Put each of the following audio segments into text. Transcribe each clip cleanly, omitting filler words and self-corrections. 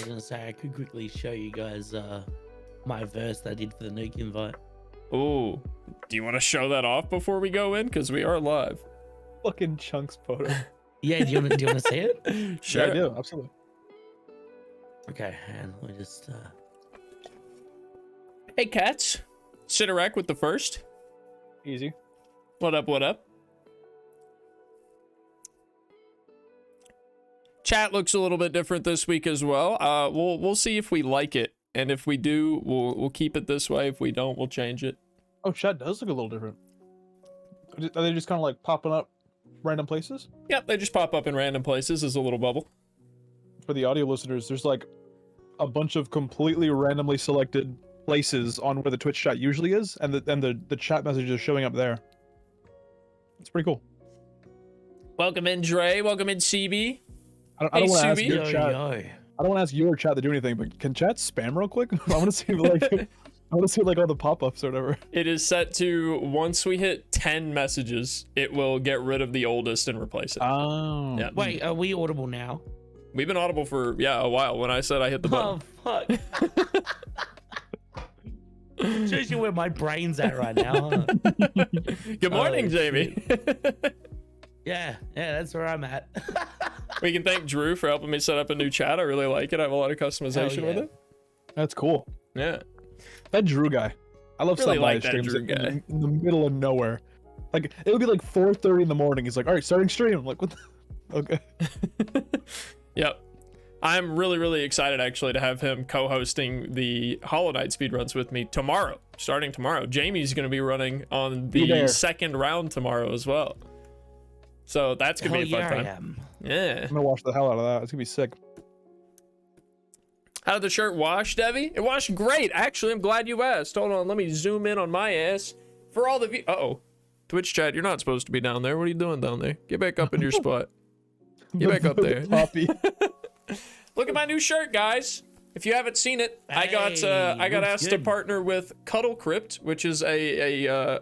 gonna say I could quickly show you guys my verse that I did for the nuke invite. Ooh, do you want to show that off before we go in? Because we are live. Fucking Chunks photo. Yeah, do you want to see it? Sure. Yeah, I do, absolutely. Okay, and we just Hey, cats. Sitterack with the first. Easy. What up, what up? Chat looks a little bit different this week as well. We'll see if we like it. And if we do, we'll keep it this way. If we don't, we'll change it. Oh, chat does look a little different. Are they just kind of like popping up random places? Yep, they just pop up in random places as a little bubble. For the audio listeners, there's like a bunch of completely randomly selected places on where the Twitch chat usually is, and the chat message is showing up there. It's pretty cool. Welcome in, Dre. Welcome in, CB. I don't want to ask Subi. your chat. I don't want to ask your chat to do anything, but can chat spam real quick? I want to see like all the pop-ups or whatever. It is set to once we hit 10 messages, it will get rid of the oldest and replace it. Oh. Yeah. wait. Are we audible now? We've been audible for a while. When I said I hit the button. Oh fuck! Shows you where my brain's at right now. Huh? Good morning, Oh, Jamie. Yeah, that's where I'm at. We can thank Drew for helping me set up a new chat. I really like it. I have a lot of customization with it. That's cool. Yeah. That Drew guy. I love Really stopping like by that his Drew streams guy. in the middle of nowhere. Like it would be like 4:30 in the morning. He's like, "All right, starting stream." I'm like, what? Okay. Yep. I'm really, really excited actually to have him co-hosting the Hollow Knight speedruns with me tomorrow. Starting tomorrow. Jamie's going to be running on the second round tomorrow as well. So that's going to be a fun time. Yeah. I'm gonna watch the hell out of that. It's gonna be sick. How did the shirt wash, Devi? It washed great. Actually, I'm glad you asked. Hold on, let me zoom in on my ass. For all the uh-oh. Twitch chat, you're not supposed to be down there. What are you doing down there? Get back up in your spot. Get back up there. Poppy. Look at my new shirt, guys. If you haven't seen it, I got asked to partner with Cuddle Crypt, which is a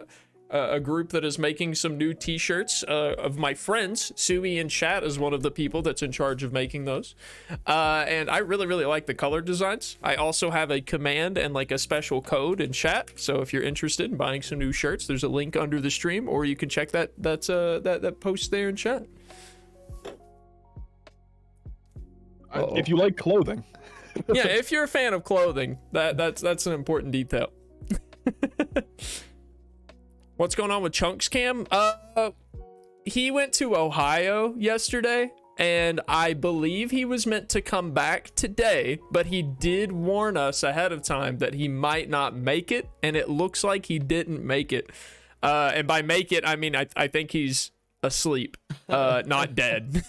group that is making some new t-shirts of my friends. Sui in chat is one of the people that's in charge of making those. And I really, really like the color designs. I also have a command and like a special code in chat. So if you're interested in buying some new shirts, there's a link under the stream, or you can check that post there in chat. If you like clothing. Yeah, if you're a fan of clothing, that's an important detail. What's going on with Chunks Cam? He went to Ohio yesterday, and I believe he was meant to come back today, but he did warn us ahead of time that he might not make it, and it looks like he didn't make it. And by make it, I mean I think he's asleep, not dead.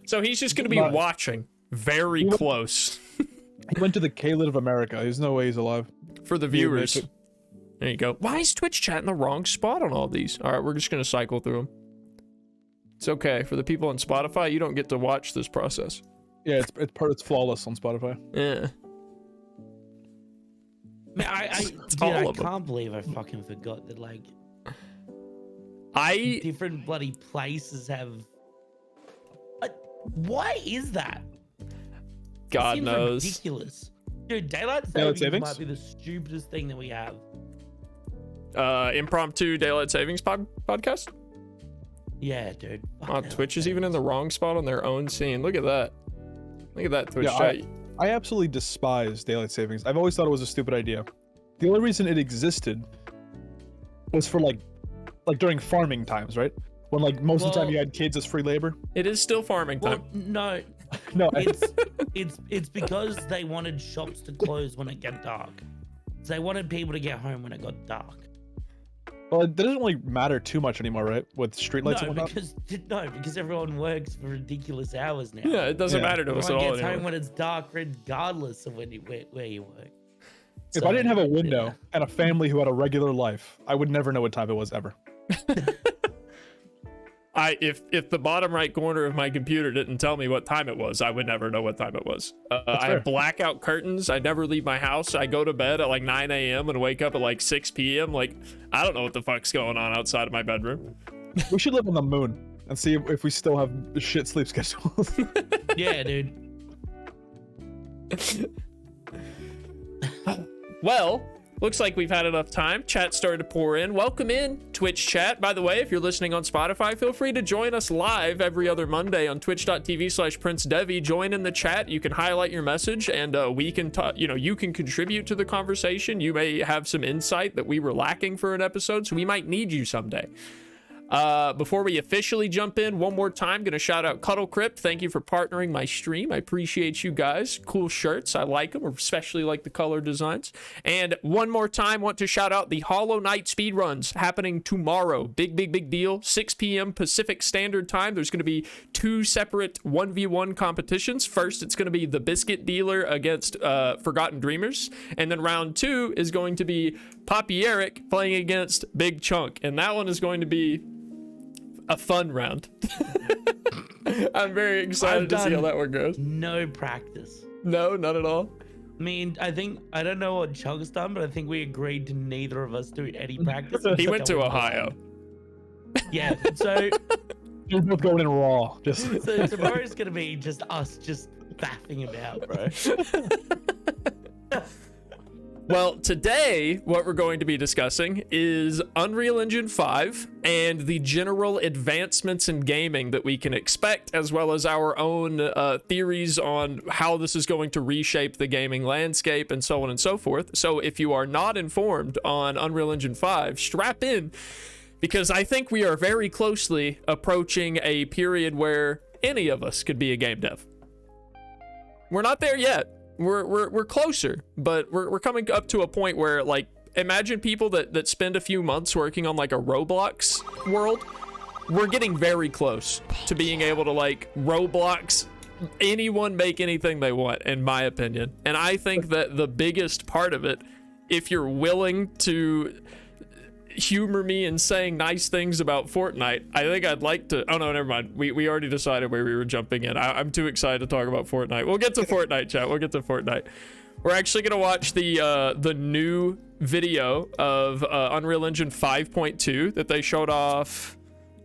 So he's just going to be watching very close. He went to the K-Lit of America. There's no way he's alive. For the viewers. There you go. Why is Twitch chat in the wrong spot on all these? All right, we're just going to cycle through them. It's okay. For the people on Spotify, you don't get to watch this process. Yeah, it's flawless on Spotify. Yeah. Man, I can't believe I fucking forgot that, like, different bloody places have. Why is that? God Seems knows. Ridiculous. Dude, daylight savings might be the stupidest thing that we have. Impromptu daylight savings podcast. Yeah, dude. Oh, Twitch is even in the wrong spot on their own scene. Look at that. Look at that Twitch chat. I absolutely despise daylight savings. I've always thought it was a stupid idea. The only reason it existed was for like during farming times, right? When like most of the time you had kids as free labor. It is still farming time. No. No, it's because they wanted shops to close when it got dark. So they wanted people to get home when it got dark. Well, it doesn't really matter too much anymore, right? With streetlights and whatnot. Because everyone works for ridiculous hours now. Yeah, it doesn't matter to us at all Everyone gets anymore. home when it's dark, regardless of where you work. If I didn't have a window and a family who had a regular life, I would never know what time it was ever. If the bottom right corner of my computer didn't tell me what time it was, I would never know what time it was. I have blackout curtains. I never leave my house. I go to bed at like 9 a.m. and wake up at like 6 p.m. Like, I don't know what the fuck's going on outside of my bedroom. We should live on the moon and see if we still have shit sleep schedules. Yeah, dude. Well, looks like we've had enough time. Chat started to pour in. Welcome in, Twitch chat. By the way, if you're listening on Spotify, feel free to join us live every other Monday on twitch.tv/PrinceDevi. Join in the chat. You can highlight your message, and we can you can contribute to the conversation. You may have some insight that we were lacking for an episode, so we might need you someday. Before we officially jump in, one more time, gonna shout out Cuddle Crypt. Thank you for partnering my stream. I appreciate you guys. Cool shirts. I like them, especially like the color designs. And one more time, want to shout out the Hollow Knight speedruns happening tomorrow. Big deal. 6 p.m. Pacific Standard Time. There's gonna be 2 separate 1v1 competitions. First, it's gonna be the Biscuit Dealer against Forgotten Dreamers. And then round 2 is going to be Poppy Eric playing against Big Chunk. And that one is going to be a fun round. I'm very excited to see how that one goes. No practice. No, not at all. I mean, I don't know what Chunk's done, but I think we agreed to neither of us do any practice. He went to Ohio. Yeah, so You're both going in raw. so tomorrow's gonna be just us just faffing about, bro. Well, today, what we're going to be discussing is Unreal Engine 5 and the general advancements in gaming that we can expect, as well as our own theories on how this is going to reshape the gaming landscape and so on and so forth. So if you are not informed on Unreal Engine 5, strap in, because I think we are very closely approaching a period where any of us could be a game dev. We're not there yet. We're closer, but we're coming up to a point where, like, imagine people that spend a few months working on like a Roblox world. We're getting very close to being able to, like, Roblox anyone make anything they want, in my opinion. And I think that the biggest part of it, if you're willing to humor me in saying nice things about Fortnite, I think I'd like to. Oh no, never mind. We already decided where we were jumping in. I'm too excited to talk about Fortnite. We'll get to Fortnite, chat. We'll get to Fortnite. We're actually gonna watch the new video of Unreal Engine 5.2 that they showed off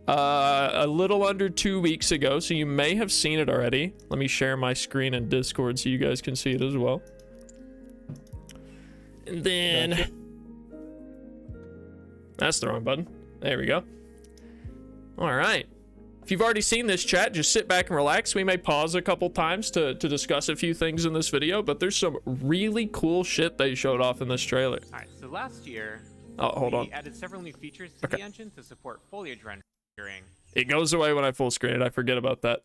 a little under 2 weeks ago, so you may have seen it already. Let me share my screen in Discord so you guys can see it as well. And then that's the wrong button. There we go. All right. If you've already seen this, chat, just sit back and relax. We may pause a couple times to discuss a few things in this video, but there's some really cool shit they showed off in this trailer. All right, so last year, we added several new features to the engine to support foliage rendering. It goes away when I full screen it. I forget about that.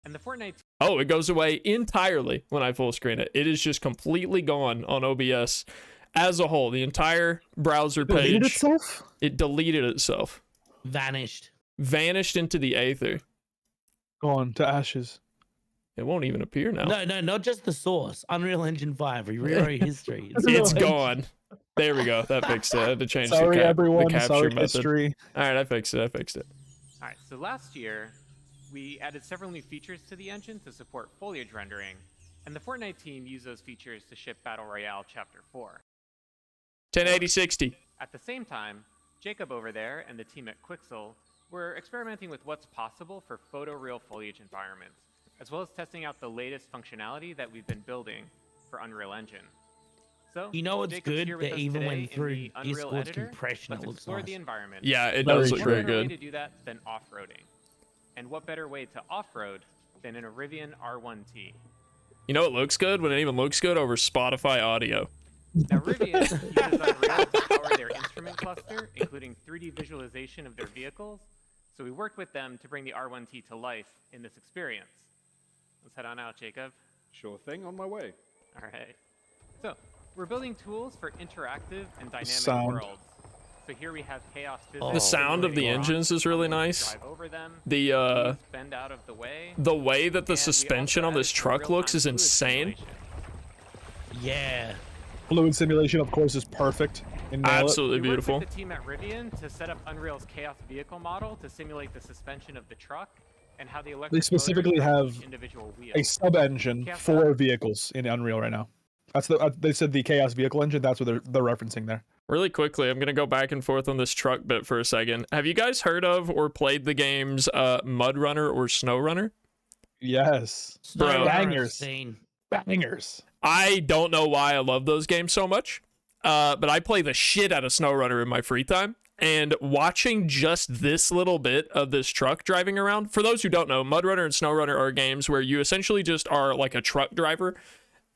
And the Fortnite... Oh, it goes away entirely when I full screen it. It is just completely gone on OBS. As a whole, the entire browser page. Deleted itself? It deleted itself. Vanished into the aether. Gone to ashes. It won't even appear now. No, not just the source. Unreal Engine 5. Rewrite history. It's gone. There we go. That fixed it. I had to change Sorry, everyone. the capture Sorry, method. history. All right, I fixed it. All right, so last year, we added several new features to the engine to support foliage rendering. And the Fortnite team used those features to ship Battle Royale Chapter 4. 1080-60. At the same time, Jacob over there and the team at Quixel were experimenting with what's possible for photoreal foliage environments, as well as testing out the latest functionality that we've been building for Unreal Engine. So, you know what's Jacob's good? here with They us even today went in through the Unreal Discord's Editor. compression. Let's It looks explore nice. the environment. Yeah, it Very does true. look What very better way good. to do that than off-roading? And what better way to off-road than in a Rivian R1T? You know it looks good when it even looks good over Spotify audio. Now, Rivian uses Unreal to power their instrument cluster, including 3D visualization of their vehicles. So we worked with them to bring the R1T to life in this experience. Let's head on out, Jacob. Sure thing, on my way. All right. So we're building tools for interactive and dynamic Sound. worlds. So here we have chaos physics. The sound of the engines is really nice. Drive over them, The bend out of the way. way that the And we suspension also on this added some truck real-time looks is fluid insane. simulation. Yeah. Fluid simulation, of course, is perfect. And nail it. Absolutely We worked beautiful. with the team at Rivian to set up Unreal's chaos vehicle model to simulate the suspension of the truck and how the electric They specifically motors have each individual wheel. A sub-engine for vehicles in Unreal right now. That's they said the Chaos Vehicle Engine. That's what they're referencing there. Really quickly, I'm gonna go back and forth on this truck bit for a second. Have you guys heard of or played the games Mud Runner or Snow Runner? Yes. Bro. Snow Runner Bangers. scene. Bangers. I don't know why I love those games so much, but I play the shit out of SnowRunner in my free time. And watching just this little bit of this truck driving around, for those who don't know, MudRunner and SnowRunner are games where you essentially just are like a truck driver,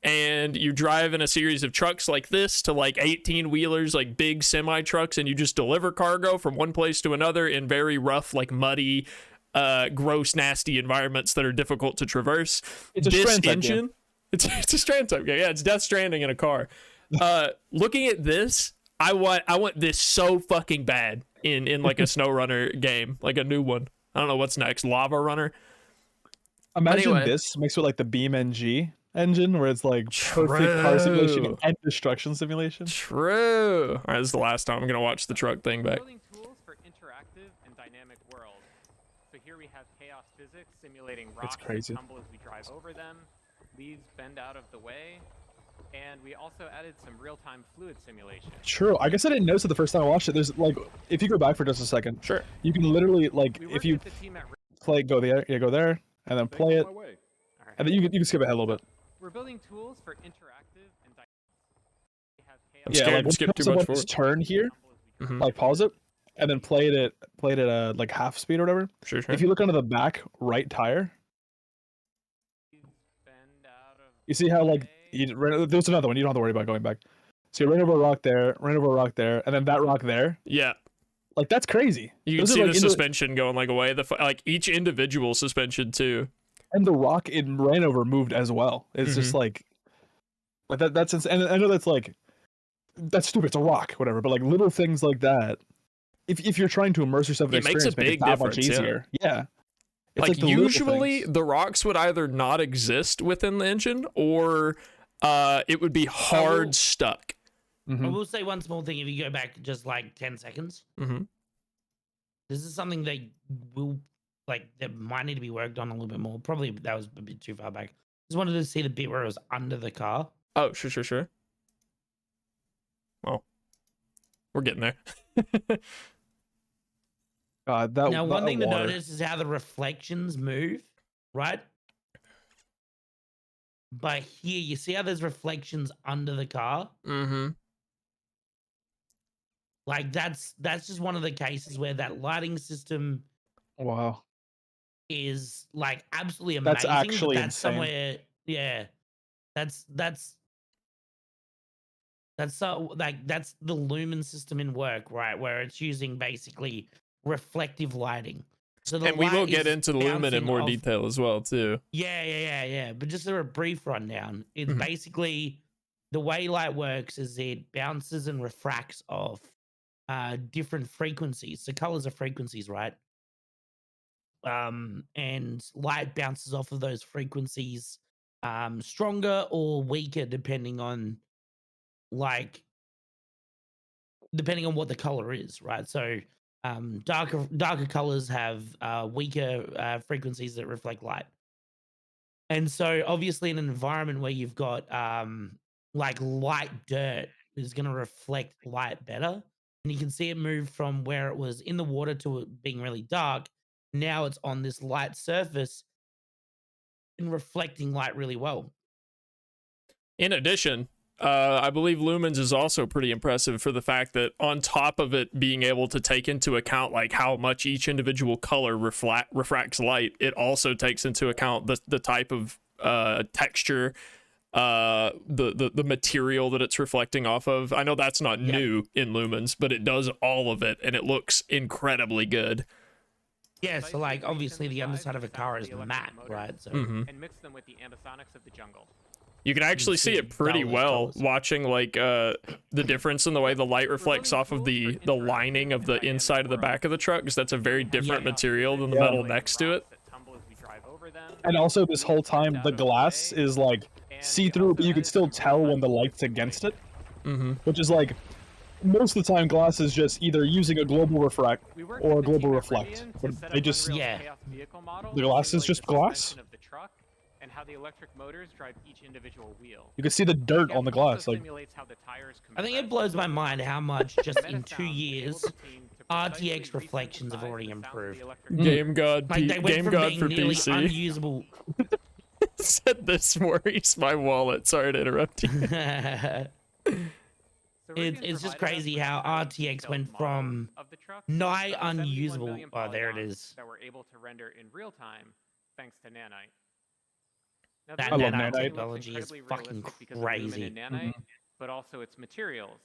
and you drive in a series of trucks like this to like 18-wheelers, like big semi trucks, and you just deliver cargo from one place to another in very rough, like muddy, gross, nasty environments that are difficult to traverse. It's a this Strand type engine, game. it's a Strand type game. Yeah, it's Death Stranding in a car. Looking at this, I want this so fucking bad in like a SnowRunner game, like a new one. I don't know what's next. Lava Runner. Imagine Anyway. this mixed with like the BeamNG engine, where it's like perfect car simulation True. and destruction simulation. True. All right, this is the last time I'm gonna watch the truck thing back. Building tools for interactive and dynamic worlds. So here we have chaos physics simulating rocks that crazy. tumble as we drive over them, leaves bend out of the way, and we also added some real-time fluid simulation. True. I guess I didn't notice it the first time I watched it. There's like, if you go back for just a second, Sure. you can literally like, We if worked you with the team at play, go there, yeah, go there, and then play it, All right. and then you can skip ahead a little bit. We're building tools for interactive and dynamic. We have chaos I'm Yeah, scared like to when skip it too comes to much when it's forward. turn here, tumble as we drive. Mhm. like pause it, and then play it at like half speed or whatever. Sure, sure. If you look under the back right tire, Bend out of you see how like there's another one. You don't have to worry about going back. So you ran over a rock there, ran over a rock there, and then that rock there. Yeah. Like that's crazy. You can Those are, see like, the suspension going like away. Like each individual suspension too. and the rock it ran over moved as well. It's just like that. That's and I know that's like that's stupid. It's a rock, whatever. But like little things like that, if you're trying to immerse yourself in It makes experience, a make it big that much difference, yeah. easier. Yeah. It's Like the little usually things. the rocks would either not exist within the engine or it would be hard stuck. I Mhm. will say one small thing. If you go back just like 10 seconds, Mm-hmm. this is something that will that might need to be worked on a little bit more. Probably that was a bit too far back. Just wanted to see the bit where it was under the car. Oh, sure. Well, we're getting there. That Now, one that thing to water. notice is how the reflections move, right? But here, you see how there's reflections under the car? Mm-hmm. Like that's just one of the cases where that lighting system Wow. is like absolutely amazing. That's but actually that's insane. somewhere, yeah. That's so like that's the lumen system in work, right? Where it's using basically reflective lighting. So the And we will light get is into the lumen in bouncing more off- detail as well too. Yeah. But just a brief rundown. It's Mhm. basically the way light works is it bounces and refracts off different frequencies. So colors are frequencies, right? And light bounces off of those frequencies stronger or weaker depending on what the color is, right? So darker colors have weaker frequencies that reflect light. And so obviously in an environment where you've got like light dirt is going to reflect light better. And you can see it move from where it was in the water to it being really dark. Now it's on this light surface and reflecting light really well. In addition, I believe lumens is also pretty impressive for the fact that on top of it being able to take into account like how much each individual color refracts light, it takes into account the type of texture, the material that it's reflecting off of. I know that's not new in lumens, but it does all of it and it looks incredibly good. Yeah, so like Precisely obviously the synthesize underside of a the car sounds is of the electric matte, motor right? So and mix them with the ambisonics of the jungle. You can actually see see it pretty dull as well colors. watching like the difference in the way the light reflects off of the lining of the inside of the back of the truck, because that's a very different material than the Yeah. metal next to it. And also this whole time the glass is like see-through, but you can still tell when the light's against it. Mm-hmm. Which is like most of the time glass is just either using a global refract or a global reflect. But they just the glass is just glass. Of the truck and how the electric motors drive each individual wheel. You can see the dirt The on the game also glass. Like simulates how the tires I think it compress blows my over mind time. how much just in Meta 2 Sound years enabled the team to precisely RTX reflections have resynthesize already the sounds of the improved. electric Mm. Game God, Like they went Game from God being for nearly PC. unusable. said this, Maurice, my wallet. Sorry to interrupt you. So It's just crazy how RTX went from of the truck nigh to 71 unusable. million Oh, there it polygons is. that we're able to render in real time thanks to nanite. Now, That I love visual nanite. looks technology is incredibly fucking realistic because of lumen crazy. and nanite, but also its materials.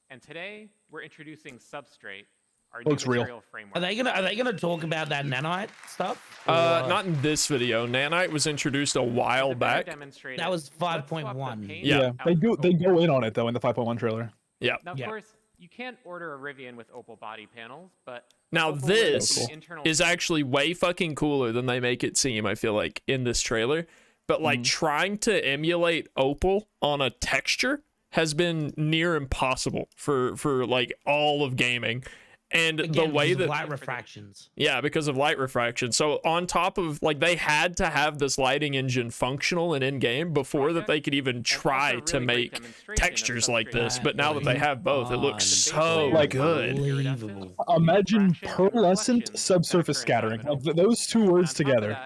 And today we're introducing Substrate, our new Looks real. material framework. Are they gonna talk about that nanite stuff? Not in this video. Nanite was introduced a while back. That was 5.1. Yeah, they go in on it though in the 5.1 trailer. Yeah. Now, of Yeah. course, you can't order a Rivian with Opal body panels, but Now Opal this with the internal is actually way fucking cooler than they make it seem, I feel like, in this trailer. But like trying to emulate Opal on a texture has been near impossible for like all of gaming. And Again, the way because of that light refractions. yeah, because of light refraction. So on top of like they had to have this lighting engine functional and in game before that they could even try to make textures like this. But now that they have both, it looks so Like, good. Unbelievable. Imagine pearlescent subsurface scattering. Like those two words together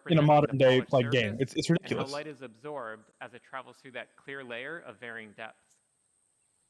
in a modern day like game. It's and how ridiculous. light is absorbed as it travels through that clear layer of varying depths.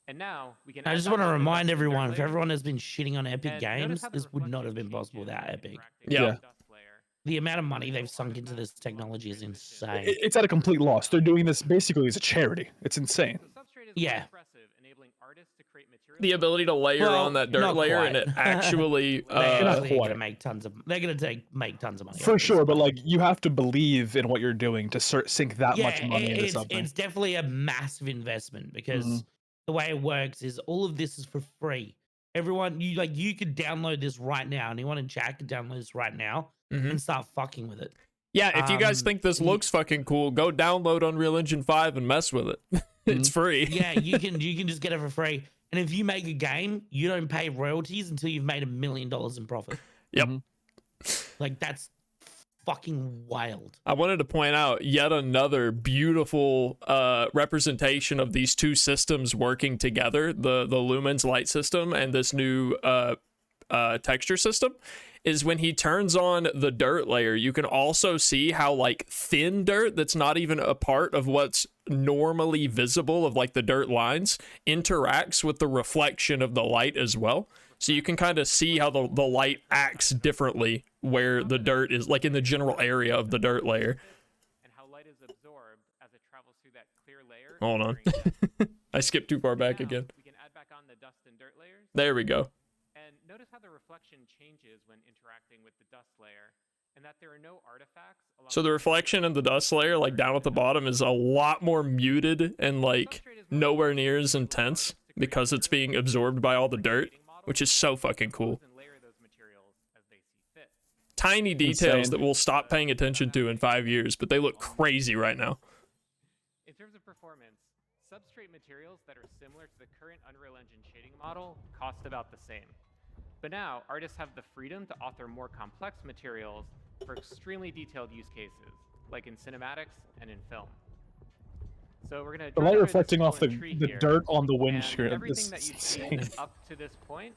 And now we can. I add just back want to on the remind dust and dirt everyone, if layers, everyone has been shitting on Epic and notice Games, how the this would not have reflection been possible changes without when Epic. interacting Yeah. with the dust layer. The amount of money they've sunk into this technology is insane. It's at a complete loss. They're doing this basically as a charity. It's insane. So Substrate is Yeah. impressive, enabling artists to create materials The ability to layer Well, on that dirt not layer and quite. it actually They not actually are quite. gonna make tons of. They're gonna make tons of money. For off this, sure, but like you have to believe in what you're doing to sink that yeah, much money into it's something. it's definitely a massive investment because Mhm. the way it works is all of this is for free. Everyone, you could download this right now. Anyone in chat could download this right now Mhm. and start fucking with it. Yeah, if you guys Um, think this looks fucking cool, go download Unreal Engine 5 and mess with it. It's free. Yeah, you can just get it for free. And if you make a game, you don't pay royalties until you've made $1 million in profit. Yep. Like that's fucking wild. I wanted to point out yet another beautiful representation of these two systems working together, the Lumens light system and this new texture system, is when he turns on the dirt layer, you can also see how like thin dirt that's not even a part of what's normally visible of like the dirt lines interacts with the reflection of the light as well. So you can kind of see how the light acts differently where the dirt is, like in the general area of the dirt layer. and how light is absorbed as it travels through that clear layer. Hold on. during depth. I skipped too far back Now, again. We can add back on the dust and dirt layers. There we go. And notice how the reflection changes when interacting with the dust layer, and that there are no artifacts. along So the the reflection in the dust layer, like down at the bottom, is a lot more muted and like nowhere near as intense because it's being absorbed by all the dirt, which is so fucking cool. and layer those materials as they see fit. Tiny details Insane. that we'll stop paying attention to in 5 years, but they look crazy right now. In terms of performance, substrate materials that are similar to the current Unreal Engine shading model cost about the same. But now, artists have the freedom to author more complex materials for extremely detailed use cases, like in cinematics and in film. So we're going to The light reflecting off the dirt on the windshield everything is that you've seen insane. up to this point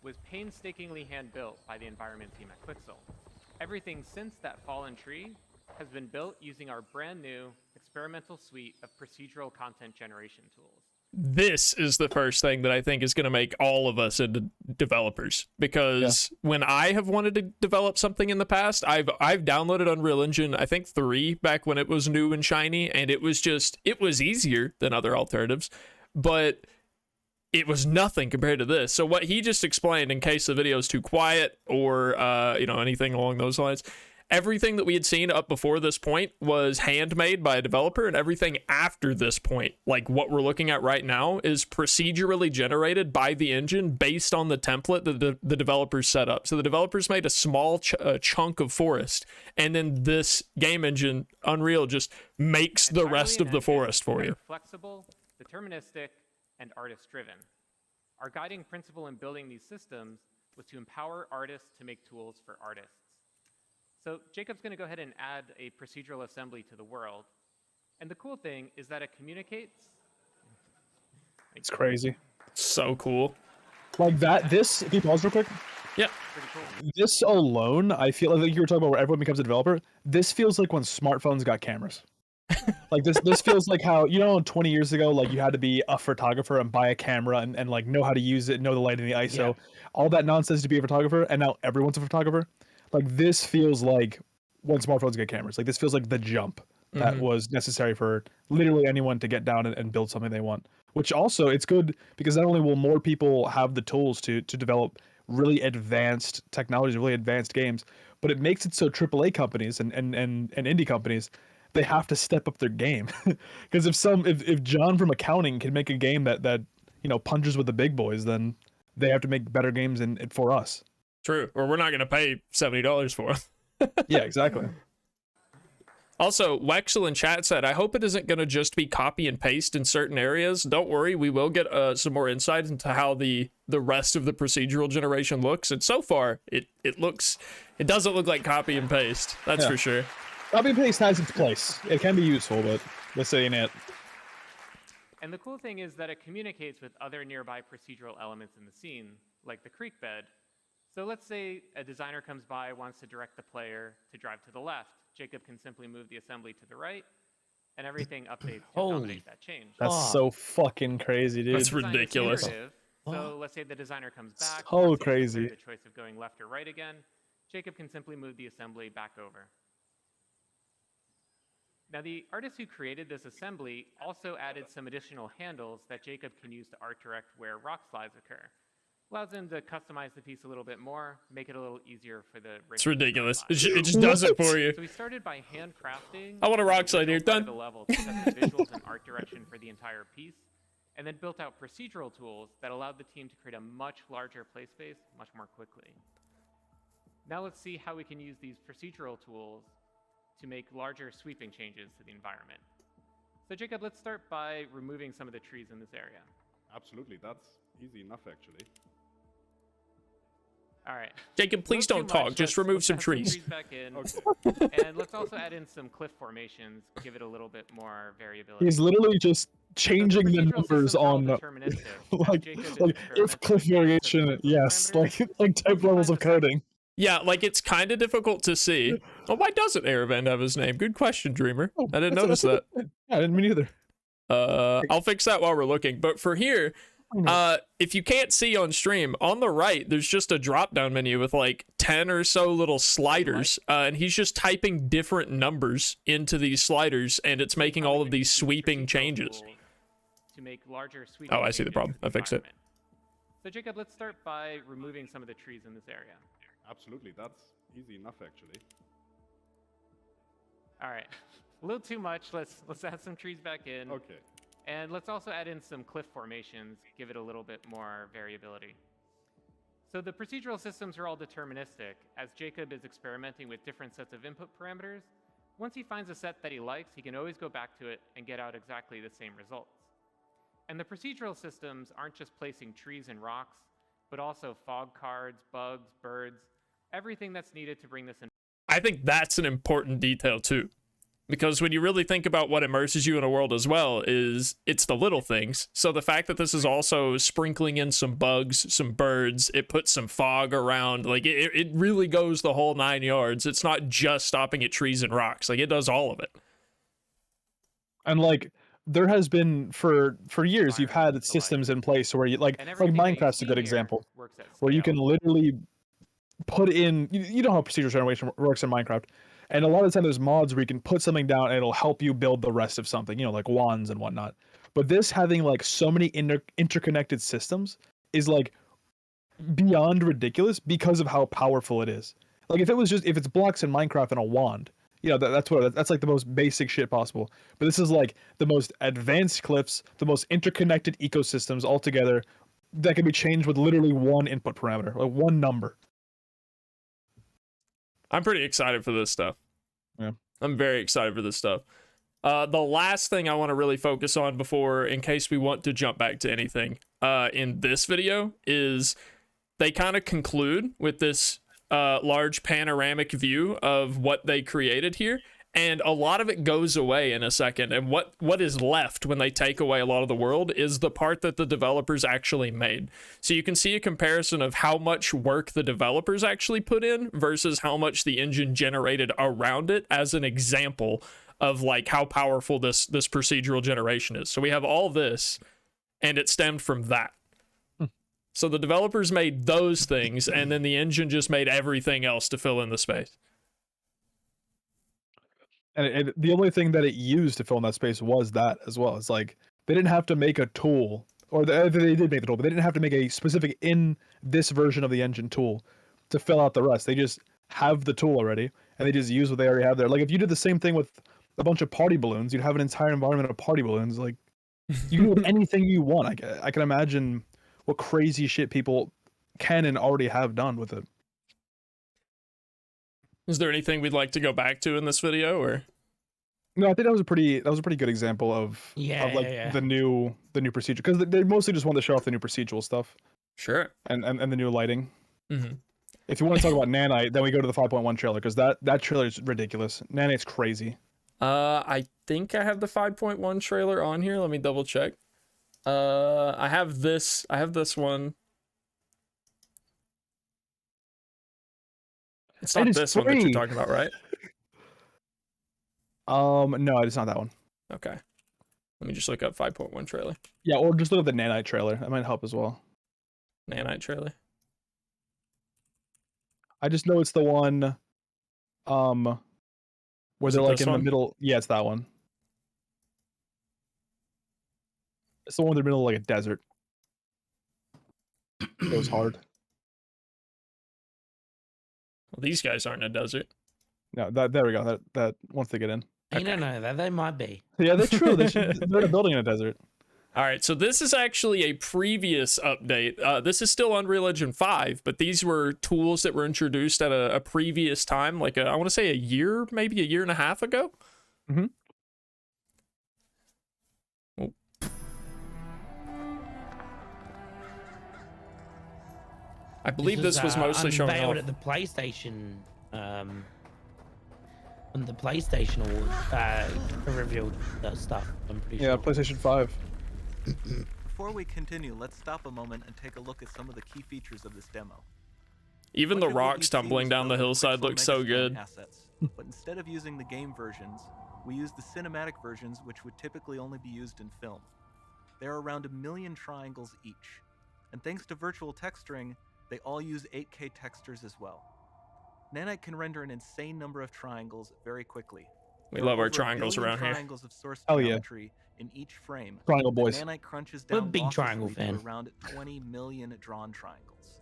was painstakingly hand-built by the environment team at Quixel. Everything since that fallen tree has been built using our brand new experimental suite of procedural content generation tools. This is the first thing that I think is going to make all of us into developers, because when I have wanted to develop something in the past, I've downloaded Unreal Engine, I think 3 back when it was new and shiny, and it was easier than other alternatives, but it was nothing compared to this. So what he just explained, in case the video is too quiet or anything along those lines, everything that we had seen up before this point was handmade by a developer, and everything after this point, like what we're looking at right now, is procedurally generated by the engine based on the template that the developers set up. So the developers made a small chunk of forest, and then this game engine, Unreal, just makes the rest of the forest for you. Flexible, deterministic, and artist-driven. Our guiding principle in building these systems was to empower artists to make tools for artists. So Jacob's going to go ahead and add a procedural assembly to the world. And the cool thing is that it communicates. It's crazy. So cool. Like that. This. Can you pause real quick? Yeah. Pretty cool. This alone, I feel like you were talking about where everyone becomes a developer. This feels like when smartphones got cameras. Like this feels like how, 20 years ago, like you had to be a photographer and buy a camera and like know how to use it, know the light and the ISO, all that nonsense to be a photographer, and now everyone's a photographer. Like this feels like when smartphones get cameras. Like this feels like the jump that was necessary for literally anyone to get down and build something they want. Which also it's good because not only will more people have the tools to develop really advanced technologies, really advanced games, but it makes it so AAA companies and indie companies, they have to step up their game. Because if John from accounting can make a game that punches with the big boys, then they have to make better games and for us. True. Or we're not going to pay $70 for them. Yeah, exactly. Also, Wexel in chat said, I hope it isn't going to just be copy and paste in certain areas. Don't worry, we will get some more insight into how the rest of the procedural generation looks. And so far, it doesn't look like copy and paste. That's for sure. Copy and paste has its place. It can be useful, but this ain't it. And the cool thing is that it communicates with other nearby procedural elements in the scene, like the creek bed. So let's say a designer comes by, wants to direct the player to drive to the left. Jacob can simply move the assembly to the right, and everything updates to accommodate that change. That's so fucking crazy, dude. That's ridiculous. So let's say the designer comes back, So wants to give the crazy. player the choice of going left or right again. Jacob can simply move the assembly back over. Now, the artist who created this assembly also added some additional handles that Jacob can use to art direct where rock slides occur. Allows him to customize the piece a little bit more, make it a little easier for the... It's ridiculous. It just does it for you. So we started by handcrafting... I want a rock slide here. Done. ...the level to set the visuals and art direction for the entire piece, and then built out procedural tools that allowed the team to create a much larger play space much more quickly. Now let's see how we can use these procedural tools to make larger sweeping changes to the environment. So Jacob, let's start by removing some of the trees in this area. Absolutely, that's easy enough actually. All right. Jacob, please don't talk. Just remove some trees. Back in. Okay. And let's also add in some cliff formations, give it a little bit more variability. He's literally just changing the numbers on like if cliff variation, yes, like type levels of coding. Yeah, like it's kind of difficult to see. Well, why doesn't Aravend have his name? Good question, Dreamer. I didn't notice that. Yeah, I didn't mean either. I'll fix that while we're looking. But for here, if you can't see on stream, on the right, there's just a drop-down menu with like 10 or so little sliders, and he's just typing different numbers into these sliders, and it's making all of these sweeping changes. To make larger sweeping Oh, I see the problem. I fixed it. So Jacob, let's start by removing some of the trees in this area. Absolutely, that's easy enough actually. All right, a little too much. Let's add some trees back in. Okay. And let's also add in some cliff formations, give it a little bit more variability. So the procedural systems are all deterministic. As Jacob is experimenting with different sets of input parameters, once he finds a set that he likes, he can always go back to it and get out exactly the same results. And the procedural systems aren't just placing trees and rocks, but also fog cards, bugs, birds, everything that's needed to bring this in. I think that's an important detail too. Because when you really think about what immerses you in a world as well, it's the little things. So the fact that this is also sprinkling in some bugs, some birds, it puts some fog around, like it really goes the whole 9 yards. It's not just stopping at trees and rocks, like it does all of it. And like there has been for years, you've had systems in place where you like Minecraft's a good example, where you can literally put in, you know how procedural generation works in Minecraft. And a lot of the time there's mods where you can put something down and it'll help you build the rest of something, like wands and whatnot. But this having like so many interconnected systems is like beyond ridiculous because of how powerful it is. Like if it's blocks in Minecraft and a wand, that's like the most basic shit possible. But this is like the most advanced cliffs, the most interconnected ecosystems all together that can be changed with literally one input parameter, like one number. I'm pretty excited for this stuff. Yeah. I'm very excited for this stuff. The last thing I want to really focus on before, in case we want to jump back to anything in this video, is they kind of conclude with this large panoramic view of what they created here. And a lot of it goes away in a second. And what is left when they take away a lot of the world is the part that the developers actually made. So you can see a comparison of how much work the developers actually put in versus how much the engine generated around it, as an example of like how powerful this procedural generation is. So we have all this, and it stemmed from that. So the developers made those things, and then the engine just made everything else to fill in the space. And the only thing that it used to fill in that space was that as well. It's like they didn't have to make a tool, or they did make the tool, but they didn't have to make a specific in this version of the engine tool to fill out the rest. They just have the tool already, and they just use what they already have there. Like if you did the same thing with a bunch of party balloons, you'd have an entire environment of party balloons. Like you can do anything you want. I can imagine what crazy shit people can and already have done with it. Is there anything we'd like to go back to in this video, or? No, I think that was a pretty good example of the new procedure, because they mostly just want to show off the new procedural stuff. Sure. And the new lighting. Mm-hmm. If you want to talk about Nanite, then we go to the 5.1 trailer, because that trailer is ridiculous. Nanite's crazy. I think I have the 5.1 trailer on here. Let me double check. I have this one. It's not this one that you're talking about, right? No, it's not that one. Okay. Let me just look up 5.1 trailer. Yeah, or just look up the Nanite trailer. That might help as well. Nanite trailer. I just know it's the one where they're like in the middle. Yeah, it's that one. It's the one in the middle of like a desert. It goes hard. Well, these guys aren't in a desert. No, there we go. That once they get in. You don't know that. They might be. Yeah, that's true. They're a building in a desert. All right, so this is actually a previous update. This is still Unreal Engine 5, but these were tools that were introduced at a previous time, like I want to say a year, maybe a year and a half ago. Mm-hmm. Oh. I believe this was mostly shown off at the PlayStation. On the PlayStation Award, revealed stuff. I'm pretty sure. Yeah, PlayStation 5. Before we continue, let's stop a moment and take a look at some of the key features of this demo. Even the rocks tumbling down the hillside look so good. Assets, but instead of using the game versions, we use the cinematic versions, which would typically only be used in film. There are around 1 million triangles each, and thanks to virtual texturing, they all use 8K textures as well. Nanite can render an insane number of triangles very quickly. We love our triangles around here. Triangles of source Hell geometry in each frame. Triangle boys. Nanite crunches I'm a down big triangle fan. to around 20 million drawn triangles.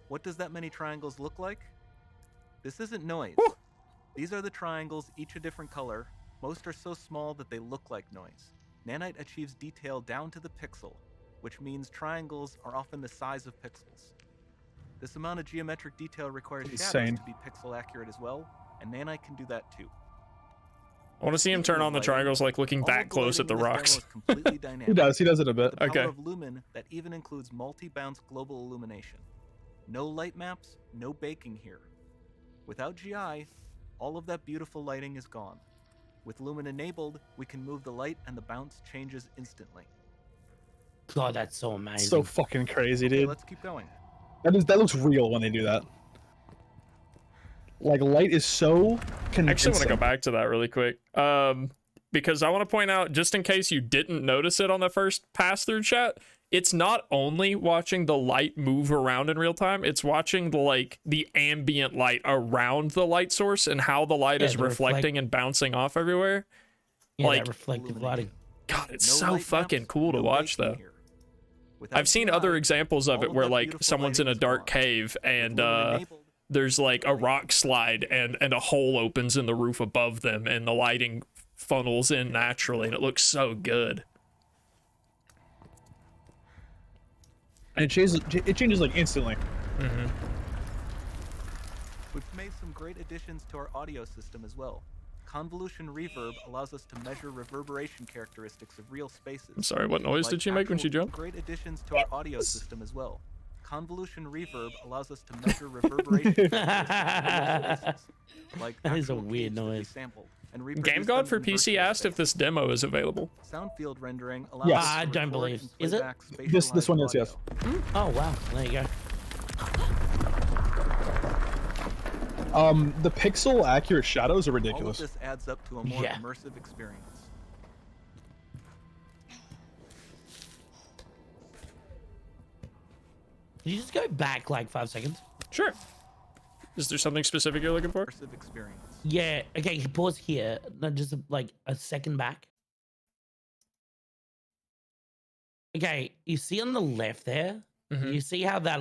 What does that many triangles look like? This isn't noise. Woo! These are the triangles, each a different color. Most are so small that they look like noise. Nanite achieves detail down to the pixel, which means triangles are often the size of pixels. This amount of geometric detail requires shadows to be pixel accurate as well, and Nanite can do that too. I want to see him turn on the triangles, like looking that close at the rocks. He does it a bit. The Okay. power of Lumen that even includes multi-bounce global illumination. No light maps, no baking here. Without GI, all of that beautiful lighting is gone. With Lumen enabled, we can move the light and the bounce changes instantly. God, that's so amazing. So fucking crazy, Okay, dude. let's keep going. That looks real when they do that. Like, light is so convincing. I actually want to go back to that really quick. Because I want to point out, just in case you didn't notice it on the first pass through chat, it's not only watching the light move around in real time, it's watching the ambient light around the light source and how the light is reflecting and bouncing off everywhere. Yeah, like that reflective lighting. God, it's so fucking cool to watch though. I've seen other examples of it where like someone's in a dark cave and there's like a rock slide and a hole opens in the roof above them and the lighting funnels in naturally and it looks so good. And it changes like instantly. Mm-hmm. We've made some great additions to our audio system as well. Convolution reverb allows us to measure reverberation characteristics of real spaces. I'm sorry, what noise did she make when she jumped? Great additions to our audio system as well. convolution reverb allows us to measure reverberation spaces, like That is a actual weird caves that we noise. sampled, and Game reproduce God them for in PC virtual asked if this spaces. demo is available. Sound field rendering allows Yes. us to I don't record believe. and Is it? playback This spatialized one is, audio. yes. Oh wow, there you go. The pixel accurate shadows are All of ridiculous. this adds up to a more Yeah. immersive experience. Can you just go back like 5 seconds? Sure. Is there something specific you're looking for? Immersive experience. Yeah. Okay. Pause here. No, just like a second back. Okay. You see on the left there. Mhm. You see how that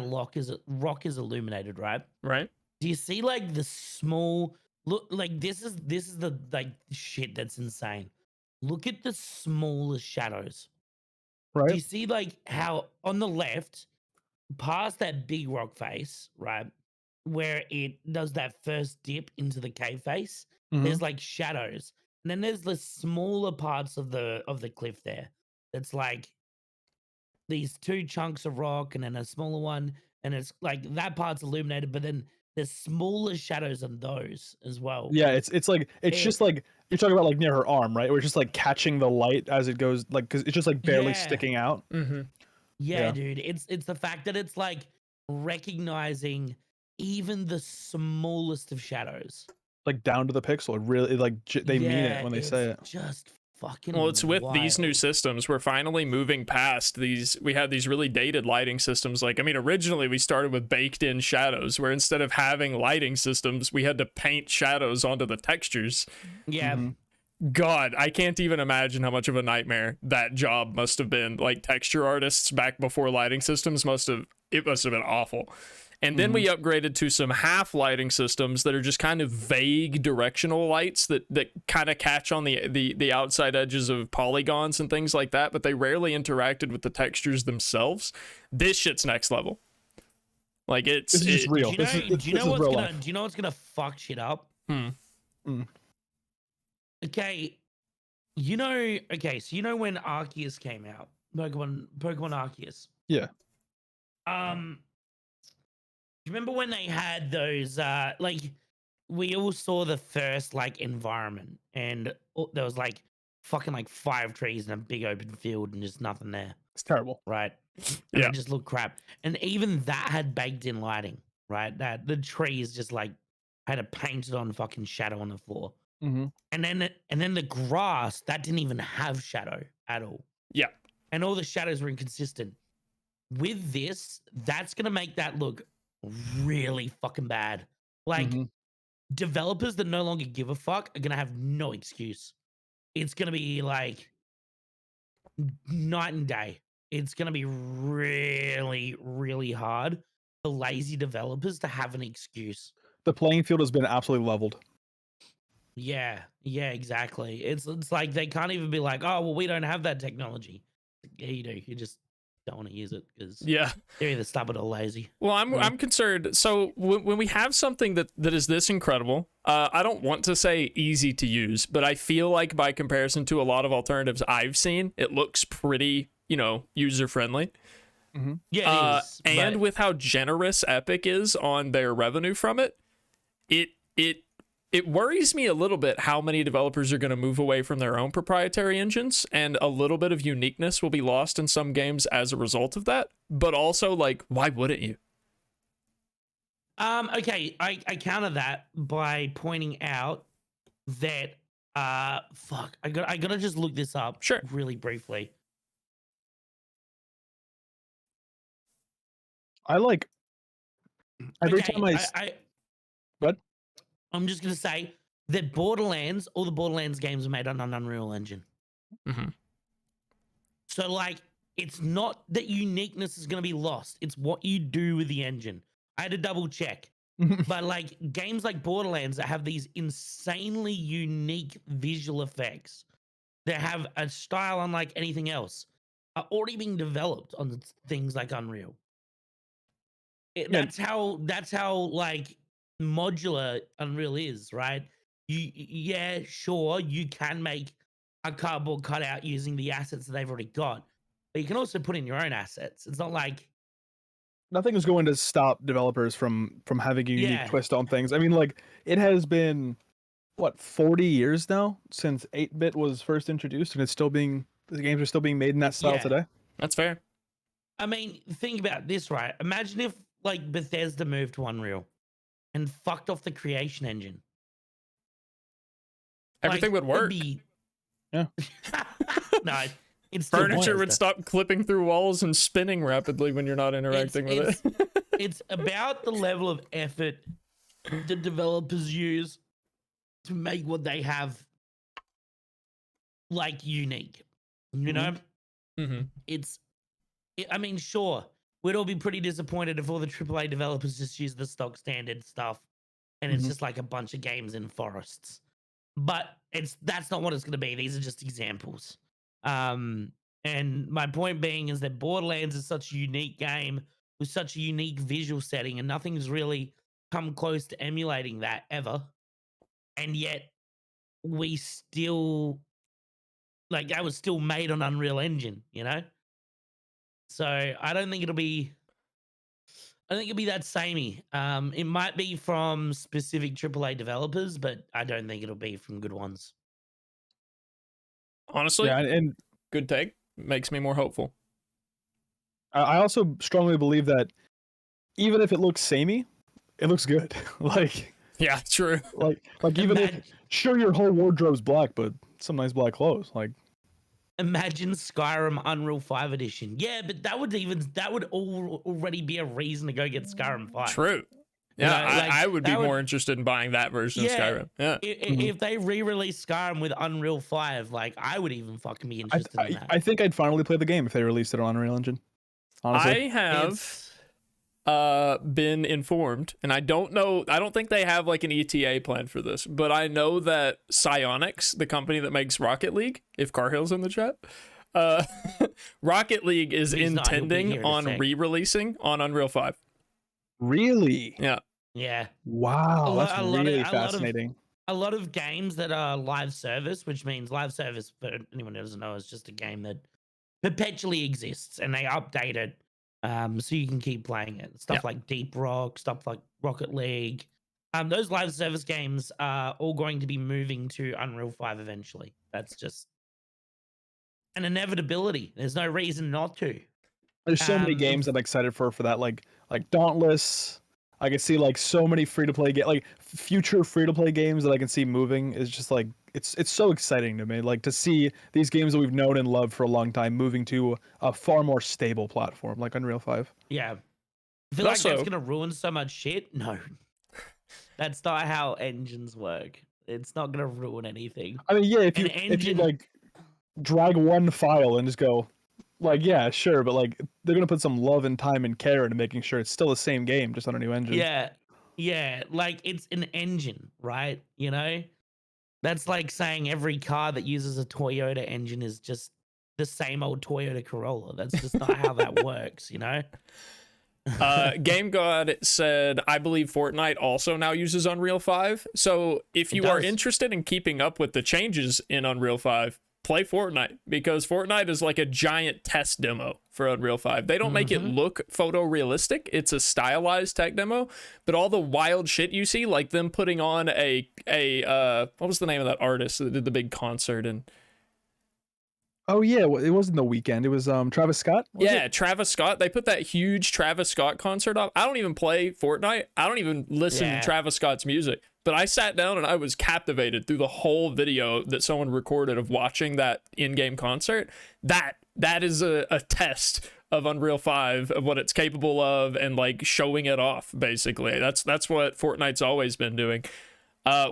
rock is illuminated, right? Right? Do you see like the small look? Like this is the like shit that's insane. Look at the smallest shadows. Do Right? you see like how on the left, past that big rock face, right, where it does that first dip into the cave face, there's like shadows, and then there's the smaller parts of the cliff there. That's like these two chunks of rock, and then a smaller one, and it's like that part's illuminated, but then there's smaller shadows on those as well. Yeah, it's like it's It, just like you're talking about like near her arm, right? Where it's just like catching the light as it goes, like because it's just like barely yeah, sticking out. Mm-hmm. yeah, Yeah. dude. It's the fact that it's like recognizing even the smallest of shadows. Like down to the pixel. It really they mean it Yeah, when they it's say it. just fucking Well, it's with these new wild. systems. We're finally moving past these. We had these really dated lighting systems. Like, I mean, originally we started with baked in shadows, where instead of having lighting systems, we had to paint shadows onto the textures. Yeah. God, I can't even imagine how much of a nightmare that job must have been. Like, texture artists back before lighting systems must have been awful. And then we upgraded to some half lighting systems that are just kind of vague directional lights that kind of catch on the outside edges of polygons and things like that, but they rarely interacted with the textures themselves. This shit's next level. Like, it's This is just real. Do you know what's real gonna life. do you know what's gonna fuck shit up? Okay. So you know when Arceus came out? Pokemon Arceus. Yeah. Do you remember when they had those like we all saw the first like environment and there was like fucking like 5 trees in a big open field and just nothing there, It's terrible. right? And Yeah. it just looked crap. And even that had baked in lighting, right? That the trees just like had a painted on fucking shadow on the floor. And then the grass that didn't even have shadow at all. Yeah. And all the shadows were inconsistent. With this, that's gonna make that look really fucking bad. Like developers that no longer give a fuck are gonna have no excuse. It's gonna be like night and day. It's gonna be really, really hard for lazy developers to have an excuse. The playing field has been absolutely leveled. Yeah, exactly. It's like they can't even be like, oh well, we don't have that technology. Yeah, you do. You just don't want to use it because Yeah. they're either stubborn or lazy. Well, I'm concerned. So when we have something that is this incredible, I don't want to say easy to use, but I feel like by comparison to a lot of alternatives I've seen, it looks pretty, user friendly. Yeah, it is. And but- with how generous Epic is on their revenue from it, it worries me a little bit how many developers are going to move away from their own proprietary engines, and a little bit of uniqueness will be lost in some games as a result of that. But also, like, why wouldn't you? Okay, I counter that by pointing out that fuck, I gotta just look this up Sure. really briefly. I like every Okay, time What? I'm just gonna say that all the Borderlands games are made on an Unreal Engine. Mhm. So like, it's not that uniqueness is gonna be lost. It's what you do with the engine. I had to double check. But like games like Borderlands that have these insanely unique visual effects that have a style unlike anything else are already being developed on things like Unreal. Yeah. That's how like modular Unreal is, right? Yeah, sure, you can make a cardboard cutout using the assets that they've already got, but you can also put in your own assets. It's not like nothing is going to stop developers from having a unique Yeah. twist on things. I mean, like it has been what 40 years now since 8-bit was first introduced, and the games are still being made in that style Yeah. today. That's fair. I mean, think about this, right? Imagine if like Bethesda moved to Unreal and fucked off the creation engine. Everything would it'd work. Be... Yeah. No, it's still Furniture would Bethesda. stop clipping through walls and spinning rapidly when you're not interacting with it. It's about the level of effort the developers use to make what they have like unique. You know, Mm-hmm. I mean, sure, we'd all be pretty disappointed if all the AAA developers just use the stock standard stuff and it's Mhm. just like a bunch of games in forests. But that's not what it's going to be. These are just examples. And my point being is that Borderlands is such a unique game with such a unique visual setting, and nothing's really come close to emulating that ever. And yet, we still like that was still made on Unreal Engine, you know. So I don't think it'll be. I think it'll be that samey. It might be from specific AAA developers, but I don't think it'll be from good ones. Honestly, Yeah, and good take. Makes me more hopeful. I also strongly believe that even if it looks samey, it looks good. Yeah, true. like even if sure your whole wardrobe's black, but some nice black clothes. Like Imagine Skyrim Unreal 5 edition. Yeah, but that would already be a reason to go get Skyrim 5. True. You Yeah, know, like, I would be that more interested in buying that version of Skyrim. Yeah. If they re-release Skyrim with Unreal 5, like I would even fucking be interested in that. I think I'd finally play the game if they released it on Unreal Engine. Honestly. I have been informed, and I don't think they have like an ETA plan for this, but I know that Psyonix, the company that makes Rocket League, if Carhill's in the chat, Rocket League is intending on re-releasing on Unreal 5. Really? Yeah. Yeah. Wow, that's really fascinating. A lot of games that are live service, which means live service, for anyone who doesn't know, is just a game that perpetually exists and they update it so you can keep playing it. Stuff like Deep Rock, stuff like Rocket League. Those live service games are all going to be moving to Unreal 5 eventually. That's just an inevitability. There's no reason not to. There's so many games I'm excited for that, like Dauntless. I can see like so many free-to-play like future free-to-play games that I can see moving. Is just like it's so exciting to me, like to see these games that we've known and loved for a long time moving to a far more stable platform like Unreal 5. Yeah. I feel like that's gonna ruin so much shit. No. That's not how engines work. It's not gonna ruin anything. I mean, yeah, if you like drag one file and just go like, yeah, sure, but like they're gonna put some love and time and care into making sure it's still the same game, just on a new engine. Yeah, like it's an engine, right? You know, that's like saying every car that uses a Toyota engine is just the same old Toyota Corolla. That's just not how that works, you know. Game God said, I believe Fortnite also now uses Unreal 5. So if you are interested in keeping up with the changes in Unreal 5, play Fortnite, because Fortnite is like a giant test demo for Unreal 5. They don't make it look photorealistic. It's a stylized tech demo, but all the wild shit you see, like them putting on what was the name of that artist that did the big concert and Oh yeah, it wasn't The Weeknd. It was Travis Scott. Travis Scott. They put that huge Travis Scott concert up. I don't even play Fortnite. I don't even listen to Travis Scott's music. But I sat down and I was captivated through the whole video that someone recorded of watching that in-game concert. That is a test of Unreal 5, of what it's capable of, and like showing it off, basically. That's what Fortnite's always been doing.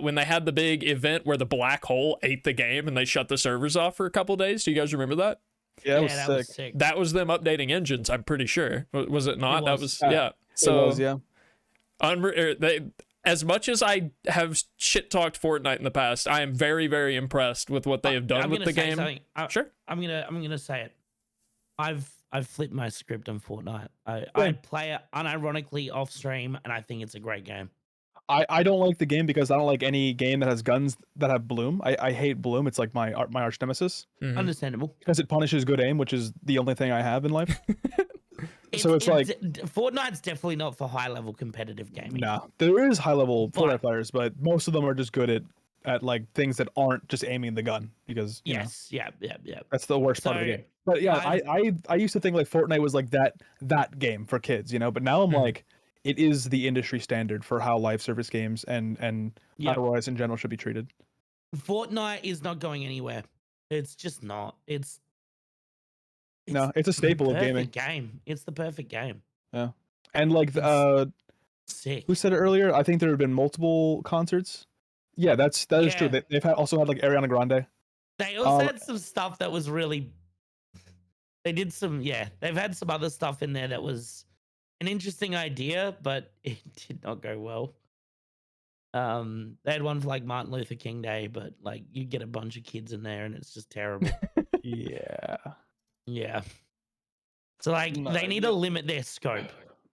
When they had the big event where the black hole ate the game and they shut the servers off for a couple days. Do you guys remember that? Yeah, that was sick. That was them updating engines, I'm pretty sure. Was it not? It was. That was, yeah. So, it was, yeah. As much as I have shit-talked Fortnite in the past, I am very, very impressed with what they have done with the game. Sure. I'm gonna say it. I've flipped my script on Fortnite. I play it unironically off stream, and I think it's a great game. I don't like the game because I don't like any game that has guns that have bloom. I hate bloom. It's like my arch nemesis. Understandable. Because it punishes good aim, which is the only thing I have in life. So it's like, Fortnite's definitely not for high level competitive gaming. nah, there is high level But- Fortnite players, but most of them are just good at like things that aren't just aiming the gun because you know Yes, yeah. that's the worst part of the So, game. But yeah, I've- I used to think like Fortnite was like that game for kids, you know. But now I'm Mhm. like, it is the industry standard for how live service games and Yep. battle royals in general should be treated. Fortnite is not going anywhere. It's just not. No, it's a staple of gaming. Perfect game. It's the perfect game. Yeah, and like It's sick. who said it earlier? I think there have been multiple concerts. Yeah, that is true. Yeah. They've also had like Ariana Grande. They also Um, had some stuff that was really. They did some, yeah. They've had some other stuff in there that was an interesting idea, but it did not go well. They had one for like Martin Luther King Day, but like you get a bunch of kids in there and it's just terrible. yeah. Yeah. So like No, they need to limit their scope,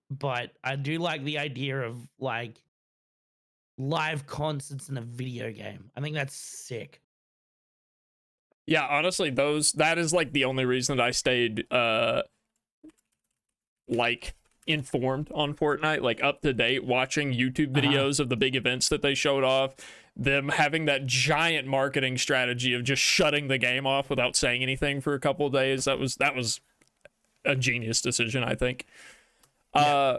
but I do like the idea of like live concerts in a video game. I think that's sick. Yeah, honestly, that is like the only reason that I stayed like informed on Fortnite, like up to date, watching YouTube videos of the big events that they showed off, them having that giant marketing strategy of just shutting the game off without saying anything for a couple of days. That was a genius decision, I think. Yeah.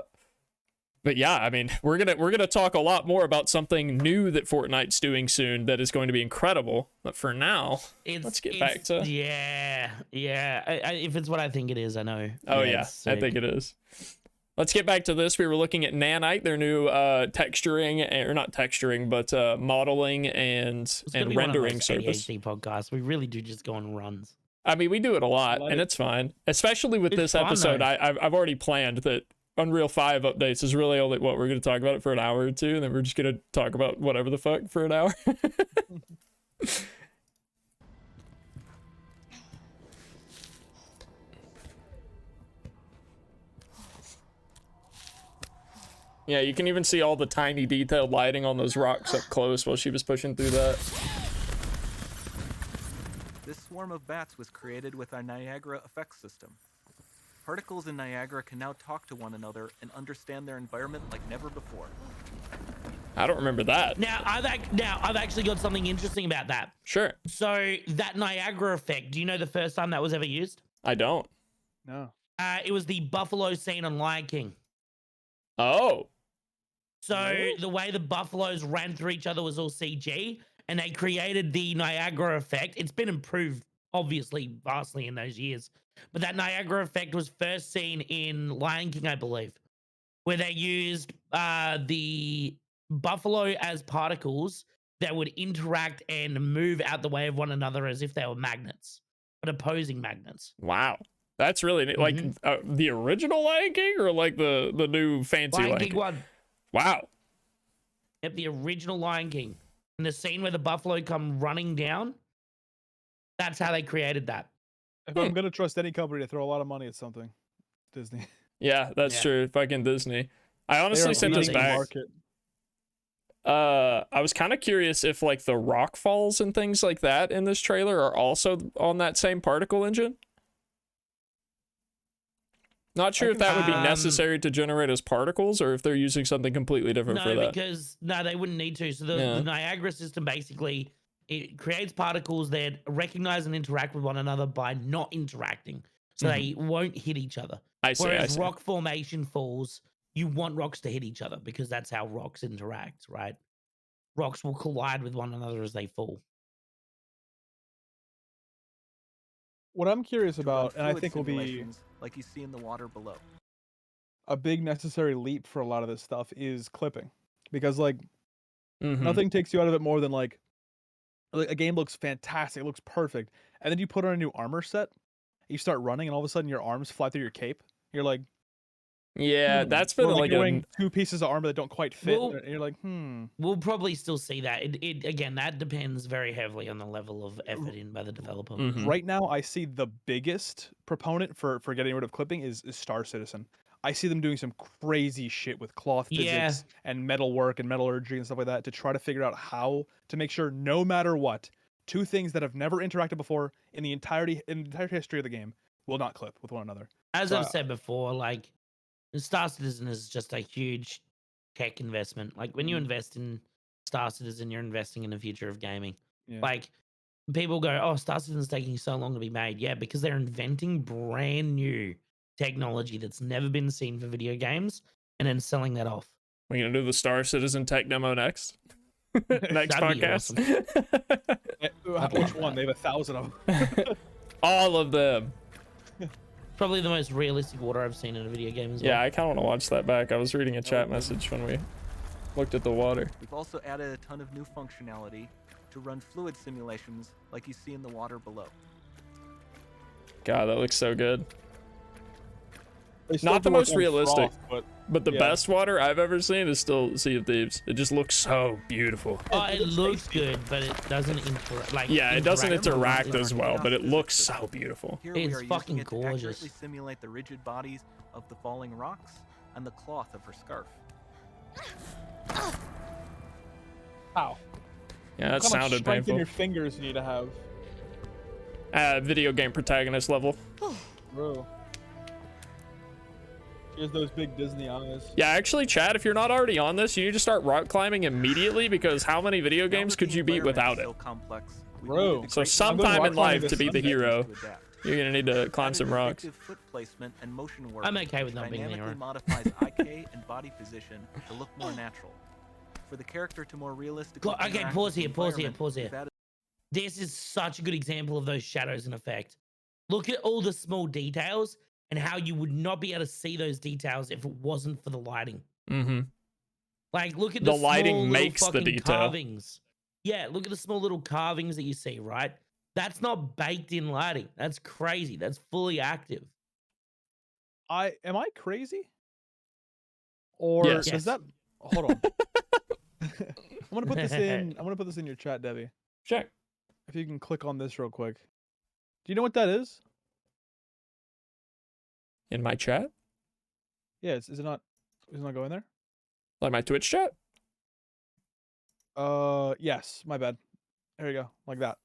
But yeah, I mean, we're gonna talk a lot more about something new that Fortnite's doing soon that is going to be incredible. But for now, let's get back to yeah. If it's what I think it is, I know. Oh yeah, yeah, it's I sick. think it is. Let's get back to this. We were looking at Nanite, their new texturing, or not texturing, but modeling and It's gonna be one of rendering those service. ADHD podcasts. We really do just go on runs. I mean, we do it a lot, and it's fine. Especially with It's this fun, episode, though. I've already planned that Unreal 5 updates is really only what we're going to talk about it for an hour or two, and then we're just going to talk about whatever the fuck for an hour. Yeah, you can even see all the tiny detailed lighting on those rocks up close while she was pushing through that. This swarm of bats was created with our Niagara effects system. Particles in Niagara can now talk to one another and understand their environment like never before. I don't remember that. Now I've actually got something interesting about that. Sure. So that Niagara effect, do you know the first time that was ever used? I don't. No. It was the buffalo scene on Lion King. Oh. So the way the buffaloes ran through each other was all CG, and they created the Niagara effect. It's been improved, obviously, vastly in those years. But that Niagara effect was first seen in Lion King, I believe, where they used the buffalo as particles that would interact and move out the way of one another as if they were magnets, but opposing magnets. Wow. That's really neat. Like the original Lion King or like the new fancy Lion Lion King King? 1. Wow. Yep, the original Lion King. And the scene where the buffalo come running down, that's how they created that. If I'm gonna trust any company to throw a lot of money at something, Disney. Yeah, that's Yeah. true. Fucking Disney. I They honestly are sent this leading the back. market. I was kind of curious if like the rock falls and things like that in this trailer are also on that same particle engine. Not sure if that would be necessary to generate as particles or if they're using something completely different for No, that. because they wouldn't need to. So the Niagara system basically it creates particles that recognize and interact with one another by not interacting, so they won't hit each other. I see. Whereas rock formation falls, you want rocks to hit each other because that's how rocks interact, right? Rocks will collide with one another as they fall. What I'm curious To run about, and I fluid think will be simulations like you see in the water below. a big necessary leap for a lot of this stuff, is clipping, because like Mhm. nothing takes you out of it more than like a game looks fantastic, it looks perfect, and then you put on a new armor set, you start running, and all of a sudden your arms fly through your cape. You're like, Yeah, that's been or like like you're a wearing two pieces of armor that don't quite fit. Well- and you're like, We'll probably still see that. It again, that depends very heavily on the level of effort in by the developer. Mhm. Right now I see the biggest proponent for getting rid of clipping is Star Citizen. I see them doing some crazy shit with cloth Yeah. physics and metal work and metallurgy and stuff like that to try to figure out how to make sure, no matter what, two things that have never interacted before in the entire history of the game will not clip with one another. As So I've said before, like Star Citizen is just a huge tech investment. Like when you invest in Star Citizen, you're investing in the future of gaming. yeah. Like people go, "Oh, Star Citizen's taking so long to be made." Yeah, because they're inventing brand new technology that's never been seen for video games, and then selling that off. We're gonna do the Star Citizen tech demo next. Next That'd be podcast. Which one? They have 1,000 of them. All of them. Probably the most realistic water I've seen in a video game as well. Yeah, I kind of want to watch that back. I was reading a chat message when we looked at the water. We've also added a ton of new functionality to run fluid simulations like you see in the water below. God, that looks so good. They still Not the do work most on realistic, froth, but the yeah. best water I've ever seen is still Sea of Thieves. It just looks so beautiful. Oh, it looks good, but it doesn't interact. Like, Yeah, it doesn't interact interact as well, but it looks so beautiful. Here It's we are fucking using it to gorgeous. accurately simulate the rigid bodies of the falling rocks and the cloth of her scarf. Ow. Yeah, that What kind of sounded strength in painful. your fingers you need to have, Video game protagonist level. bro. She has those big Disney eyes. Yeah, actually, Chad, if you're not already on this, you need to start rock climbing immediately, because how many video games could you beat without it? Bro. So I'm sometime going in rock climbing life, this to be the Sunday. hero, you're gonna need to climb some rocks. Foot placement and motion work I'm okay with which not being the dynamically hero. modifies IK and body position to look more natural. For the character to more realistically Okay, interact pause with the here, pause here, environment, pause here. we've added This is such a good example of those shadows in effect. Look at all the small details and how you would not be able to see those details if it wasn't for the lighting. Mm-hmm. Like, look at The the lighting small makes the little fucking detail. carvings. Yeah, look at the small little carvings that you see, right? That's not baked in lighting. That's crazy. That's fully active. Am I crazy? Or Yes. does Yes. that hold on? I'm gonna put this in. I'm gonna put this in your chat, Debbie. Sure. If you can click on this real quick. Do you know what that is? In my chat? Yeah, is it not? Is it not going there? Like my Twitch chat? Yes. My bad. There you go. Like that.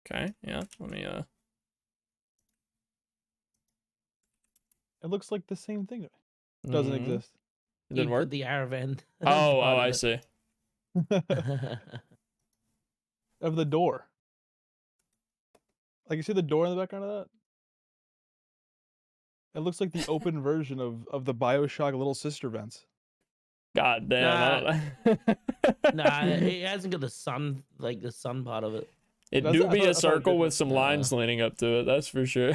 Okay, yeah. Let me It looks like the same thing to me. Doesn't mhm. exist. It didn't You put work? the Aravan. Oh, part of I it. see. Of the door. Like, you see the door in the background of that? It looks like the open version of the BioShock little sister vents. God damn. I don't- Nah, it hasn't got the sun, like the sun part of it. It Does do it? I be thought a it circle did. with some lines leaning up to it, that's for sure.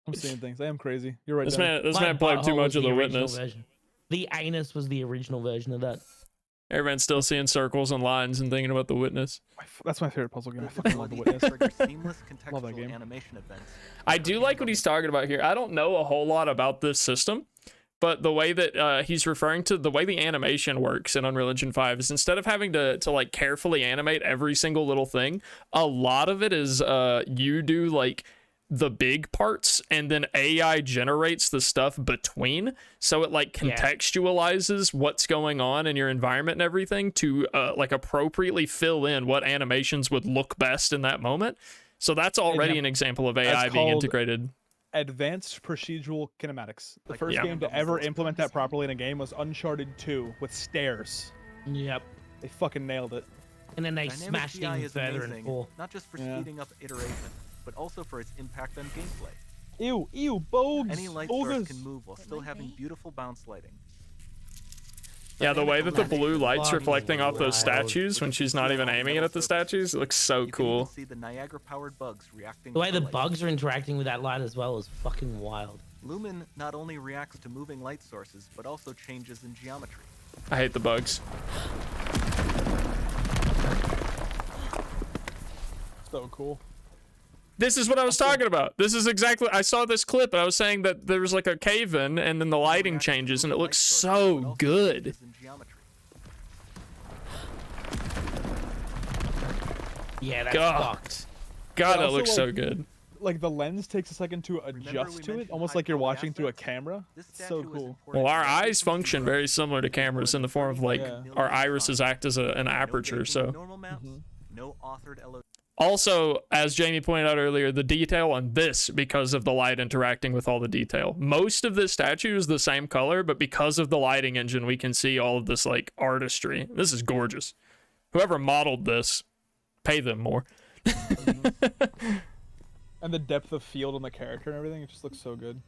I'm seeing things. I am crazy. You're right. This Danny. man My played too butthole much was of the original Witness. version. The anus was the original version of that. Everyone's still seeing circles and lines and thinking about the Witness. That's my favorite puzzle game. I the fucking love the ability to Witness. trigger seamless Love that contextual game. animation events. I do like what he's talking about here. I don't know a whole lot about this system, but the way that he's referring to the way the animation works in Unreal Engine 5 is instead of having to like carefully animate every single little thing, a lot of it is you do like the big parts and then AI generates the stuff between, so it like contextualizes what's going on in your environment and everything to like appropriately fill in what animations would look best in that moment. So that's already an example of AI being called integrated. Advanced procedural kinematics. The Like first yeah. game to ever implement that properly in a game was Uncharted 2 with stairs. Yep. They fucking nailed it. And then they Dynamic smashed GI in is further amazing, in 4. not just for Yeah. speeding up iteration, but also for its impact on gameplay. Ew, bogues. Any light source bogus. can move while still having beautiful bounce lighting. Yeah, the way that the blue light's Fucking reflecting off those wild. statues when she's not even aiming it at the statues, it looks so You can cool. even see the Niagara-powered bugs reacting The way to the light. bugs are interacting with that light as well is fucking wild. Lumen not only reacts to moving light sources, but also changes in geometry. I hate the bugs. So cool. This is what I was talking about. This is exactly, I saw this clip and I was saying that there's like a cave in and then the lighting changes and it looks so good. Changes in geometry. Yeah, that's God. fucked. God, that also, looks so like, good. Like the lens takes a second to Remember adjust we to it, mentioned almost like you're high-quality watching through a assets? camera. This So statue is cool. important Well, our directly eyes to function consumer very similar to cameras in the form of like Yeah. our irises act as an No aperture, dating so normal maps, no authored Also, as Jamie pointed out earlier, the detail on this, because of the light interacting with all the detail. Most of this statue is the same color, but because of the lighting engine, we can see all of this like artistry. This is gorgeous. Whoever modeled this, pay them more. And the depth of field on the character and everything, it just looks so good.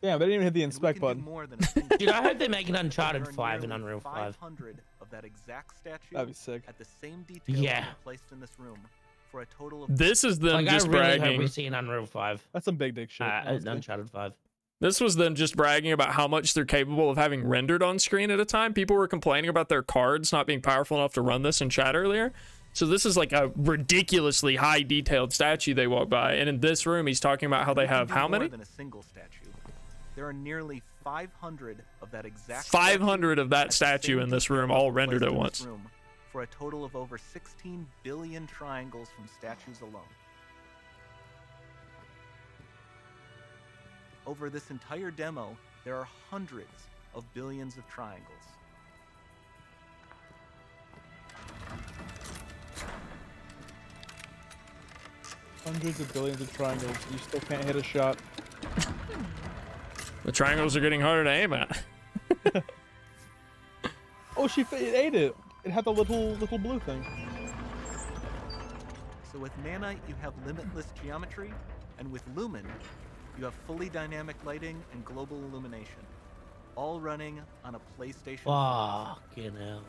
Yeah, they didn't even hit the inspect button. Dude, I hope they make an Uncharted 5 in Unreal 5. 500 of that exact statue That'd be sick. at the same detail Yeah. placed in this room for a total of This is them Like, just I really hope bragging. we see an Unreal 5. That's some big dick shit. honestly. Uncharted 5. This was them just bragging about how much they're capable of having rendered on screen at a time. People were complaining about their cards not being powerful enough to run this in chat earlier. So this is like a ridiculously high detailed statue they walk by. And in this room, he's talking about how they have how many? More than a single statue. There are nearly 500 of that exact 500 of that at the statue same in this detail room, all rendered placed at in once. this room for a total of over 16 billion triangles from statues alone. Over this entire demo, there are hundreds of billions of triangles. Hundreds of billions of triangles. You still can't hit a shot. The triangles are getting harder to aim at. Oh, it ate it. It had the little blue thing. So with Nanite, you have limitless geometry, and with Lumen, you have fully dynamic lighting and global illumination, all running on a PlayStation 5. Fucking hell.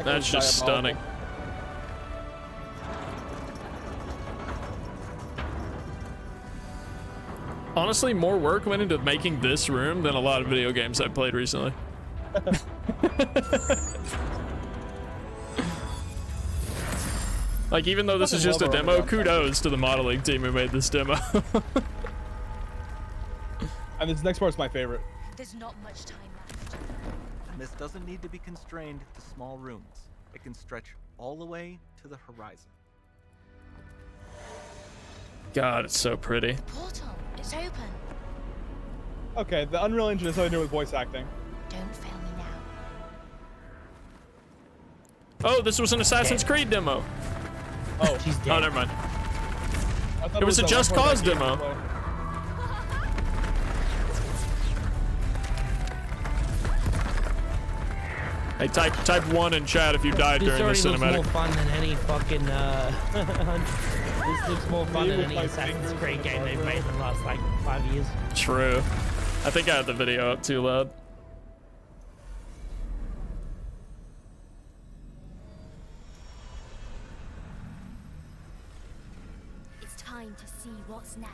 That's just stunning. Honestly, more work went into making this room than a lot of video games I've played recently. Like, even though this is just a demo, kudos to the modeling team who made this demo. And this next part's my favorite. There's not much time left. And this doesn't need to be constrained to small rooms. It can stretch all the way to the horizon. God, it's so pretty. The portal, it's open. Okay, the Unreal Engine has something to do with voice acting. Don't fail me now. Oh, this was an Assassin's Creed demo. Oh, She's Oh, dead. never mind. I thought It was a that Just one part Cause that game demo. play. Hey, type 1 in chat if you died This during the already looks more cinematic. fun than any fucking, this looks more fun than Evil any fight Assassin's fingers Creed and game stuff, they've bro. made in the last, like, 5 years. True. I think I had the video up too loud. It's time to see what's next.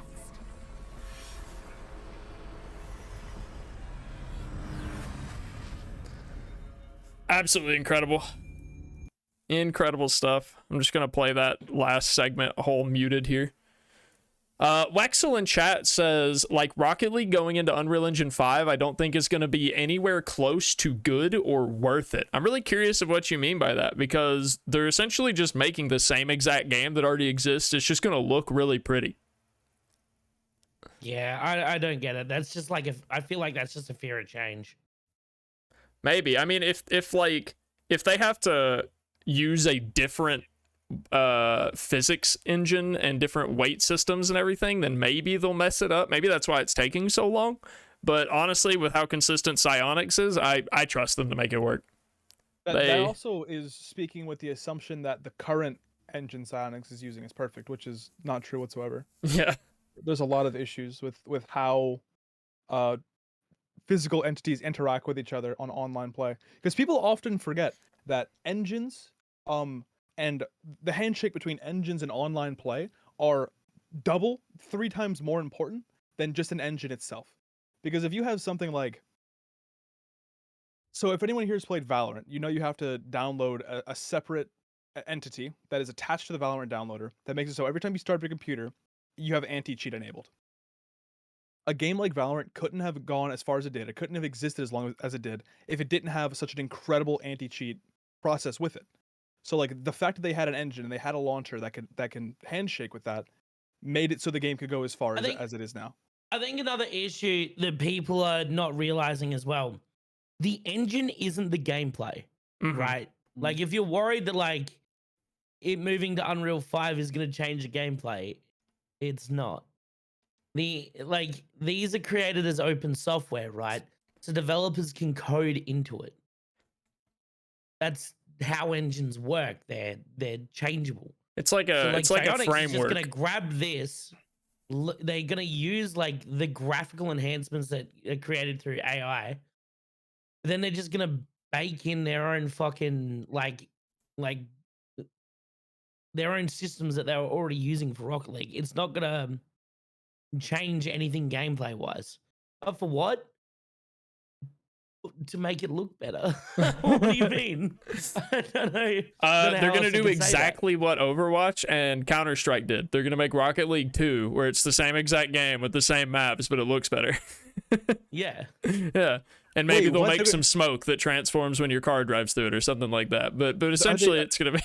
Absolutely incredible. Incredible stuff. I'm just gonna play that last segment whole muted here. Wexel in chat says, like Rocket League going into Unreal Engine 5, I don't think it's going to be anywhere close to good or worth it. I'm really curious of what you mean by that, because they're essentially just making the same exact game that already exists. It's just going to look really pretty. Yeah, I don't get it. That's just like, I feel like that's just a fear of change. Maybe. I mean, if they have to use a different physics engine and different weight systems and everything, then maybe they'll mess it up. Maybe that's why it's taking so long. But honestly, with how consistent Psionics is, I trust them to make it work. That also is speaking with the assumption that the current engine Psionics is using is perfect, which is not true whatsoever. Yeah. There's a lot of issues with how physical entities interact with each other on online play, because people often forget that engines and the handshake between engines and online play are 3 times more important than just an engine itself. Because if you have something like, so if anyone here has played Valorant, you know you have to download a separate entity that is attached to the Valorant downloader that makes it so every time you start your computer, you have anti-cheat enabled. A game like Valorant couldn't have gone as far as it did. It couldn't have existed as long as it did if it didn't have such an incredible anti-cheat process with it. So like the fact that they had an engine and they had a launcher that can handshake with that made it so the game could go as far as it is now. I think another issue that people are not realizing as well, the engine isn't the gameplay. right? Like if you're worried that like it moving to Unreal 5 is going to change the gameplay, it's not. These are created as open software, right? So developers can code into it. That's how engines work. They're changeable. It's like So a like it's like a Joysticks is just gonna framework. grab this. They're gonna use like the graphical enhancements that are created through AI. Then they're just gonna bake in their own fucking like their own systems that they were already using for Rocket League. It's not gonna change anything gameplay wise. But for what? To make it look better. What do you mean? I don't know. They're How gonna else I do can say that. exactly what Overwatch and Counter Strike did. They're gonna make Rocket League 2, where it's the same exact game with the same maps, but it looks better. Yeah. Yeah, and maybe Wait, they'll what? make some smoke that transforms when your car drives through it, or something like that. But essentially, it's gonna be.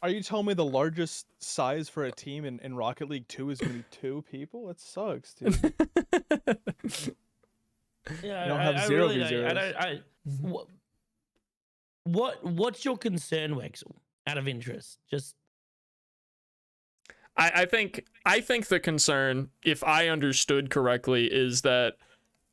Are you telling me the largest size for a team in Rocket League 2 is gonna be 2 people? That sucks, dude. Yeah, You don't have I zero really v don't. What's your concern, Wexel? Out of interest, just I think the concern, if I understood correctly, is that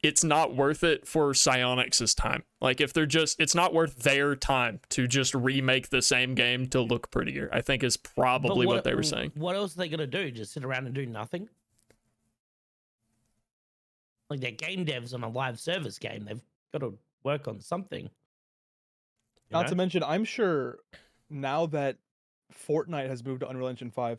it's not worth it for Psyonix's time. Like if they're just, it's not worth their time to just remake the same game to look prettier. I think is probably what they were saying. What else are they gonna do? Just sit around and do nothing? Like they're game devs on a live service game. They've got to work on something. Not to mention, I'm sure now that Fortnite has moved to Unreal Engine 5,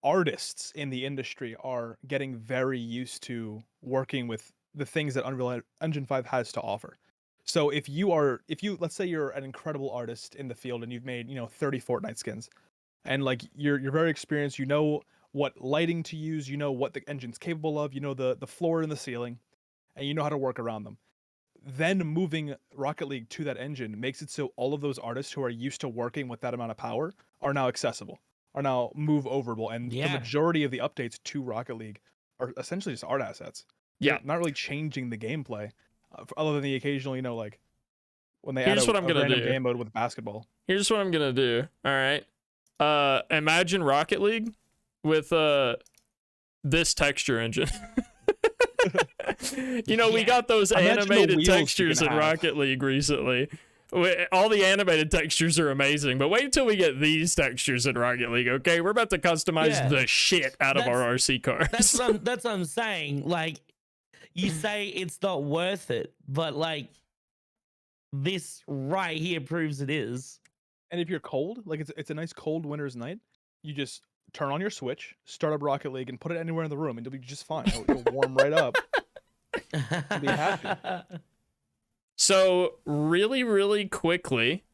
artists in the industry are getting very used to working with the things that Unreal Engine 5 has to offer. So if you let's say you're an incredible artist in the field and you've made, 30 Fortnite skins, and like you're very experienced, you know what lighting to use, you know what the engine's capable of, you know the floor and the ceiling, and you know how to work around them. Then moving Rocket League to that engine makes it so all of those artists who are used to working with that amount of power are now accessible, are now move overable, and the majority of the updates to Rocket League are essentially just art assets. Yeah, they're not really changing the gameplay, other than the occasional, like when they Here's add what I'm a gonna random do. game mode with basketball. Here's what I'm gonna do. All right. Imagine Rocket League with this texture engine. We got those animated textures in Rocket League recently. All the animated textures are amazing, but wait till we get these textures in Rocket League, okay? We're about to customize the shit out of our RC cars. That's what I'm saying. Like, you say it's not worth it, but like this right here proves it is. And if you're cold, like it's a nice cold winter's night, you just turn on your Switch, start up Rocket League, and put it anywhere in the room, and you'll be just fine. It'll warm right up. You'll be happy. So really, really quickly,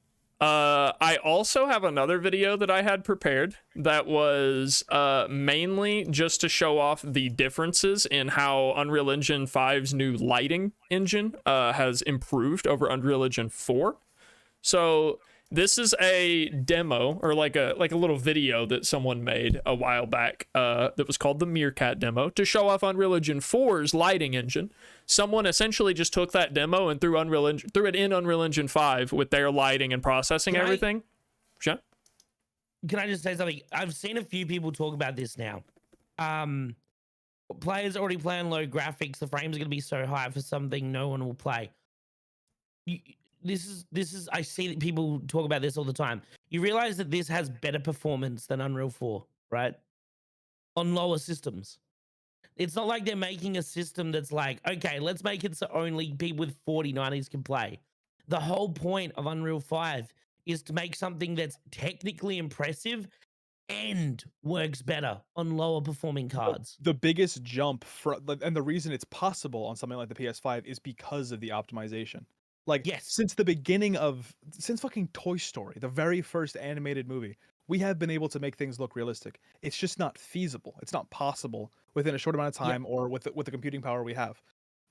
I also have another video that I had prepared that was mainly just to show off the differences in how Unreal Engine 5's new lighting engine has improved over Unreal Engine 4. So this is a demo, or like a little video that someone made a while back that was called the Meerkat demo to show off Unreal Engine 4's lighting engine. Someone essentially just took that demo and threw it in Unreal Engine 5 with their lighting and processing everything. Sure. Can I just say something? I've seen a few people talk about this now. Players already playing low graphics. The frames are going to be so high for something no one will play. This is I see that people talk about this all the time. You realize that this has better performance than Unreal 4, right? On lower systems. It's not like they're making a system that's like, okay, let's make it so only people with 4090s can play. The whole point of Unreal 5 is to make something that's technically impressive and works better on lower performing cards. The biggest jump and the reason it's possible on something like the PS5 is because of the optimization. Like, since fucking Toy Story, the very first animated movie, we have been able to make things look realistic. It's just not feasible. It's not possible within a short amount of time or with the computing power we have.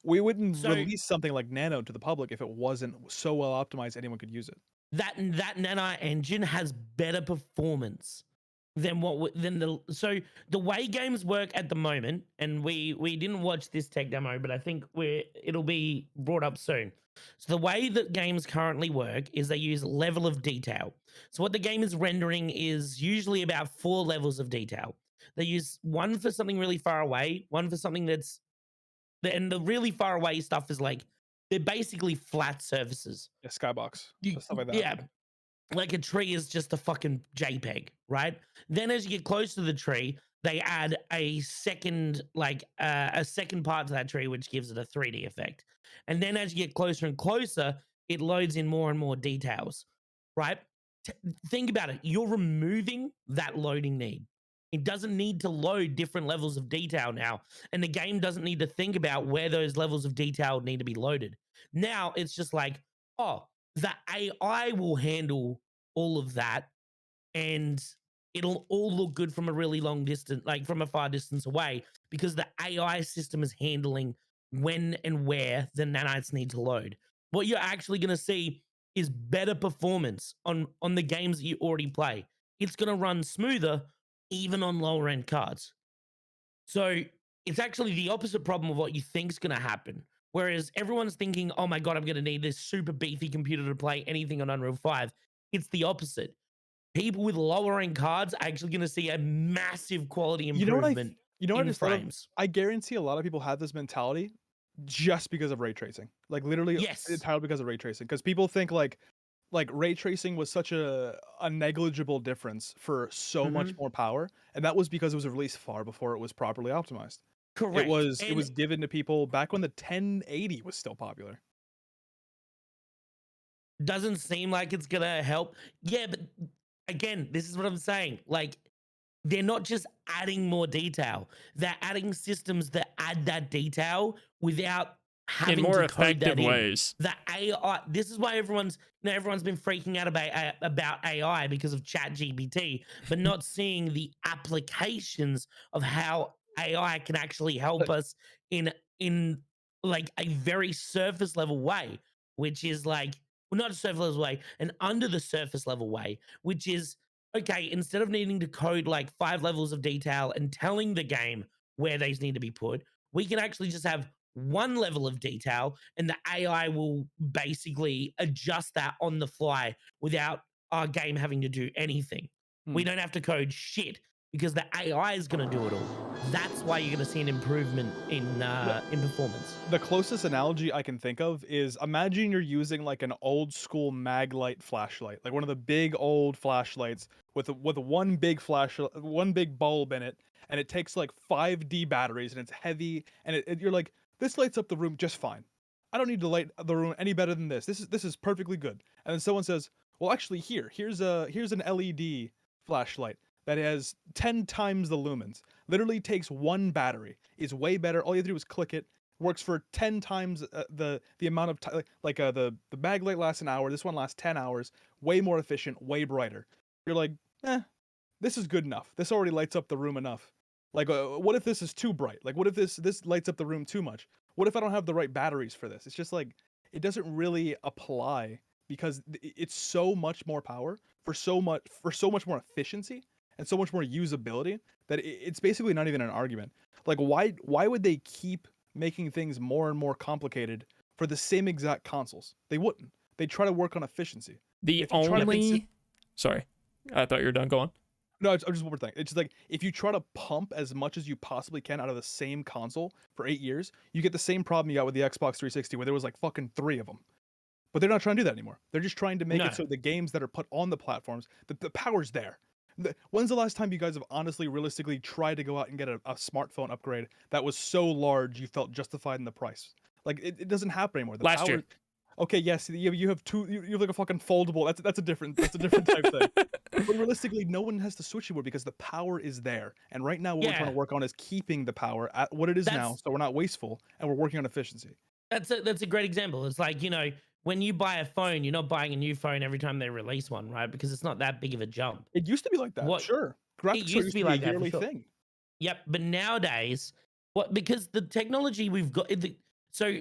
We wouldn't release something like Nano to the public if it wasn't so well optimized anyone could use it. That Nano engine has better performance then then the way games work at the moment, and we didn't watch this tech demo, but I think it'll be brought up soon. So the way that games currently work is they use level of detail. So what the game is rendering is usually about 4 levels of detail. They use one for something really far away, one for something and the really far away stuff is like they're basically flat surfaces. Yeah, skybox, stuff like that. Yeah, like a tree is just a fucking JPEG, right? Then as you get close to the tree, they add a second part to that tree, which gives it a 3D effect. And then as you get closer and closer, it loads in more and more details, right? T- think about it. You're removing that loading need. It doesn't need to load different levels of detail now. And the game doesn't need to think about where those levels of detail need to be loaded. Now it's just like, oh, the AI will handle all of that and it'll all look good from a really long distance, like from a far distance away, because the AI system is handling when and where the nanites need to load. What you're actually going to see is better performance on the games that you already play. It's going to run smoother even on lower end cards. So it's actually the opposite problem of what you think is going to happen. Whereas everyone's thinking, oh my God, I'm going to need this super beefy computer to play anything on Unreal 5. It's the opposite. People with lower end cards are actually going to see a massive quality You know what improvement you know what I in just thought of? frames. I guarantee a lot of people have this mentality just because of ray tracing. Like literally Yes. entirely because of ray tracing. Because people think like ray tracing was such a negligible difference for so much Hmm. more power, and that was because it was released far before it was properly optimized. Correct. It And was given to people back when the 1080 was still popular. doesn't seem like it's going to help. Yeah, but again, this is what I'm saying. Like, they're not just adding more detail, they're adding systems that add that detail without In having more to code effective that in. ways. The AI, this is why everyone's been freaking out about AI because of Chat GPT, but not seeing the applications of how AI can actually help But us in like a very surface level way, which is like, well, not a surface level way, an under the surface level way, which is okay, instead of needing to code like 5 levels of detail and telling the game where these need to be put, we can actually just have one level of detail and the AI will basically adjust that on the fly without our game having to do anything. We hmm. don't have to code shit because the AI is going to do it all. That's why you're going to see an improvement in performance. The closest analogy I can think of is imagine you're using like an old school mag light flashlight, like one of the big old flashlights with one big one big bulb in it, and it takes like 5D batteries and it's heavy, and you're like, this lights up the room just fine. I don't need to light the room any better than this. This is perfectly good. And then someone says, well, actually, here's an LED flashlight that has 10 times the lumens. Literally takes one battery. Is way better. All you have to do is click it. Works for 10 times the amount of time. The bag light lasts an hour. This one lasts 10 hours. Way more efficient. Way brighter. You're like, this is good enough. This already lights up the room enough. Like, what if this is too bright? Like, what if this lights up the room too much? What if I don't have the right batteries for this? It's just like it doesn't really apply because it's so much more power for so much more efficiency and so much more usability that it's basically not even an argument. Like, why would they keep making things more and more complicated for the same exact consoles? They wouldn't. They try to work on efficiency. The If you try to only. Sorry. I thought you were done. Go on. no, it's just one more thing. It's just like if you try to pump as much as you possibly can out of the same console for 8 years, you get the same problem you got with the Xbox 360, where there was like fucking 3 of them. But they're not trying to do that anymore. They're just trying to make it No. so the games that are put on the platforms, the power's there. When's the last time you guys have honestly, realistically tried to go out and get a smartphone upgrade that was so large you felt justified in the price? Like it doesn't happen anymore. The Last power. year. Okay, yes, you have two. You have like a fucking foldable. That's a different type thing. But realistically, no one has to switch anymore because the power is there. And right now, what we're trying Yeah, to work on is keeping the power at what it is now, that's so we're not wasteful, and we're working on efficiency. that's a great example. It's like, when you buy a phone, you're not buying a new phone every time they release one, right? Because it's not that big of a jump. It used to be like that, What sure. It Graphics card used to used be to be a like that for yearly sure. thing. Yep, but nowadays, because the technology we've got, so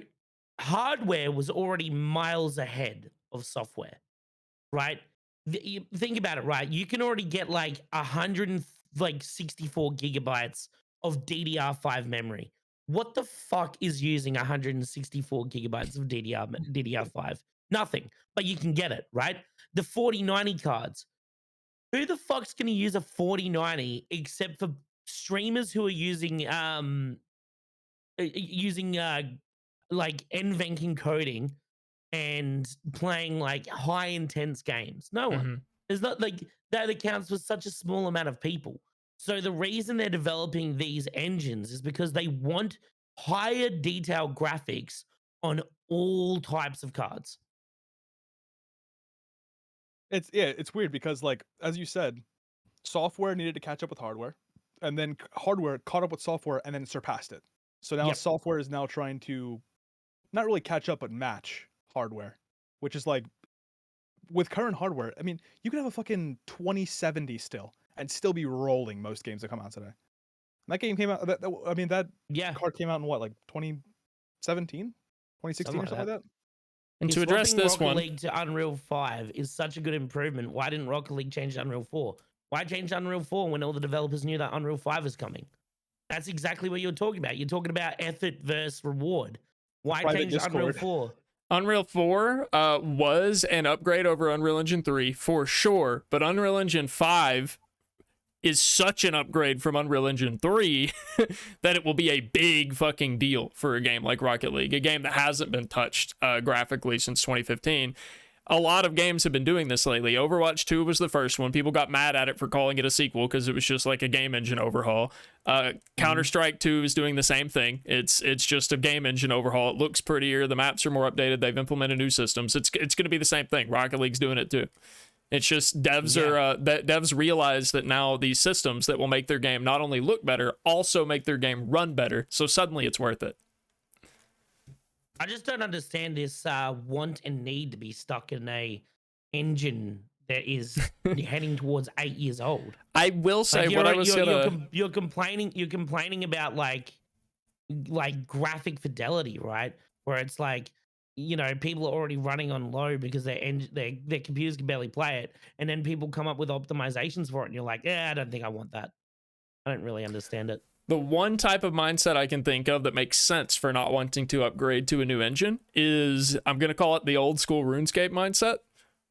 hardware was already miles ahead of software, right? think about it, right? You can already get like 164 gigabytes of DDR5 memory. What the fuck is using 164 gigabytes of DDR5? Nothing, but you can get it, right? The 4090 cards. Who the fuck's going to use a 4090 except for streamers who are using like NVENC encoding and playing like high intense games? No one. Hmm. It's not like that accounts for such a small amount of people. So the reason they're developing these engines is because they want higher detail graphics on all types of cards. It's weird because like as you said, software needed to catch up with hardware, and then hardware caught up with software and then surpassed it. So now Yep. software is now trying to not really catch up but match hardware, which is like with current hardware. I mean, you can have a fucking 2070 still and still be rolling most games that come out today. That game came out. I mean, that Yeah. card came out in what, like 2017, 2016 or something like that. And If to address swapping this Rocket one, League to Unreal 5 is such a good improvement, why didn't Rocket League change to Unreal 4? Why change to Unreal 4 when all the developers knew that Unreal 5 is coming? That's exactly what you're talking about. You're talking about effort versus reward. Why Private change to Unreal Discord. 4? Unreal 4 was an upgrade over Unreal Engine 3 for sure, but Unreal Engine 5 is such an upgrade from Unreal Engine 3 that it will be a big fucking deal for a game like Rocket League, a game that hasn't been touched graphically since 2015. A lot of games have been doing this lately. Overwatch 2 was the first one. People got mad at it for calling it a sequel because it was just like a game engine overhaul. Counter-Strike 2 is doing the same thing. It's just a game engine overhaul. It looks prettier. The maps are more updated. They've implemented new systems. It's going to be the same thing. Rocket League's doing it too. It's just devs realize that now these systems that will make their game not only look better, also make their game run better. So suddenly it's worth it. I just don't understand this want and need to be stuck in a engine that is heading towards 8 years old. I will say Like what I was you're complaining about like graphic fidelity, right? Where it's like, you know, people are already running on low because their computers can barely play it, and then people come up with optimizations for it, and you're like, yeah, I don't think I want that. I don't really understand it. The one type of mindset I can think of that makes sense for not wanting to upgrade to a new engine is, I'm going to call it the old school RuneScape mindset,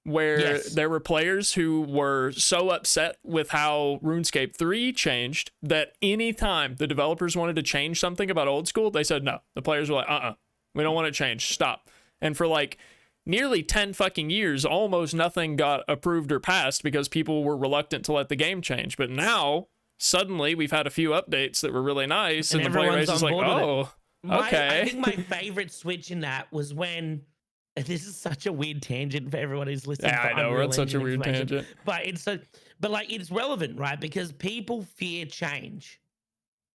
where there were players who were so upset with how RuneScape 3 changed that anytime the developers wanted to change something about old school, they said no. The players were like, we don't want to change, stop. And for like nearly 10 fucking years, almost nothing got approved or passed because people were reluctant to let the game change. But now, suddenly, we've had a few updates that were really nice, and the player base is like, oh, okay. I think my favorite switch in that was when, this is such a weird tangent for everyone who's listening. Yeah, I know, we're on such a weird tangent. But it's relevant, right? Because people fear change.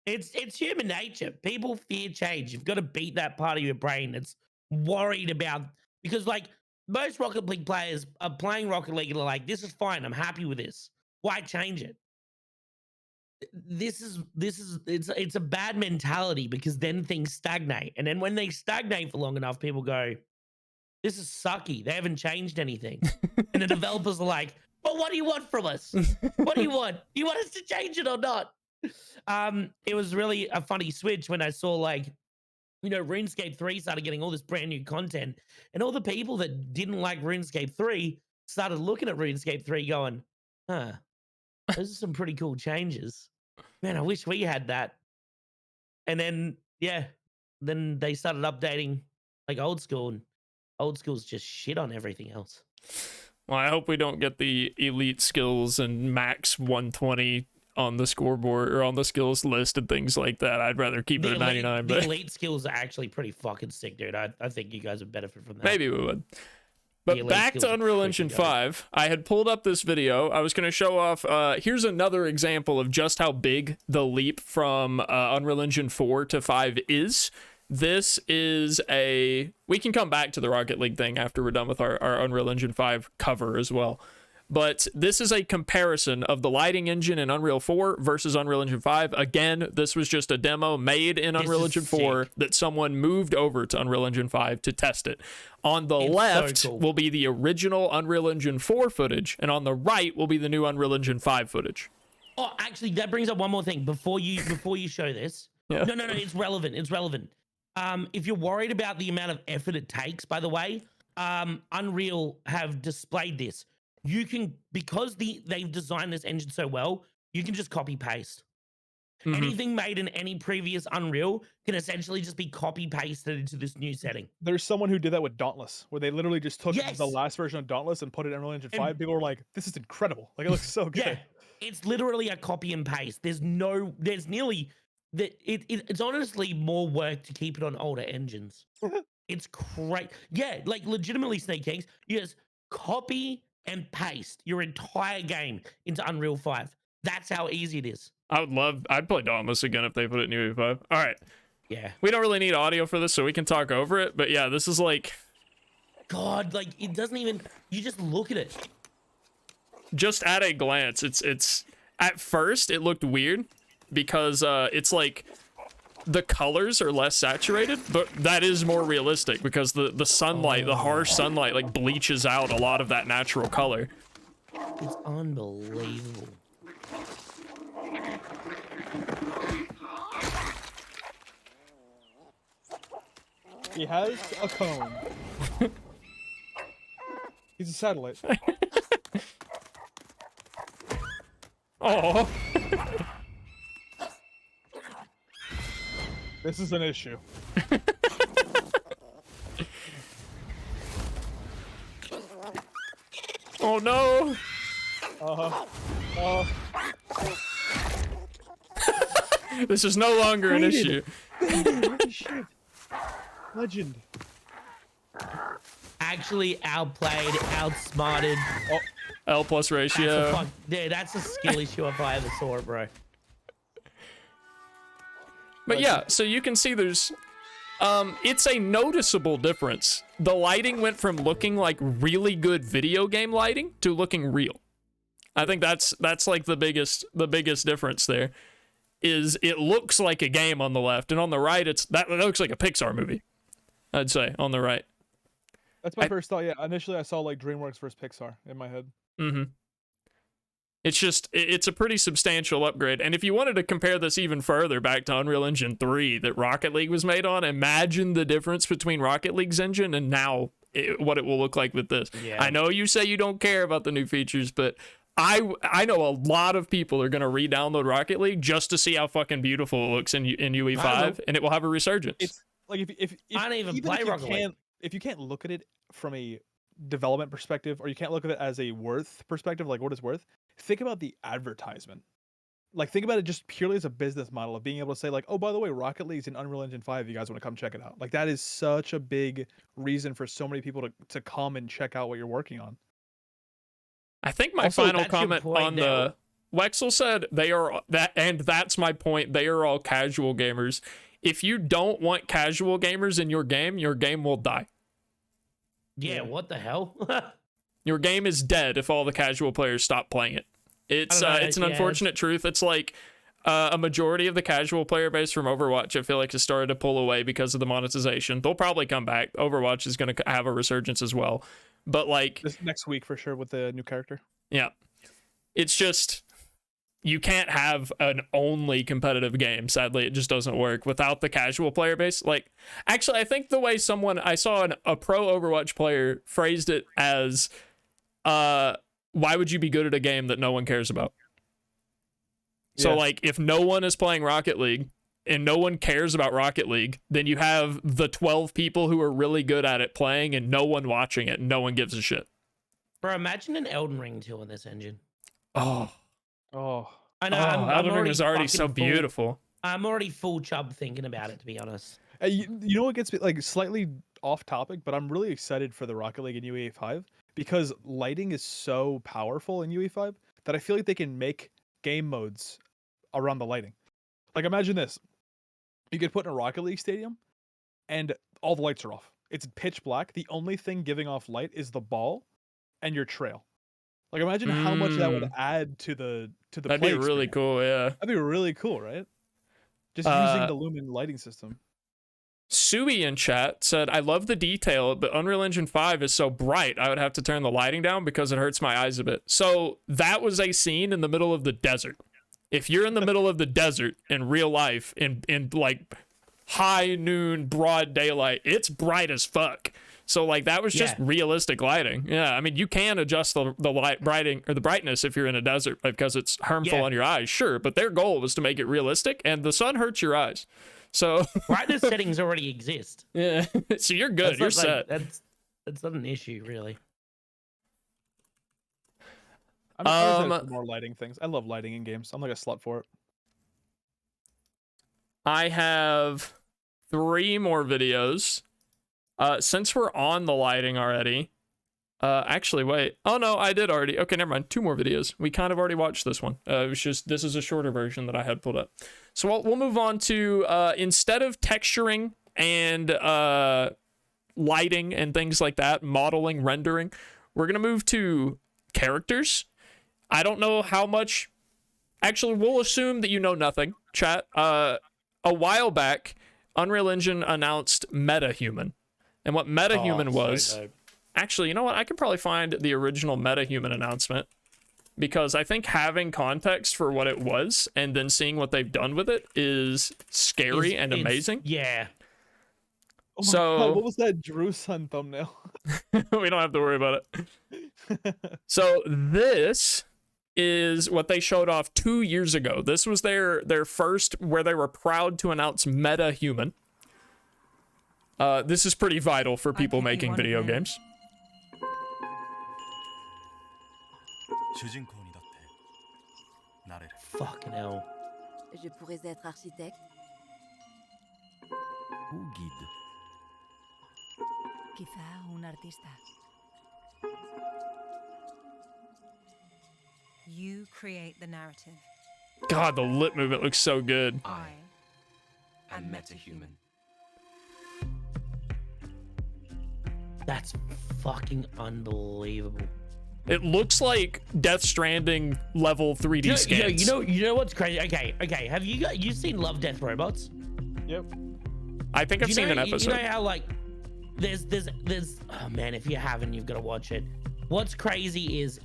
It's human nature. People fear change. You've got to beat that part of your brain that's worried about, because like most Rocket League players are playing Rocket League and are like, this is fine. I'm happy with this. Why change it? It's a bad mentality, because then things stagnate. And then when they stagnate for long enough, people go, this is sucky. They haven't changed anything. And the developers are like, well, what do you want from us? What do you want? Do you want us to change it or not? It was really a funny switch when I saw, like, you know, RuneScape 3 started getting all this brand new content, and all the people that didn't like RuneScape 3 started looking at RuneScape 3 going, huh, those are some pretty cool changes. Man, I wish we had that. And then, then they started updating like old school, and old school's just shit on everything else. Well, I hope we don't get the elite skills and max 120 on the scoreboard or on the skills list and things like that. I'd rather keep it at 99. The But elite skills are actually pretty fucking sick, dude. I think you guys would benefit from that. maybe we would. But back to Unreal Engine 5, I had pulled up this video. I was going to show off, here's another example of just how big the leap from Unreal Engine 4 to 5 is. This is we can come back to the Rocket League thing after we're done with our Unreal Engine 5 cover as well. But this is a comparison of the lighting engine in Unreal 4 versus Unreal Engine 5. Again, this was just a demo made in Unreal Engine 4 that someone moved over to Unreal Engine 5 to test it. On the left so cool. will be the original Unreal Engine 4 footage, and on the right will be the new Unreal Engine 5 footage. Oh, actually, that brings up one more thing before you show this. Yeah. No, it's relevant. It's relevant. If you're worried about the amount of effort it takes, by the way, Unreal have displayed this. You can, because they've designed this engine so well, you can just copy paste. Mhm. Anything made in any previous Unreal can essentially just be copy pasted into this new setting. There's someone who did that with Dauntless, where they literally just took Yes. the last version of Dauntless and put it in Unreal Engine 5. And- People were like, "This is incredible! Like, it looks so good." Yeah, it's literally a copy and paste. There's nearly that. It's honestly more work to keep it on older engines. It's great. Yeah, like legitimately, Snake Kings, you just copy and paste your entire game into Unreal 5. That's how easy it is. I'd play Dauntless again if they put it in UE5. All right. Yeah. We don't really need audio for this, so we can talk over it. But yeah, this is like... God, like, it doesn't even... You just look at it. Just at a glance, it's... At first, it looked weird because it's like... The colors are less saturated, but that is more realistic because the sunlight, the harsh sunlight, like bleaches out a lot of that natural color. It's unbelievable. He has a cone. He's a satellite. Oh. This is an issue. Oh no. This is no longer an issue. Holy shit. Legend. Actually outplayed, outsmarted. L plus ratio. That's a skill issue if I ever saw it, bro. But yeah, so you can see there's it's a noticeable difference. The lighting went from looking like really good video game lighting to looking real. I think that's like the biggest difference there is it looks like a game on the left, and on the right that looks like a Pixar movie. I'd say on the right. That's my first thought. Yeah, initially I saw like DreamWorks versus Pixar in my head. Mm-hmm. It's just, it's a pretty substantial upgrade. And if you wanted to compare this even further back to Unreal Engine 3 that Rocket League was made on, imagine the difference between Rocket League's engine and now what it will look like with this. Yeah. I know you say you don't care about the new features, but I know a lot of people are going to re-download Rocket League just to see how fucking beautiful it looks in UE5, and it will have a resurgence. It's like if I don't even play if you Rocket League. if you can't look at it from a development perspective, or you can't look at it as a worth perspective, like what it's worth, think about the advertisement. Like, think about it just purely as a business model of being able to say, like, oh, by the way, Rocket League's in Unreal Engine 5. You guys want to come check it out? Like, that is such a big reason for so many people to come and check out what you're working on. I think my Also, final that's your comment point on now. the Wexel said they are that, and that's my point. They are all casual gamers. If you don't want casual gamers in your game will die. Yeah, what the hell? Your game is dead if all the casual players stop playing it. It's I don't know, it's an yeah, unfortunate truth. It's like a majority of the casual player base from Overwatch, I feel like, has started to pull away because of the monetization. They'll probably come back. Overwatch is going to have a resurgence as well. But like This next week for sure with the new character. yeah, it's just you can't have an only competitive game. Sadly, it just doesn't work without the casual player base. Like, actually, I think the way I saw a pro Overwatch player phrased it as, why would you be good at a game that no one cares about? So, Yeah. like, if no one is playing Rocket League and no one cares about Rocket League, then you have the 12 people who are really good at it playing and no one watching it and no one gives a shit. Bro, imagine an Elden Ring 2 on this engine. Oh, Oh, I know. Elden Ring was already so fucking full- beautiful. I'm already full chub thinking about it, to be honest. hey, you know what gets me like slightly off topic, but I'm really excited for the Rocket League in UE5 because lighting is so powerful in UE5 that I feel like they can make game modes around the lighting. Like, imagine this: you could put in a Rocket League stadium, and all the lights are off. It's pitch black. The only thing giving off light is the ball and your trail. Like imagine how much that would add to the That'd play be really experience. cool, yeah. That'd be really cool, right? Just using the Lumen lighting system. Sui in chat said, I love the detail, but Unreal Engine 5 is so bright, I would have to turn the lighting down because it hurts my eyes a bit. So that was a scene in the middle of the desert. If you're in the middle of the desert in real life, in like high noon, broad daylight, it's bright as fuck. So like that was just realistic lighting. Yeah, I mean you can adjust the light brighting or the brightness if you're in a desert because it's harmful on your eyes, sure. But their goal was to make it realistic, and the sun hurts your eyes. So brightness settings already exist. Yeah, so you're good. You're set. That's not an issue, really. I'm excited for more lighting things. I love lighting in games. I'm like a slut for it. I have 3 more videos. Since we're on the lighting already, actually, wait. Oh no, I did already. Okay, never mind. 2 more videos. We kind of already watched this one. It was just this is a shorter version that I had pulled up. So we'll move on to instead of texturing and lighting and things like that, modeling, rendering, we're gonna move to characters. I don't know how much. Actually, we'll assume that you know nothing, chat. A while back, Unreal Engine announced MetaHuman. And what MetaHuman was... Actually, you know what? I could probably find the original MetaHuman announcement. Because I think having context for what it was and then seeing what they've done with it is scary and amazing. Yeah. Oh my God, what was that Drew Sun thumbnail? We don't have to worry about it. So this is what they showed off 2 years ago. This was their first where they were proud to announce MetaHuman. This is pretty vital for people making video games. Fucking hell. Je pourrais être architecte. Ou guide. Quizá un artista. You create the narrative. God, the lip movement looks so good. I am MetaHuman. That's fucking unbelievable. It looks like Death Stranding level 3D scans. You know what's crazy? Okay. Have you seen Love, Death, Robots? Yep. I think I've seen an episode. You know how like there's oh man, if you haven't, you've got to watch it. What's crazy is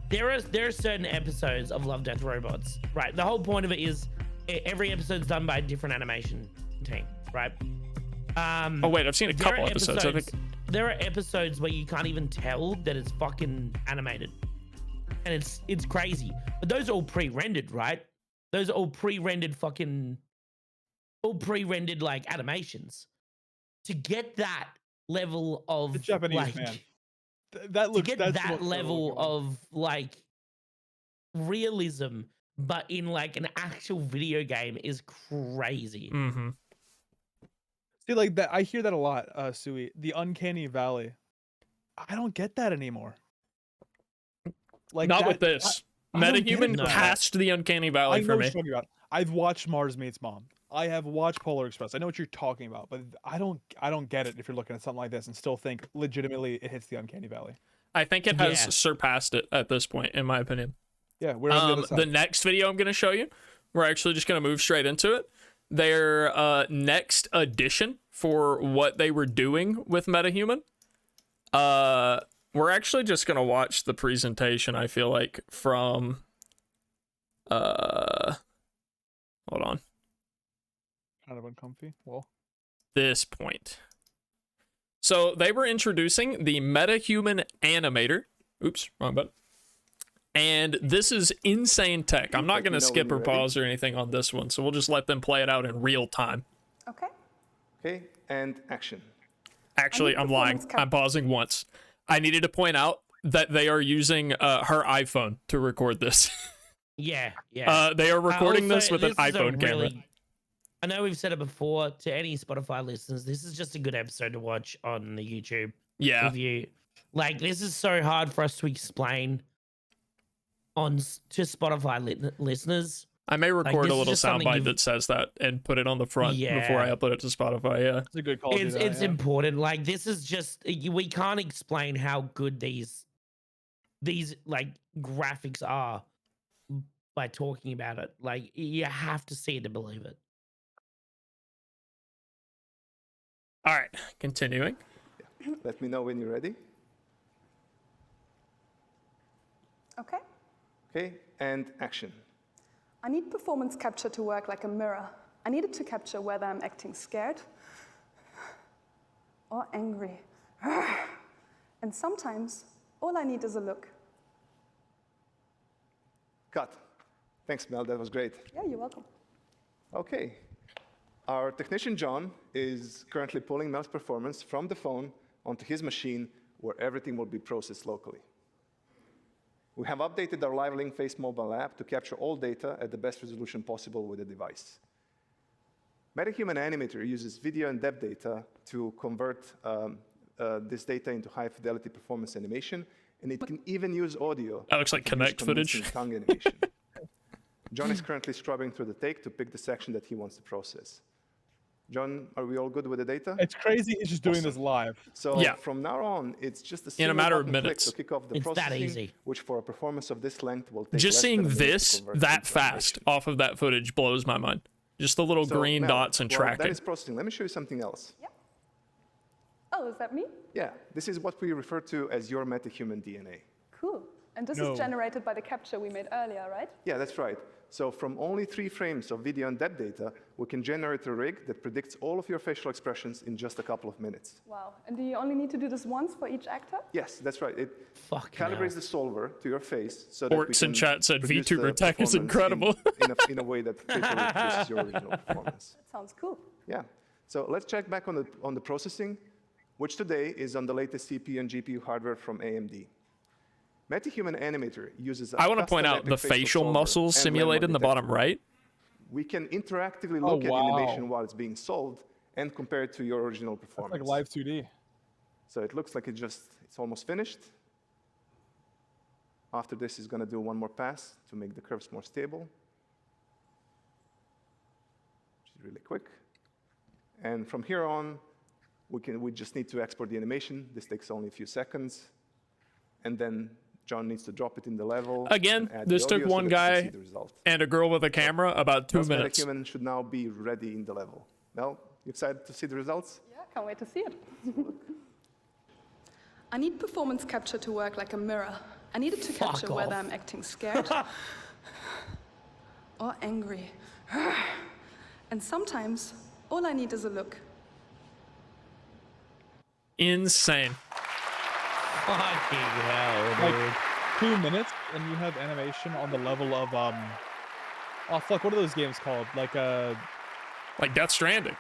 there are certain episodes of Love, Death, Robots, right? The whole point of it is every episode's done by a different animation team, right? Oh wait, I've seen a couple episodes. I think there are episodes where you can't even tell that it's fucking animated, and it's crazy. But those are all pre-rendered, right? Those are all pre-rendered like animations. To get that level of the Japanese like, man, that looks to get that level of like realism, but in like an actual video game is crazy. Mm-hmm. See, like that, I hear that a lot, Sui. The uncanny valley. I don't get that anymore. Like not that, with this. MetaHuman passed the uncanny valley for me. What you're talking about. I've watched Mars Meets Mom. I have watched Polar Express. I know what you're talking about, but I don't get it if you're looking at something like this and still think legitimately it hits the uncanny valley. I think it has surpassed it at this point, in my opinion. Yeah, we're on the other side. The next video I'm going to show you, we're actually just going to move straight into it. Their next addition for what they were doing with MetaHuman. We're actually just going to watch the presentation, I feel like, from... hold on. Kind of uncomfy. Well, this point. So they were introducing the MetaHuman animator. Oops, wrong button. And this is insane tech. I'm not going to skip or pause or anything on this one, so we'll just let them play it out in real time. Okay. Okay, and action. Actually, I'm lying. I'm pausing once. I needed to point out that they are using her iPhone to record this. Yeah. They are recording this with an iPhone camera. I know we've said it before to any Spotify listeners. This is just a good episode to watch on the YouTube. Yeah. Review. Like, this is so hard for us to explain to Spotify listeners. I may record a little soundbite that says that and put it on the front before I upload it to Spotify. Yeah, it's a good call. It's important. Like, this is just, we can't explain how good these these like graphics are by talking about it. Like you have to see it to believe it. All right, continuing. Let me know when you're ready. Okay. Okay, and action. I need performance capture to work like a mirror. I need it to capture whether I'm acting scared or angry. And sometimes, all I need is a look. Cut. Thanks, Mel, that was great. Yeah, you're welcome. Okay. Our technician, John, is currently pulling Mel's performance from the phone onto his machine where everything will be processed locally. We have updated our Live Link Face mobile app to capture all data at the best resolution possible with the device. MetaHuman Animator uses video and depth data to convert this data into high-fidelity performance animation, and it can even use audio. That looks like Connect footage. Tongue animation. John is currently scrubbing through the take to pick the section that he wants to process. John, are we all good with the data? It's crazy he's just doing this live. So Yeah. from now on, it's just In a matter of click minutes. to kick off the It's that processing, easy. which for a performance of this length will take Just less seeing than a minute to this convert that into fast animation. off of that footage blows my mind. Just the little So, green Mel, dots and well, tracking. That is processing. Let me show you something else. Oh, is that me? Yeah, this is what we refer to as your metahuman DNA. Cool. And this No. is generated by the capture we made earlier, right? Yeah, that's right. So from only 3 frames of video and depth data, we can generate a rig that predicts all of your facial expressions in just a couple of minutes. Wow. And do you only need to do this once for each actor? Yes, that's right. It Fucking calibrates hell. the solver to your face so that we Orcs in can chat said produce VTuber the tech is performance incredible. in a way that facially reproduces your original performance. That sounds cool. Yeah. So let's check back on the processing, which today is on the latest CPU and GPU hardware from AMD. MetaHuman Animator uses a I want to point custom out the epic facial solver muscles and simulated in the landmark bottom detector. right. We can interactively Oh, look at wow. animation while it's being solved and compare it to your original That's performance. like live 2D. So it looks like it's almost finished. After this, it's going to do one more pass to make the curves more stable, which is really quick. And from here on, we just need to export the animation. This takes only a few seconds. And then John needs to drop it in the level. Again, and add this the took audio so one that you can guy see the result. and a girl with a camera about 2 Mel's minutes. MetaHuman should now be ready in the level. Mel, you excited to see the results? Yeah, can't wait to see it. I need performance capture to work like a mirror. I need it to Fuck capture whether off. I'm acting scared or angry. And sometimes, all I need is a look. Insane. Fucking hell, dude. Like 2 minutes, and you have animation on the level of oh fuck, what are those games called? Like Like Death Stranding.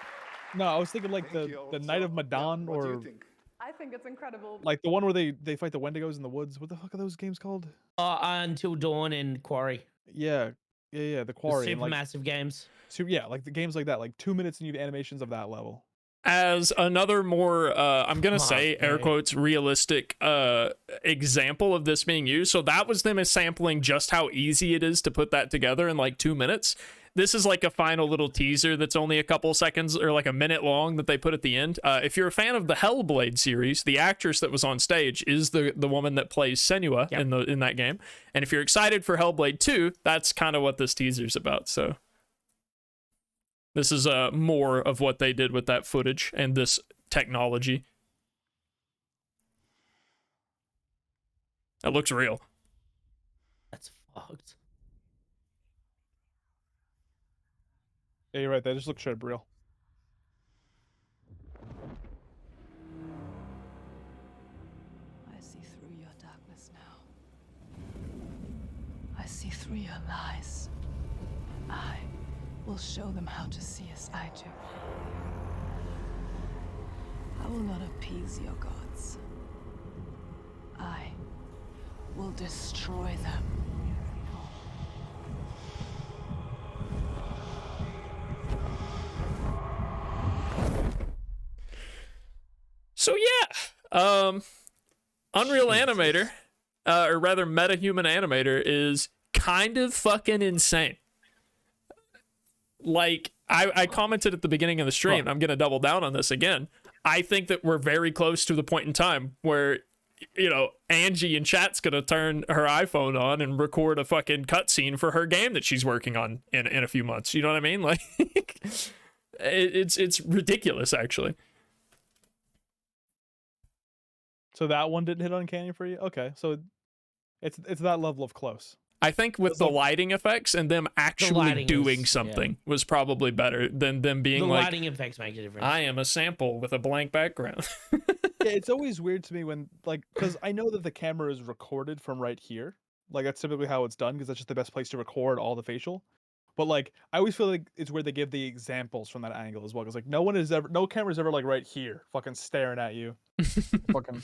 no, I was thinking like Thank the you. Night So, of Medan, what do you or think? I think it's incredible. like the one where they fight the Wendigos in the woods. What the fuck are those games called? Until Dawn and Quarry. Yeah, the The Quarry. and, like, Supermassive games. yeah, like the games like that, like 2 minutes and you have animations of that level. As another more, I'm going to Fuck, say, air dude. quotes, realistic example of this being used. So that was them sampling just how easy it is to put that together in like 2 minutes. This is like a final little teaser that's only a couple seconds or like a minute long that they put at the end. If you're a fan of the Hellblade series, the actress that was on stage is the woman that plays Senua in that game. And if you're excited for Hellblade 2, that's kind of what this teaser's about. So this is more of what they did with that footage and this technology. It looks real. That's fucked. Yeah, you're right. They just look straight up real. I see through your darkness now. I see through your lies. I will show them how to see as I do. I will not appease your gods. I will destroy them. So yeah, Unreal Animator, or rather MetaHuman Animator, is kind of fucking insane. Like, I commented at the beginning of the stream, I'm going to double down on this again. I think that we're very close to the point in time where you know, Angie in chat's gonna turn her iPhone on and record a fucking cutscene for her game that she's working on in a few months. You know what I mean? Like, it's ridiculous, actually. So that one didn't hit uncanny for you? Okay, so it's that level of close. I think with the lighting effects and them actually doing something was probably better than them being like, lighting effects make a difference. I am a sample with a blank background. Yeah, it's always weird to me when, like, because I know that the camera is recorded from right here. Like, that's typically how it's done, because that's just the best place to record all the facial. But, like, I always feel like it's where they give the examples from that angle as well. Because, like, no camera's ever, like, right here, fucking staring at you. Fucking...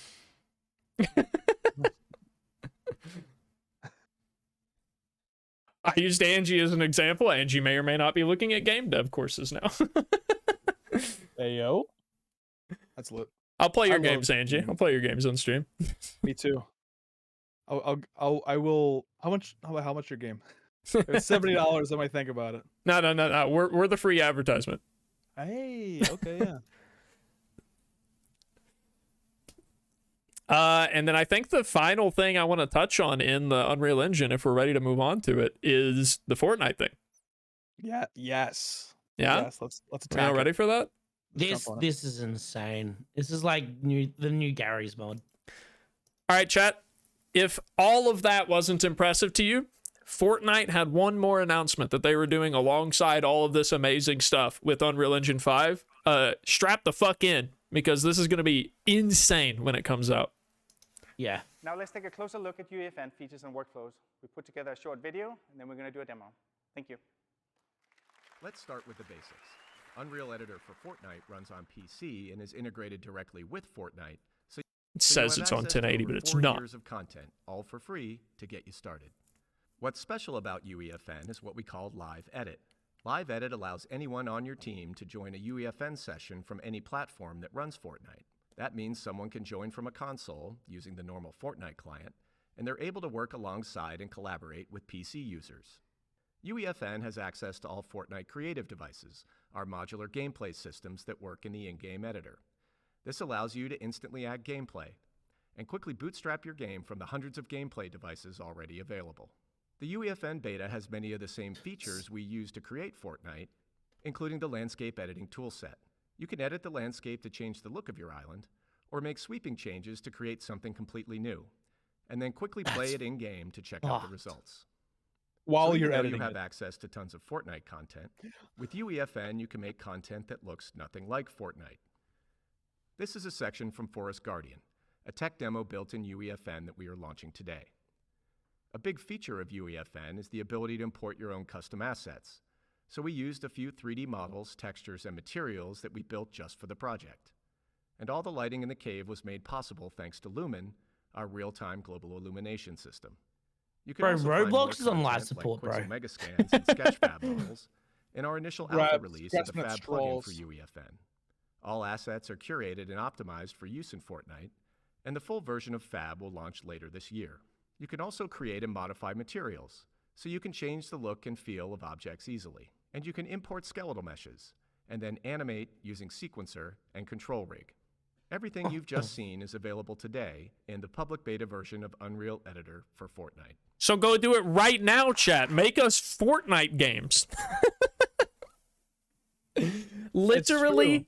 I used Angie as an example. Angie may or may not be looking at game dev courses now. Hey, yo. That's lit. I'll play your games, Angie. I'll play your games on stream. Me too. I will. How much your game? It's $70. I might think about it. No. We're the free advertisement. Hey, okay, yeah. And then I think the final thing I want to touch on in the Unreal Engine, if we're ready to move on to it, is the Fortnite thing. Yeah. Yes. Yeah. Yes. Let's attack. Are you all ready for that? This is insane. This is like the new Gary's mod. All right, chat. If all of that wasn't impressive to you, Fortnite had one more announcement that they were doing alongside all of this amazing stuff with Unreal Engine 5. Strap the fuck in, because this is going to be insane when it comes out. Yeah. Now let's take a closer look at UEFN features and workflows. We put together a short video, and then we're going to do a demo. Thank you. Let's start with the basics. Unreal Editor for Fortnite runs on PC and is integrated directly with Fortnite. So it says it's on 1080, but it's not. 4 years of content, all for free to get you started. What's special about UEFN is what we call Live Edit. Live Edit allows anyone on your team to join a UEFN session from any platform that runs Fortnite. That means someone can join from a console using the normal Fortnite client, and they're able to work alongside and collaborate with PC users. UEFN has access to all Fortnite creative devices, our modular gameplay systems that work in the in-game editor. This allows you to instantly add gameplay and quickly bootstrap your game from the hundreds of gameplay devices already available. The UEFN beta has many of the same features we use to create Fortnite, including the landscape editing toolset. You can edit the landscape to change the look of your island, or make sweeping changes to create something completely new, and then quickly play it in-game to check out the results. While So you're even though editing you have it. access to tons of Fortnite content, with UEFN you can make content that looks nothing like Fortnite. This is a section from Forest Guardian, a tech demo built in UEFN that we are launching today. A big feature of UEFN is the ability to import your own custom assets. So we used a few 3D models, textures, and materials that we built just for the project. And all the lighting in the cave was made possible thanks to Lumen, our real-time global illumination system. You can Bro, also find more Roblox is on live content support, like bro. Quixel Megascans and Sketchfab models in our initial alpha Grab release of the Scratchnet Fab plugin for strolls. UEFN. All assets are curated and optimized for use in Fortnite, and the full version of Fab will launch later this year. You can also create and modify materials, so you can change the look and feel of objects easily. And you can import skeletal meshes, and then animate using Sequencer and Control Rig. Everything you've just seen is available today in the public beta version of Unreal Editor for Fortnite. So go do it right now, chat. Make us Fortnite games. Literally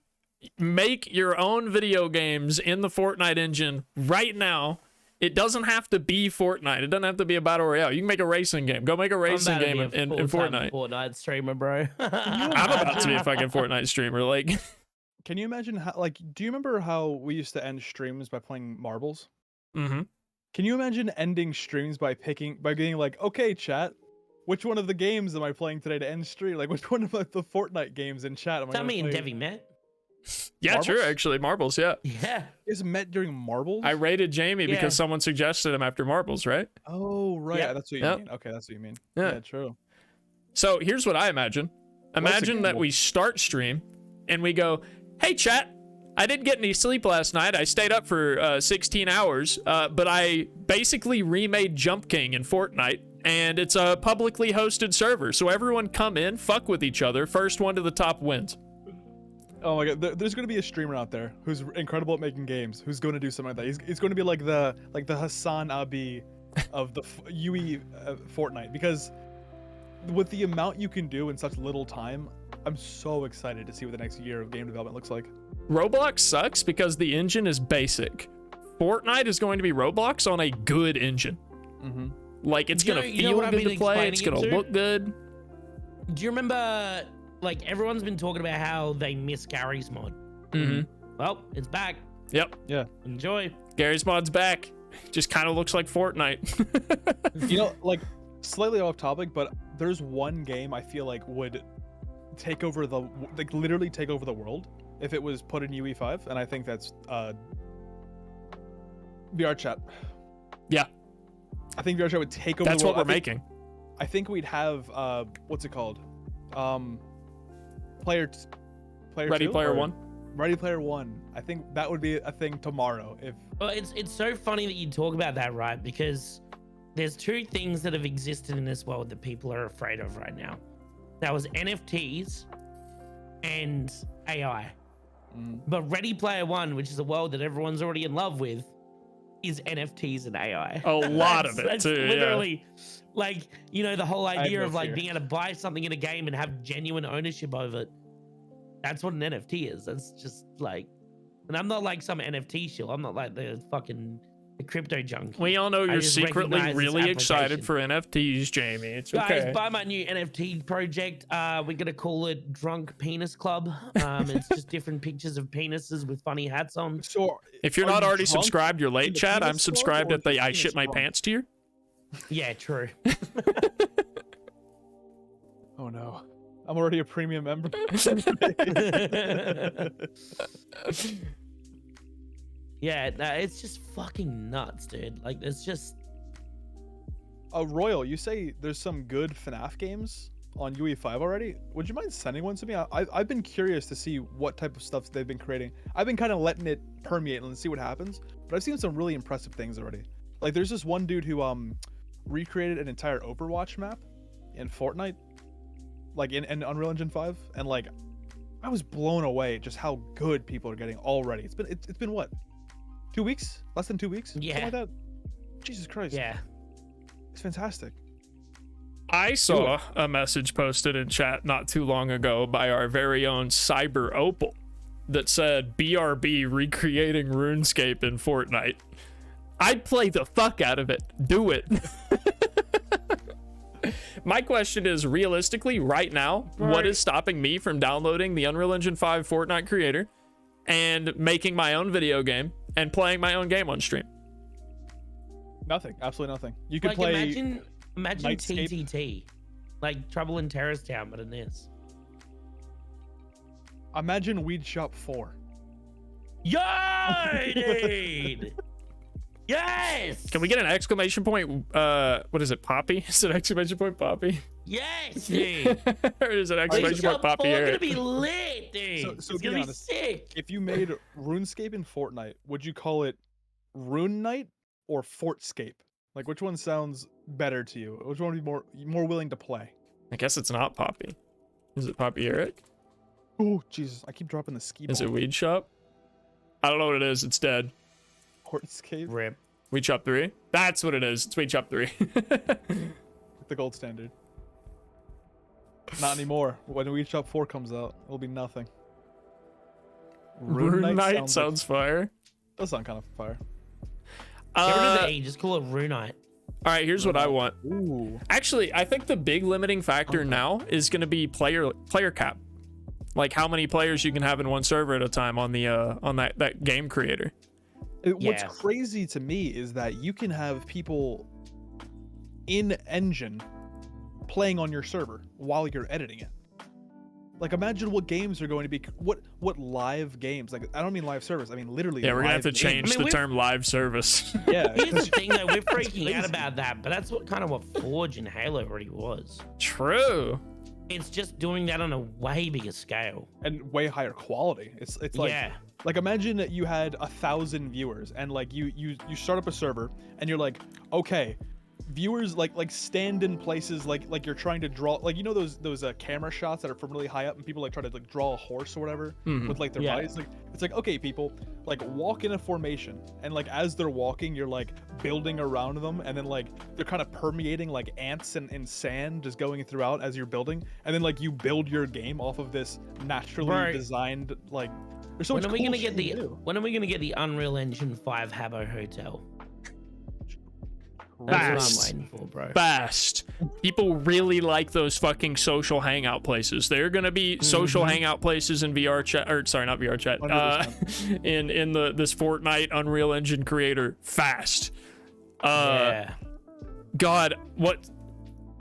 make your own video games in the Fortnite engine right now. It doesn't have to be Fortnite. It doesn't have to be a battle royale. You can make a racing game. Go make a racing game in Fortnite. Fortnite streamer, bro. I'm about to be a fucking Fortnite streamer. Like, Can you imagine how, like, do you remember how we used to end streams by playing marbles? mm-hmm. Can you imagine ending streams by being like, okay, chat, which one of the games am I playing today to end stream? Like, which one of the Fortnite games in chat am I Tell gonna me and play? Debbie met. Yeah, Marbles? true. Actually, marbles. Yeah. Yeah. Is met during marbles? I rated Jamie Yeah. because someone suggested him after marbles, right? Oh, right. Yep. That's what you Yep. mean. Okay, that's what you mean. Yeah. Yeah, true. So here's what I imagine. Imagine that we start stream and we go, hey, chat, I didn't get any sleep last night. I stayed up for 16 hours, but I basically remade Jump King in Fortnite, and it's a publicly hosted server. So everyone come in, fuck with each other. First one to the top wins. Oh my god, there's gonna be a streamer out there who's incredible at making games, who's going to do something like that. He's going to be like the Hassan Abi of the UE Fortnite, because with the amount you can do in such little time, I'm so excited to see what the next year of game development looks like. Roblox sucks because the engine is basic. Fortnite is going to be Roblox on a good engine. Mm-hmm. Like, it's gonna feel good to play. It's gonna look good. Do you remember, like, everyone's been talking about how they miss Gary's mod? Mm-hmm. Well, it's back. Yep. Yeah. Enjoy. Gary's mod's back. Just kind of looks like Fortnite. You know, like, slightly off topic, but there's one game I feel like would take over the, like, literally take over the world if it was put in UE5, and I think that's VR chat. Yeah. I think VR chat would take over That's the world. what we're making. I think we'd have what's it called? Ready Player One. Ready Player One. I think that would be a thing tomorrow. If Well, it's so funny that you talk about that, right? Because there's two things that have existed in this world that people are afraid of right now. That was NFTs and AI. But Ready Player One, which is a world that everyone's already in love with, is NFTs and AI. A lot of it that's too. Literally, like, you know, the whole idea no of like fear. being able to buy something in a game and have genuine ownership over it. That's what an NFT is. That's just like, and I'm not like some NFT shill. I'm not like the fucking the crypto junk. We all know I you're just secretly recognize its really excited application. for NFTs, Jamie. It's Guys, okay. buy my new NFT project. We're gonna call it Drunk Penis Club. It's just different pictures of penises with funny hats on. so, If you're are not you already drunk subscribed, you're in late, the Chad. I'm penis club, subscribed or at the just I penis shit my club? pants tier. Yeah, true. Oh no, I'm already a premium member. Yeah, no, it's just fucking nuts, dude. Like, it's just Royal, you say there's some good FNAF games on UE5 already? Would you mind sending one to me? I've been curious to see what type of stuff they've been creating. I've been kind of letting it permeate and see what happens, but I've seen some really impressive things already. Like, there's this one dude who recreated an entire Overwatch map in Fortnite, like in Unreal Engine 5, and like I was blown away just how good people are getting already. It's been what, 2 weeks? Less than 2 weeks? Yeah. Something like that. Jesus Christ. yeah. It's fantastic. I saw a message posted in chat not too long ago by our very own Cyber Opal that said BRB recreating RuneScape in Fortnite. I'd play the fuck out of it. Do it. My question is, realistically, right now, what is stopping me from downloading the Unreal Engine 5 Fortnite creator and making my own video game and playing my own game on stream? Nothing. Absolutely nothing. You could Like, play. imagine Nightscape. TTT, like Trouble in Terrorist Town, but in this. Imagine Weed Shop 4. Yo, dude! Yes! Can we get an exclamation point? What is it, Poppy? Is it exclamation point Poppy? Yes, dude! Or is it exclamation point Poppy? It's Eric? gonna be lit, dude. So It's be gonna be honest, sick. if you made RuneScape in Fortnite, would you call it Rune Knight or Fortscape? Like, which one sounds better to you? Which one would be more willing to play? I guess it's not Poppy. Is it Poppy Eric? Oh, Jesus. I keep dropping the ski ball. Is it Weed Shop? I don't know what it is. It's dead. Fortscape? Rip. Weed Shop 3? That's what it is. It's Weed Shop 3. The gold standard. Not anymore. When Weed Shop 4 comes out, it'll be nothing. Rune Knight sounds fire. Does sound kind of fire. Get rid of the A, just call it Runite. All right, here's what I want. Ooh. Actually, I think the big limiting factor now is going to be player cap. Like how many players you can have in one server at a time on the on that game creator. What's crazy to me is that you can have people in engine playing on your server while you're editing it. Like, imagine what games are going to be, what live games, like, I don't mean live service, I mean literally. Yeah, we're gonna have to live change games. the term live service. Yeah. Here's the thing, though, we're freaking out about that, but that's what Forge and Halo already was. True. It's just doing that on a way bigger scale and way higher quality. It's like, yeah. Like, imagine that you had 1,000 viewers and like you start up a server and you're like, okay, viewers like stand in places like you're trying to draw, like, you know, those camera shots that are from really high up and people like try to like draw a horse or whatever with like their bodies. Like, it's like, okay, people, like, walk in a formation, and like as they're walking you're like building around them, and then like they're kind of permeating like ants and sand just going throughout as you're building, and then like you build your game off of this naturally designed, like, there's so much cool shit you can do. When are we gonna get the Unreal Engine 5 Habbo Hotel? That's what I'm waiting for, bro. Fast. People really like those fucking social hangout places. There are gonna be social hangout places in VR chat, or sorry, not VR chat. In this Fortnite Unreal Engine creator. Fast. Yeah. God, what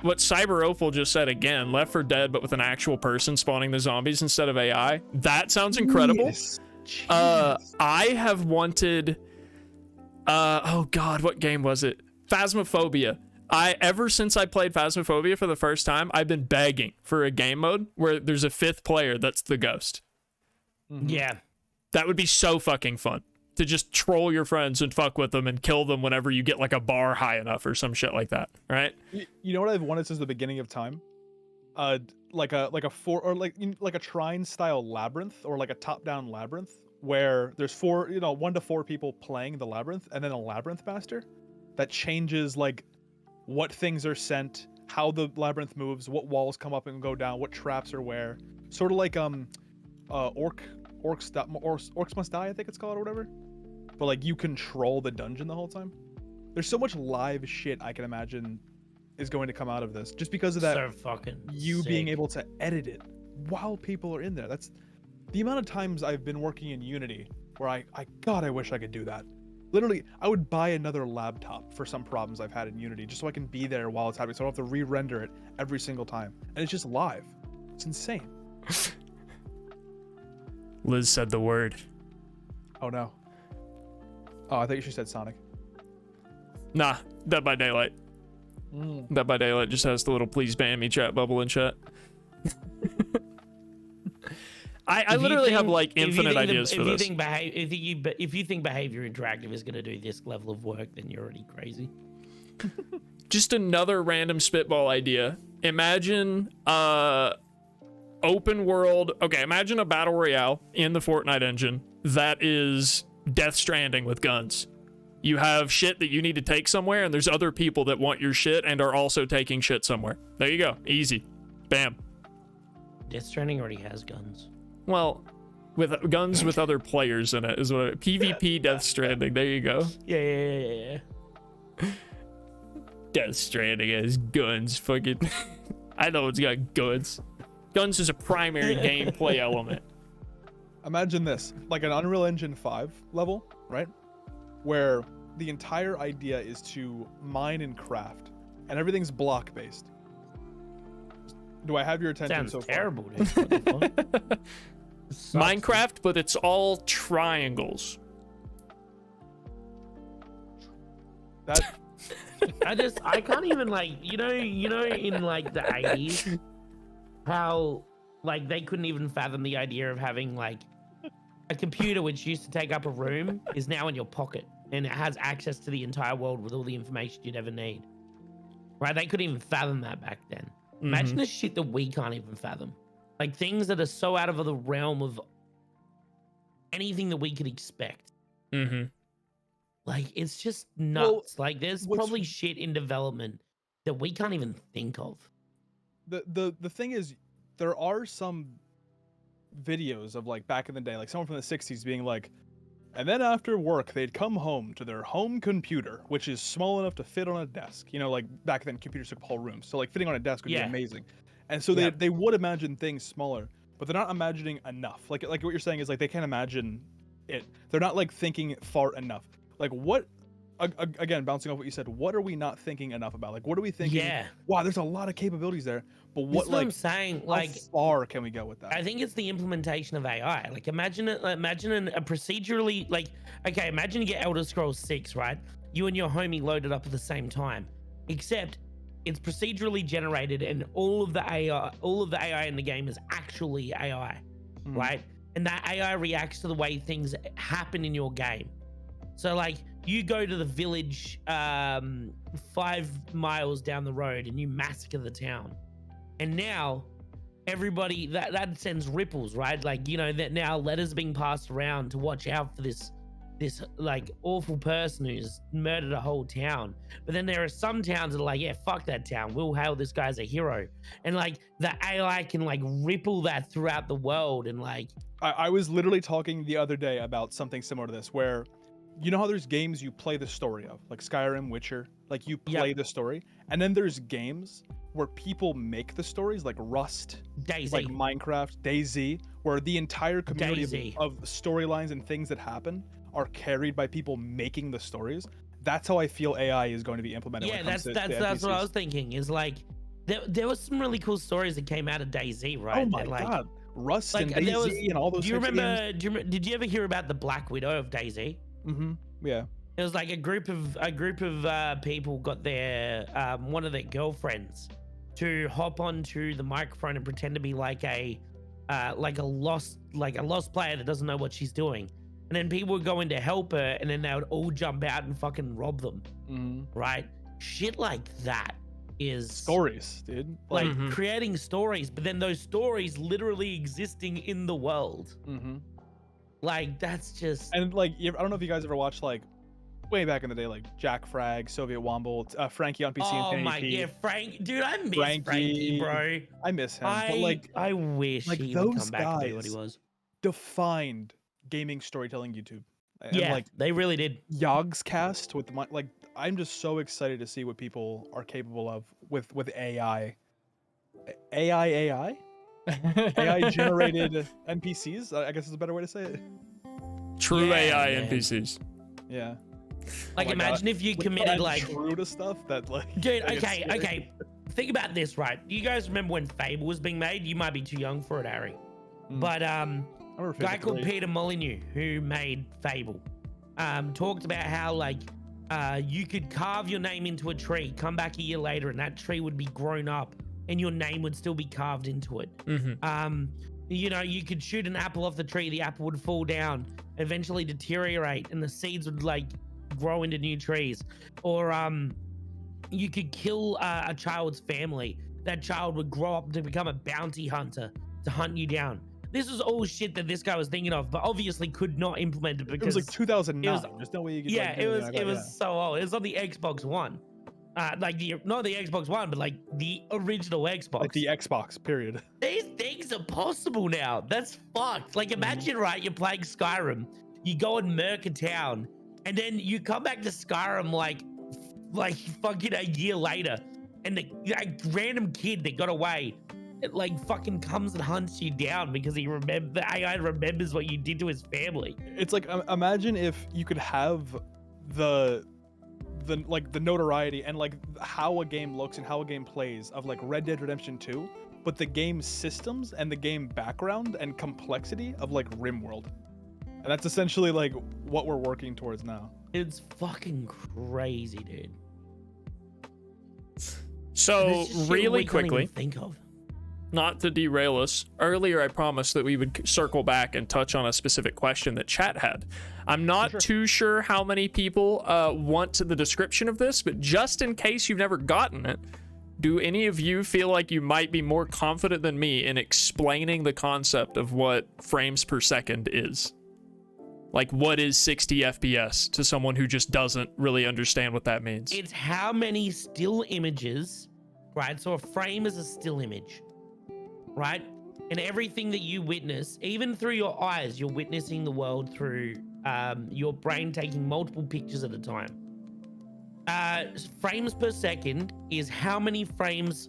Cyber Opal just said again, Left 4 Dead, but with an actual person spawning the zombies instead of AI. That sounds incredible. Yes. I have wanted, oh God, what game was it? Phasmophobia. Ever since I played Phasmophobia for the first time, I've been begging for a game mode where there's a 5th player that's the ghost. Yeah. That would be so fucking fun. To just troll your friends and fuck with them and kill them whenever you get like a bar high enough or some shit like that, right? You know what I've wanted since the beginning of time? Like a Trine style labyrinth, or like a top-down labyrinth where there's 1 to 4 people playing the labyrinth, and then a labyrinth master that changes like what things are sent, how the labyrinth moves, what walls come up and go down, what traps are where. Sort of like Orcs Must Die, I think it's called, or whatever. But like you control the dungeon the whole time. There's so much live shit I can imagine is going to come out of this, just because of that. So fucking you sick. being able to edit it while people are in there. That's the amount of times I've been working in Unity where I wish I could do that. Literally, I would buy another laptop for some problems I've had in Unity just so I can be there while it's happening, so I don't have to re-render it every single time. And it's just live. It's insane. Liz said the word. Oh no. Oh, I thought she said Sonic. Nah, Dead by Daylight. Dead by Daylight just has the little please ban me chat bubble in chat. I literally have like infinite ideas for this. If you think Behavior Interactive is going to do this level of work, then you're already crazy. Just another random spitball idea. Imagine open world. Okay, imagine a battle royale in the Fortnite engine that is Death Stranding with guns. You have shit that you need to take somewhere, and there's other people that want your shit and are also taking shit somewhere. There you go. Easy. Bam. Death Stranding already has guns. Well, with guns with other players in it is what PvP Death Stranding. There you go. Yeah. Death Stranding has guns. Fucking. I know it's got guns. Guns is a primary gameplay element. Imagine this, like an Unreal Engine 5 level, right? Where the entire idea is to mine and craft, and everything's block based. Do I have your attention so far? Terrible, dude. What the fuck? Minecraft, but it's all triangles. That I can't even, like, you know in like the 80s how like they couldn't even fathom the idea of having like a computer which used to take up a room is now in your pocket, and it has access to the entire world with all the information you'd ever need. Right? They couldn't even fathom that back then. Imagine the shit that we can't even fathom. Like things that are so out of the realm of anything that we could expect. Like it's just nuts. Well, like there's probably shit in development that we can't even think of. The thing is, there are some videos of like back in the day, like someone from the 60s being like, and then after work they'd come home to their home computer, which is small enough to fit on a desk. You know, like back then computers took whole rooms, so like fitting on a desk would be amazing. And so they would imagine things smaller, but they're not imagining enough. Like what you're saying is like they can't imagine it. They're not like thinking far enough. Like what? Again, bouncing off what you said, what are we not thinking enough about? Like what are we thinking? Yeah. Wow, there's a lot of capabilities there, but what like I'm saying? Like how far can we go with that? I think it's the implementation of AI. Like imagine a procedurally, like, okay, imagine you get Elder Scrolls 6, right? You and your homie loaded up at the same time, except it's procedurally generated, and all of the AI in the game is actually AI, right? And that AI reacts to the way things happen in your game. So like you go to the village 5 miles down the road and you massacre the town, and now everybody that sends ripples, right? Like, you know, that now letters being passed around to watch out for this like awful person who's murdered a whole town. But then there are some towns that are like, yeah, fuck that town, we'll hail this guy as a hero, and like the AI can like ripple that throughout the world. And like I was literally talking the other day about something similar to this, where you know how there's games you play the story of, like Skyrim, Witcher, like you play the story, and then there's games where people make the stories, like Rust, DayZ, like Minecraft, DayZ, where the entire community of storylines and things that happen are carried by people making the stories. That's how I feel AI is going to be implemented. Yeah, when it comes that's what I was thinking. Is like there was some really cool stories that came out of DayZ, right? Oh my like, god, Rust like, and DayZ and all those. Do you remember? Did you ever hear about the Black Widow of DayZ? Mm-hmm. Yeah. It was like a group of people got their one of their girlfriends to hop onto the microphone and pretend to be like a lost player that doesn't know what she's doing, and then people would go in to help her, and then they would all jump out and fucking rob them. Right? Shit like that is stories, dude. Like creating stories, but then those stories literally existing in the world. Like that's just, and like I don't know if you guys ever watched, like way back in the day, like Jack Frag, Soviet Womble, Frankie on PC. Oh and my, yeah, Frank, dude, I miss Frankie, bro. I miss him. But like, I wish like he those would come back guys and be what he was. Defined gaming storytelling YouTube. And Yeah, like they really did. Yogg's cast with my, like, I'm just so excited to see what people are capable of with AI. AI generated NPCs, I guess is a better way to say it. True AI NPCs. Yeah. Like, Oh my imagine God. if you Like, committed add like true to stuff that like. Dude, like, it's okay, scary. okay. Think about this, right? You guys remember when Fable was being made? You might be too young for it, Harry. But I remember guy Fable called 3. Peter Molyneux, who made Fable, talked about how like you could carve your name into a tree, come back a year later, and that tree would be grown up, and your name would still be carved into it. You know, you could shoot an apple off the tree, the apple would fall down, eventually deteriorate, and the seeds would like grow into new trees. Or you could kill a child's family. That child would grow up to become a bounty hunter to hunt you down. This was all shit that this guy was thinking of, but obviously could not implement it because It was like 2009. it was- There's no way you could. yeah, like, do it was anything like it that, was so old. It was on the Xbox One, like not the Xbox One, but like the original Xbox. like the Xbox. Period. These things are possible now. That's fucked. Like, imagine, right? You're playing Skyrim, you go and murk a town, and then you come back to Skyrim like fucking a year later, and the like, random kid that got away, it like fucking comes and hunts you down because the AI remembers what you did to his family. It's like, imagine if you could have the like the notoriety and like how a game looks and how a game plays of like Red Dead Redemption 2, but the game systems and the game background and complexity of like RimWorld. And that's essentially like what we're working towards now. It's fucking crazy, dude. So really quickly, think of. Not to derail us, earlier I promised that we would circle back and touch on a specific question that chat had. I'm not too sure how many people want the description of this, but just in case you've never gotten it, do any of you feel like you might be more confident than me in explaining the concept of what frames per second is? Like, what is 60 FPS to someone who just doesn't really understand what that means? It's how many still images, right? So a frame is a still image, right? And everything that you witness, even through your eyes, you're witnessing the world through your brain taking multiple pictures at a time. Frames per second is how many frames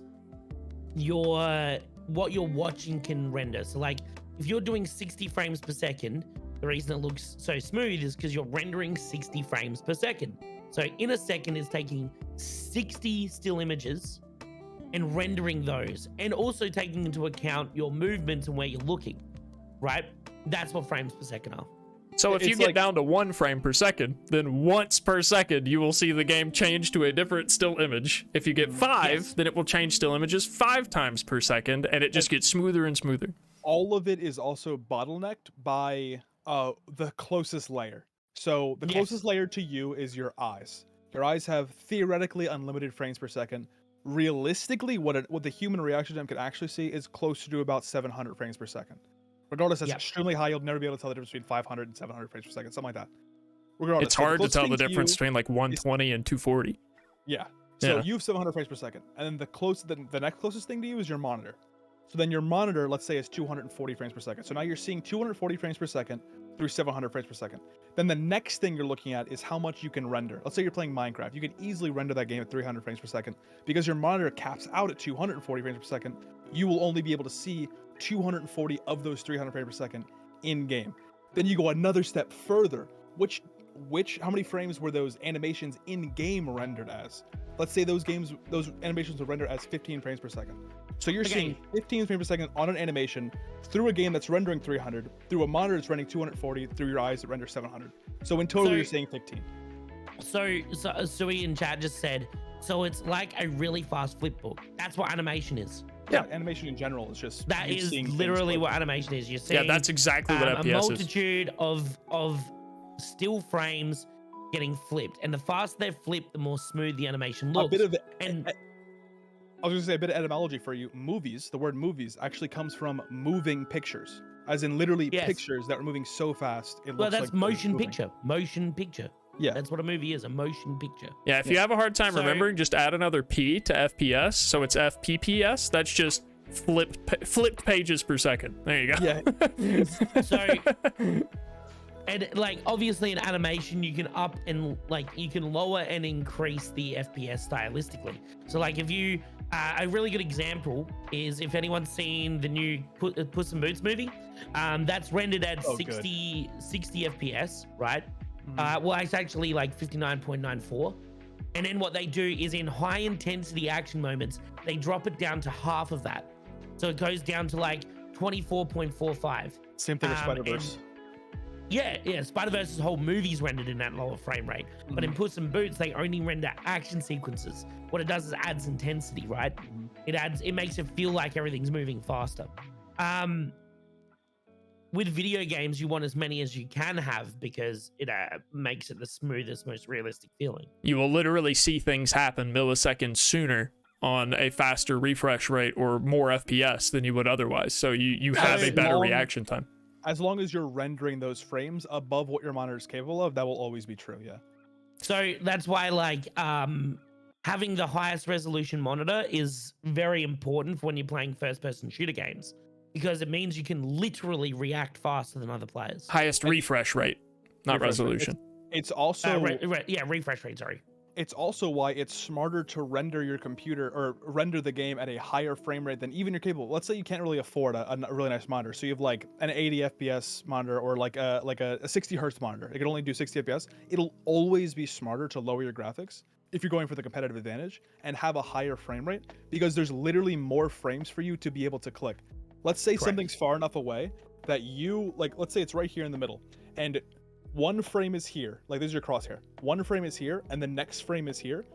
what you're watching can render. So like, if you're doing 60 frames per second, the reason it looks so smooth is because you're rendering 60 frames per second. So in a second, it's taking 60 still images and rendering those, and also taking into account your movements and where you're looking, right? That's what frames per second are. So if you get down to 1 frame per second, then once per second, you will see the game change to a different still image. If you get 5, then it will change still images 5 times per second, and it just gets smoother and smoother. All of it is also bottlenecked by the closest layer. So the closest layer to you is your eyes. Your eyes have theoretically unlimited frames per second. Realistically, what the human reaction time can actually see is closer to about 700 frames per second. Regardless, that's extremely high. You'll never be able to tell the difference between 500 and 700 frames per second, something like that. Regardless, It's hard to tell the difference between like 120 and 240. Yeah. So you have 700 frames per second, and then the next closest thing to you is your monitor. So then your monitor, let's say, is 240 frames per second. So now you're seeing 240 frames per second through 700 frames per second. Then the next thing you're looking at is how much you can render. Let's say you're playing Minecraft. You can easily render that game at 300 frames per second. Because your monitor caps out at 240 frames per second, you will only be able to see 240 of those 300 frames per second in game. Then you go another step further. How many frames were those animations in game rendered as? Let's say those animations were rendered as 15 frames per second. So you're seeing 15 frames per second on an animation through a game that's rendering 300, through a monitor that's rendering 240, through your eyes that render 700. So in total, you're seeing 15. So Sui in chat just said, so it's like a really fast flip book. That's what animation is. Yeah, animation in general is just that is literally what animation is. You're seeing that's exactly what FPS is. A multitude of still frames getting flipped, and the faster they're flipped, the more smooth the animation looks. I was going to say a bit of etymology for you. Movies, the word movies actually comes from moving pictures, as in literally pictures that are moving so fast. Well, that's motion picture. Motion picture. Yeah. That's what a movie is, a motion picture. Yeah, if you have a hard time remembering, just add another P to FPS, so it's FPPS. That's just flipped pages per second. There you go. Yeah. And like obviously in animation you can up and you can lower and increase the FPS stylistically. So like if you a really good example is if anyone's seen the new Puss in Boots movie, that's rendered at 60 FPS, right? Well, it's actually like 59.94. And then what they do is in high intensity action moments, they drop it down to half of that. So it goes down to like 24.45. Same thing with Spider-Verse. Yeah, Spider-Verse's whole movie's rendered in that lower frame rate. But in Puss in Boots, they only render action sequences. What it does is adds intensity, right? It makes it feel like everything's moving faster. With video games, you want as many as you can have because it makes it the smoothest, most realistic feeling. You will literally see things happen milliseconds sooner on a faster refresh rate or more FPS than you would otherwise. So you have a better reaction time. As long as you're rendering those frames above what your monitor is capable of, that will always be true, yeah. So that's why having the highest resolution monitor is very important for when you're playing first-person shooter games, because it means you can literally react faster than other players. Highest refresh rate, not resolution. It's also... refresh rate, sorry. It's also why it's smarter to render your computer or render the game at a higher frame rate than even you're capable. Let's say you can't really afford a really nice monitor, so you have like an 80 FPS monitor or like a 60 hertz monitor. It can only do 60 FPS. It'll always be smarter to lower your graphics if you're going for the competitive advantage and have a higher frame rate, because there's literally more frames for you to be able to click. Let's say something's far enough away that let's say it's right here in the middle, and one frame is here, like this is your crosshair. One frame is here, and the next frame is here,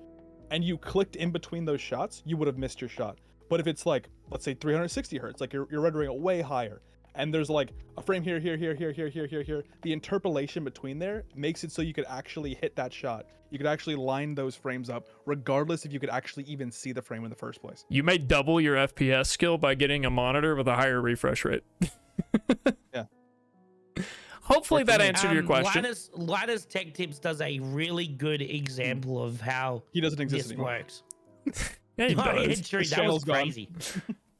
and you clicked in between those shots, you would have missed your shot. But if it's like, let's say 360 hertz, like you're rendering it way higher, and there's like a frame here, the interpolation between there makes it so you could actually hit that shot. You could actually line those frames up, regardless if you could actually even see the frame in the first place. You may double your FPS skill by getting a monitor with a higher refresh rate. Yeah. Hopefully that answered your question. Linus Tech Tips does a really good example of how he doesn't exist this anymore. works. Yeah, he does. True, that was crazy.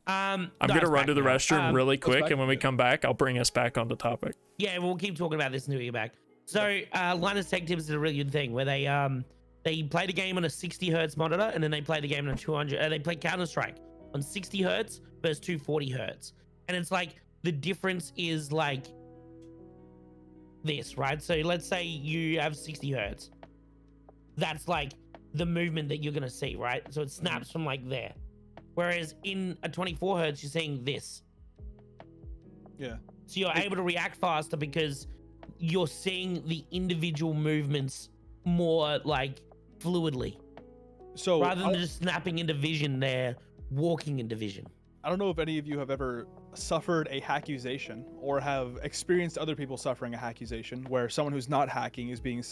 I'm gonna run to the restroom really quick, and when we come back, I'll bring us back on the topic. Yeah, we'll keep talking about this until we get back. So Linus Tech Tips did a really good thing where they played a game on a 60 hertz monitor, and then they played a game on a 200. They played Counter-Strike on 60 hertz versus 240 hertz, and it's like the difference is like this, right? So let's say you have 60 hertz. That's like the movement that you're gonna see, right? So it snaps from like there. Whereas in a 24 hertz, you're seeing this. Yeah. So you're able to react faster because you're seeing the individual movements more like fluidly. So rather than just snapping into vision, they're walking into vision. I don't know if any of you have ever suffered a hackuzation or have experienced other people suffering a hackuzation where someone who's not hacking is being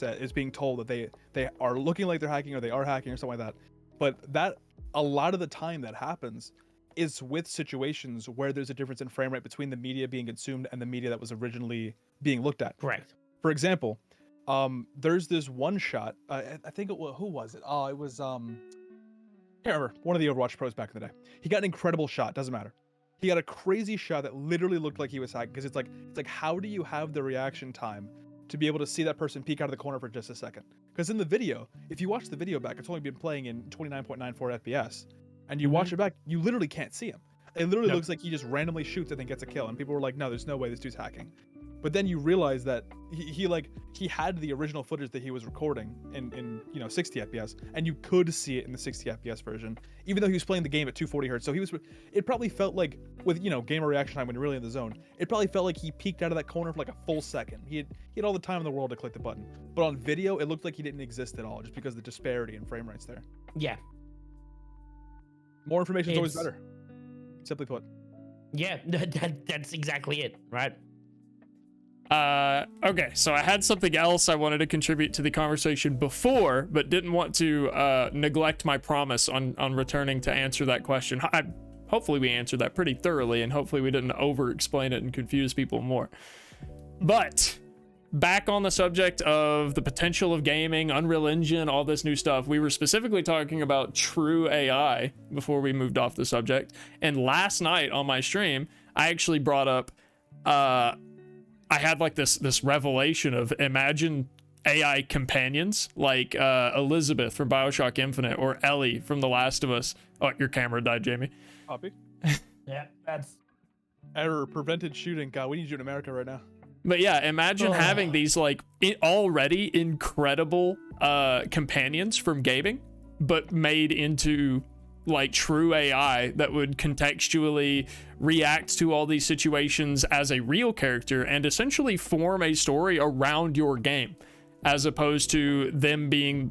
told that they are looking like they're hacking or they are hacking or something like that. But that a lot of the time that happens is with situations where there's a difference in frame rate between the media being consumed and the media that was originally being looked at. Correct. For example, there's this one shot. I think it was, who was it? Oh, it was can't remember, one of the Overwatch pros back in the day. He got an incredible shot, doesn't matter. He got a crazy shot that literally looked like he was hacking, because it's like how do you have the reaction time to be able to see that person peek out of the corner for just a second? Because in the video, if you watch the video back, it's only been playing in 29.94 FPS, and you watch it back, you literally can't see him. It literally looks like he just randomly shoots and then gets a kill, and people were like, no, there's no way this dude's hacking. But then you realize that he had the original footage that he was recording in 60 FPS, and you could see it in the 60 FPS version, even though he was playing the game at 240 hertz. So it probably felt like, with gamer reaction time when you're really in the zone, it probably felt like he peeked out of that corner for like a full second. He had all the time in the world to click the button, but on video it looked like he didn't exist at all, just because of the disparity in frame rates there. Yeah. More information is always better. Simply put. Yeah, that's exactly it, right? Okay, so I had something else I wanted to contribute to the conversation before, but didn't want to neglect my promise on returning to answer that question. Hopefully we answered that pretty thoroughly, and hopefully we didn't over-explain it and confuse people more. But back on the subject of the potential of gaming, Unreal Engine, all this new stuff, we were specifically talking about true AI before we moved off the subject. And last night on my stream, I actually brought up I had like this revelation of, imagine AI companions like Elizabeth from BioShock Infinite or Ellie from The Last of Us. Oh, your camera died, Jamie. Copy. Yeah, that's error. Prevented shooting. God, we need you in America right now. But yeah, imagine having these like already incredible companions from gaming, but made into like true AI that would contextually react to all these situations as a real character and essentially form a story around your game, as opposed to them being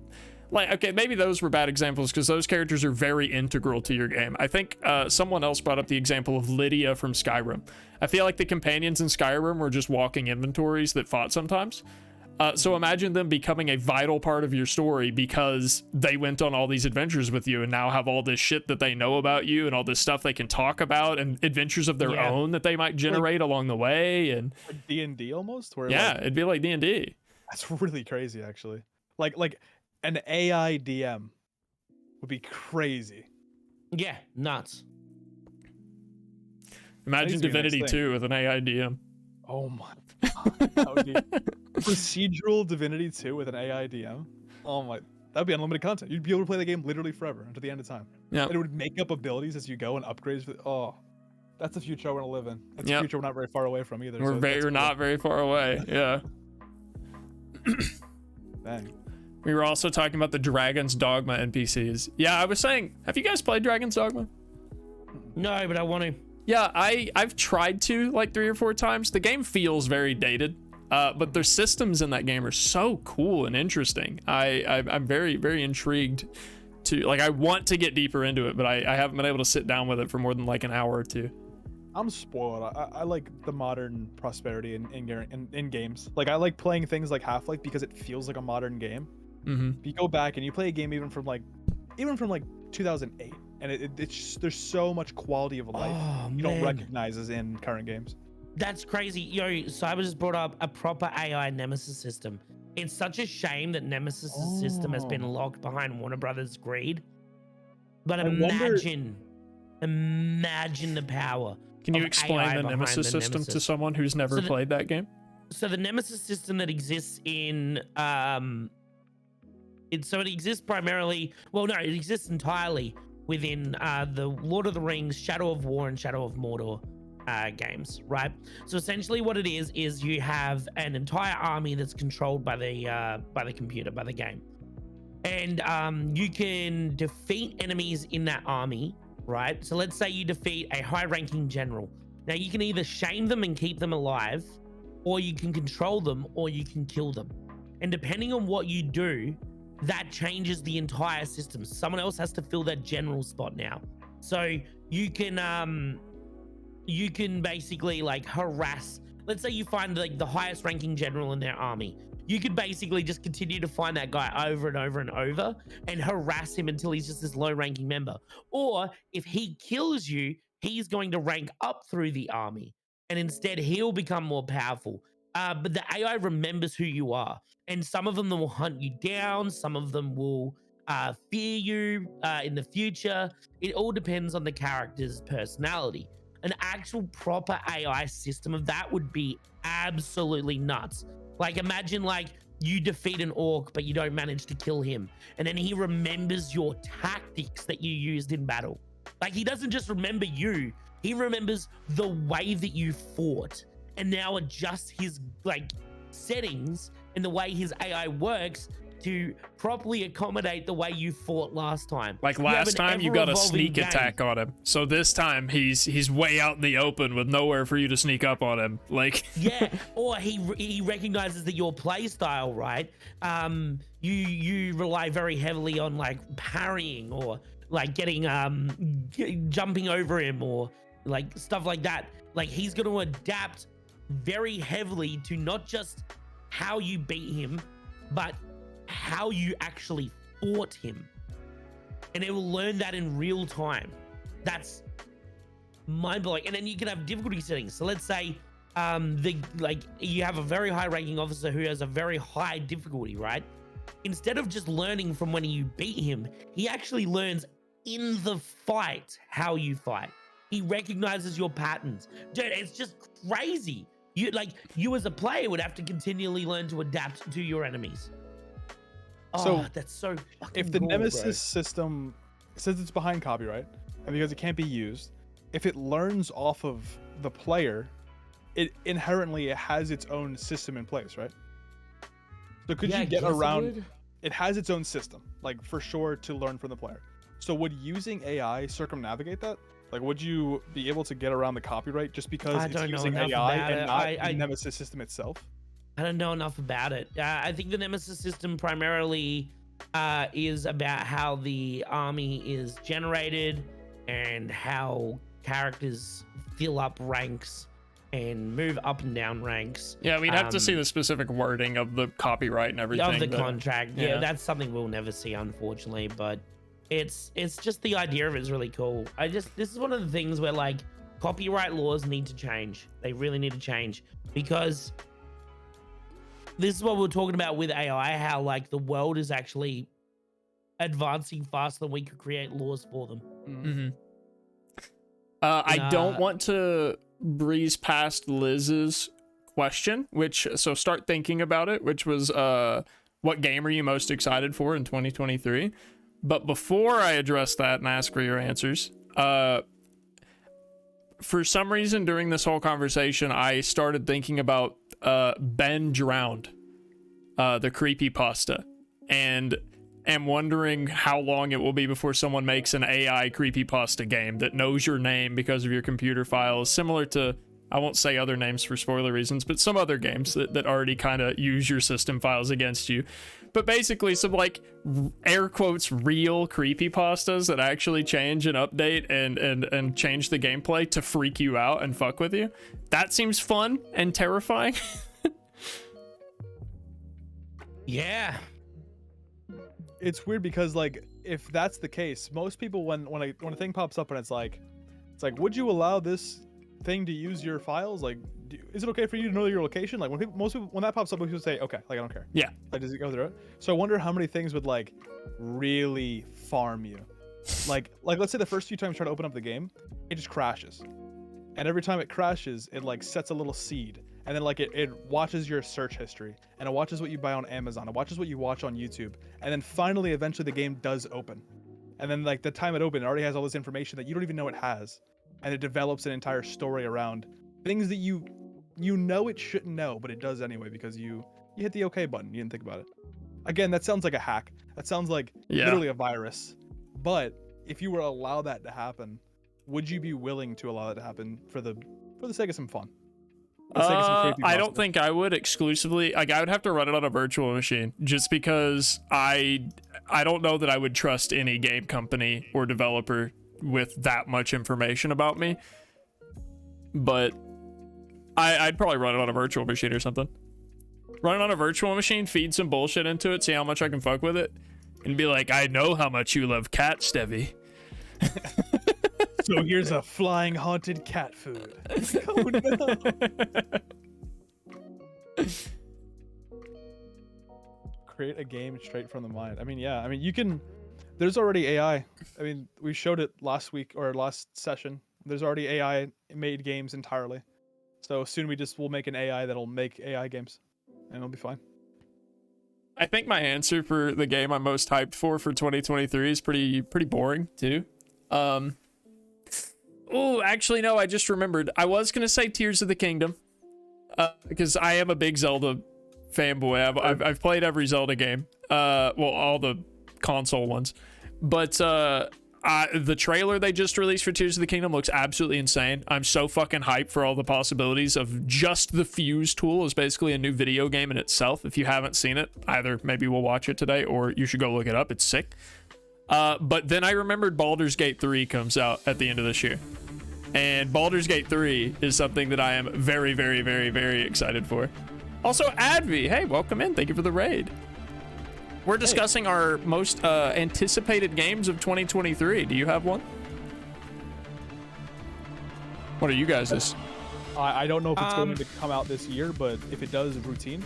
like, okay, maybe those were bad examples because those characters are very integral to your game. I think someone else brought up the example of Lydia from Skyrim. I feel like the companions in Skyrim were just walking inventories that fought sometimes. So imagine them becoming a vital part of your story because they went on all these adventures with you and now have all this shit that they know about you and all this stuff they can talk about and adventures of their own that they might generate along the way. And like D&D almost? Where it'd be like D&D. That's really crazy, actually. Like an AI DM would be crazy. Yeah, nuts. Imagine Divinity 2 with an AI DM. Oh my god. That would be procedural Divinity 2 with an AI DM. Oh my, that would be unlimited content. You'd be able to play the game literally forever until the end of time. Yeah. And it would make up abilities as you go and upgrades. Oh, that's the future I want to live in. That's the future we're not very far away from either. We're not very far away. Yeah. Dang. We were also talking about the Dragon's Dogma NPCs. Yeah, I was saying, have you guys played Dragon's Dogma? No, but I want to. Yeah, I've tried to like 3 or 4 times. The game feels very dated, but their systems in that game are so cool and interesting. I'm very, very intrigued to, like, I want to get deeper into it, but I haven't been able to sit down with it for more than like an hour or 2. I'm spoiled. I like the modern prosperity in games. Like, I like playing things like Half-Life because it feels like a modern game. Mm-hmm. You go back and you play a game even from like 2008. And it's just, there's so much quality of life you don't recognize as in current games. That's crazy. Yo, Cyber just brought up a proper AI Nemesis system. It's such a shame that Nemesis' system has been locked behind Warner Brothers' greed. But imagine the power. Can you explain the Nemesis system to someone who's never played that game? So the Nemesis system that exists in it exists primarily, well, no, it exists entirely within the Lord of the Rings, Shadow of War, and Shadow of Mordor games, right? So essentially what it is you have an entire army that's controlled by the computer, by the game. And you can defeat enemies in that army, right? So let's say you defeat a high-ranking general. Now you can either shame them and keep them alive, or you can control them, or you can kill them. And depending on what you do, that changes the entire system. Someone else has to fill that general spot now. So you can basically like harass. Let's say you find like the highest ranking general in their army. You could basically just continue to find that guy over and over and over and harass him until he's just this low ranking member. Or if he kills you, he's going to rank up through the army and instead he'll become more powerful. But the AI remembers who you are, and some of them will hunt you down, some of them will fear you in the future. It all depends on the character's personality. An actual proper AI system of that would be absolutely nuts. Like imagine like you defeat an orc, but you don't manage to kill him. And then he remembers your tactics that you used in battle. Like he doesn't just remember you, he remembers the way that you fought and now adjusts his like settings and the way his AI works to properly accommodate the way you fought last time. Like last time you got a sneak attack on him. So this time he's way out in the open with nowhere for you to sneak up on him. Like yeah, or he recognizes that your play style, right? You rely very heavily on like parrying or like getting jumping over him or like stuff like that. Like he's going to adapt very heavily to not just how you beat him, but how you actually fought him, and it will learn that in real time. That's mind-blowing. And then you can have difficulty settings. So let's say you have a very high ranking officer who has a very high difficulty, right? Instead of just learning from when you beat him, he actually learns in the fight how you fight. He recognizes your patterns. Dude, it's just crazy. You as a player would have to continually learn to adapt to your enemies. So that's so fucking if the cool, Nemesis system, since it's behind copyright and because it can't be used, if it learns off of the player, it inherently has its own system in place, right? So could you get around? It has its own system, like for sure, to learn from the player. So would using AI circumnavigate that? Like, would you be able to get around the copyright just because it's using AI and not the Nemesis system itself? I don't know enough about it. I think the Nemesis system primarily is about how the army is generated and how characters fill up ranks and move up and down ranks. Yeah, we'd have to see the specific wording of the copyright and everything. Of the contract. Yeah, that's something we'll never see, unfortunately. But it's just the idea of it is really cool. This is one of the things where like copyright laws need to change. They really need to change, because this is what we're talking about with AI, how like the world is actually advancing faster than we could create laws for them. Mm-hmm. I don't want to breeze past Liz's question, so start thinking about it, which was what game are you most excited for in 2023? But before I address that and ask for your answers, for some reason during this whole conversation, I started thinking about Ben Drowned, the creepypasta, and am wondering how long it will be before someone makes an AI creepypasta game that knows your name because of your computer files, similar to, I won't say other names for spoiler reasons, but some other games that already kind of use your system files against you. But basically some like air quotes real creepypastas that actually change and update and change the gameplay to freak you out and fuck with you. That seems fun and terrifying. Yeah. It's weird because like if that's the case, most people when a thing pops up and it's like would you allow this thing to use your files? Like is it okay for you to know your location? Like most people when that pops up, people say okay, like I don't care. Yeah. Like does it go through it? So I wonder how many things would like really farm you. Like let's say the first few times you try to open up the game, it just crashes. And every time it crashes, it like sets a little seed. And then like it watches your search history, and it watches what you buy on Amazon, it watches what you watch on YouTube, and then finally eventually the game does open. And then like the time it opened, it already has all this information that you don't even know it has. And it develops an entire story around things that you know it shouldn't know, but it does anyway because you hit the okay button. You didn't think about it. Again, that sounds like a hack. That sounds like literally a virus. But if you were to allow that to happen, would you be willing to allow that to happen for the sake of some fun? I don't think I would exclusively. Like I would have to run it on a virtual machine just because I don't know that I would trust any game company or developer with that much information about me. But I'd probably run it on a virtual machine or something. Run it on a virtual machine, feed some bullshit into it, see how much I can fuck with it, and be like, I know how much you love cat, Stevie. So here's a flying haunted cat food. Oh no. Create a game straight from the mind. I mean, yeah. I mean, you can. There's already AI. I mean, we showed it last week or last session. There's already AI made games entirely. So soon we'll make an AI that'll make AI games, and it'll be fine. I think my answer for the game I'm most hyped for 2023 is pretty boring too. Oh, actually no, I just remembered. I was gonna say Tears of the Kingdom, because I am a big Zelda fanboy. I've played every Zelda game. Well, all the console ones, but the trailer they just released for Tears of the Kingdom looks absolutely insane. I'm so fucking hyped for all the possibilities of just the Fuse tool is basically a new video game in itself. If you haven't seen it, either maybe we'll watch it today or you should go look it up. It's sick. But then I remembered Baldur's Gate 3 comes out at the end of this year. And Baldur's Gate 3 is something that I am very, very, very, very excited for. Also, Advi, hey, welcome in. Thank you for the raid. We're discussing our most anticipated games of 2023. Do you have one? What are you guys'? I don't know if it's going to come out this year, but if it does, Routine,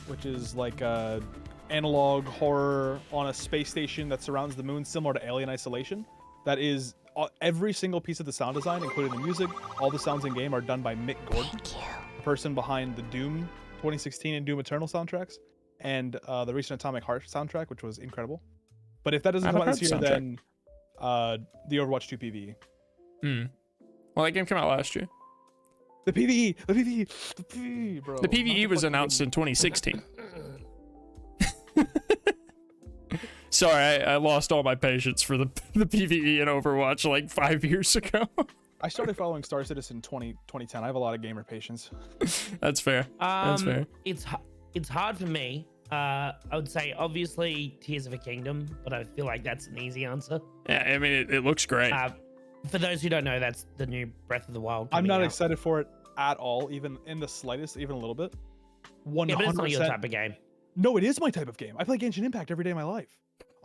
which is like a analog horror on a space station that surrounds the moon, similar to Alien Isolation. That is every single piece of the sound design, including the music, all the sounds in game are done by Mick Gordon, the person behind the Doom 2016 and Doom Eternal soundtracks, and the recent Atomic Heart soundtrack, which was incredible. But if that doesn't come out this year, then the Overwatch 2 PvE. Well, that game came out last year. The PvE, bro. The PvE was announced in 2016. Sorry, I lost all my patience for the PvE in Overwatch like 5 years ago. I started following Star Citizen 2010. I have a lot of gamer patience. That's fair. That's fair. It's hard for me. I would say obviously Tears of a Kingdom, but I feel like that's an easy answer. Yeah, I mean it looks great. For those who don't know, that's the new Breath of the Wild. I'm not excited for it at all, even in the slightest, even a little bit. 100%. Yeah, but it's not your type of game. No, it is my type of game. I play Genshin Impact every day of my life.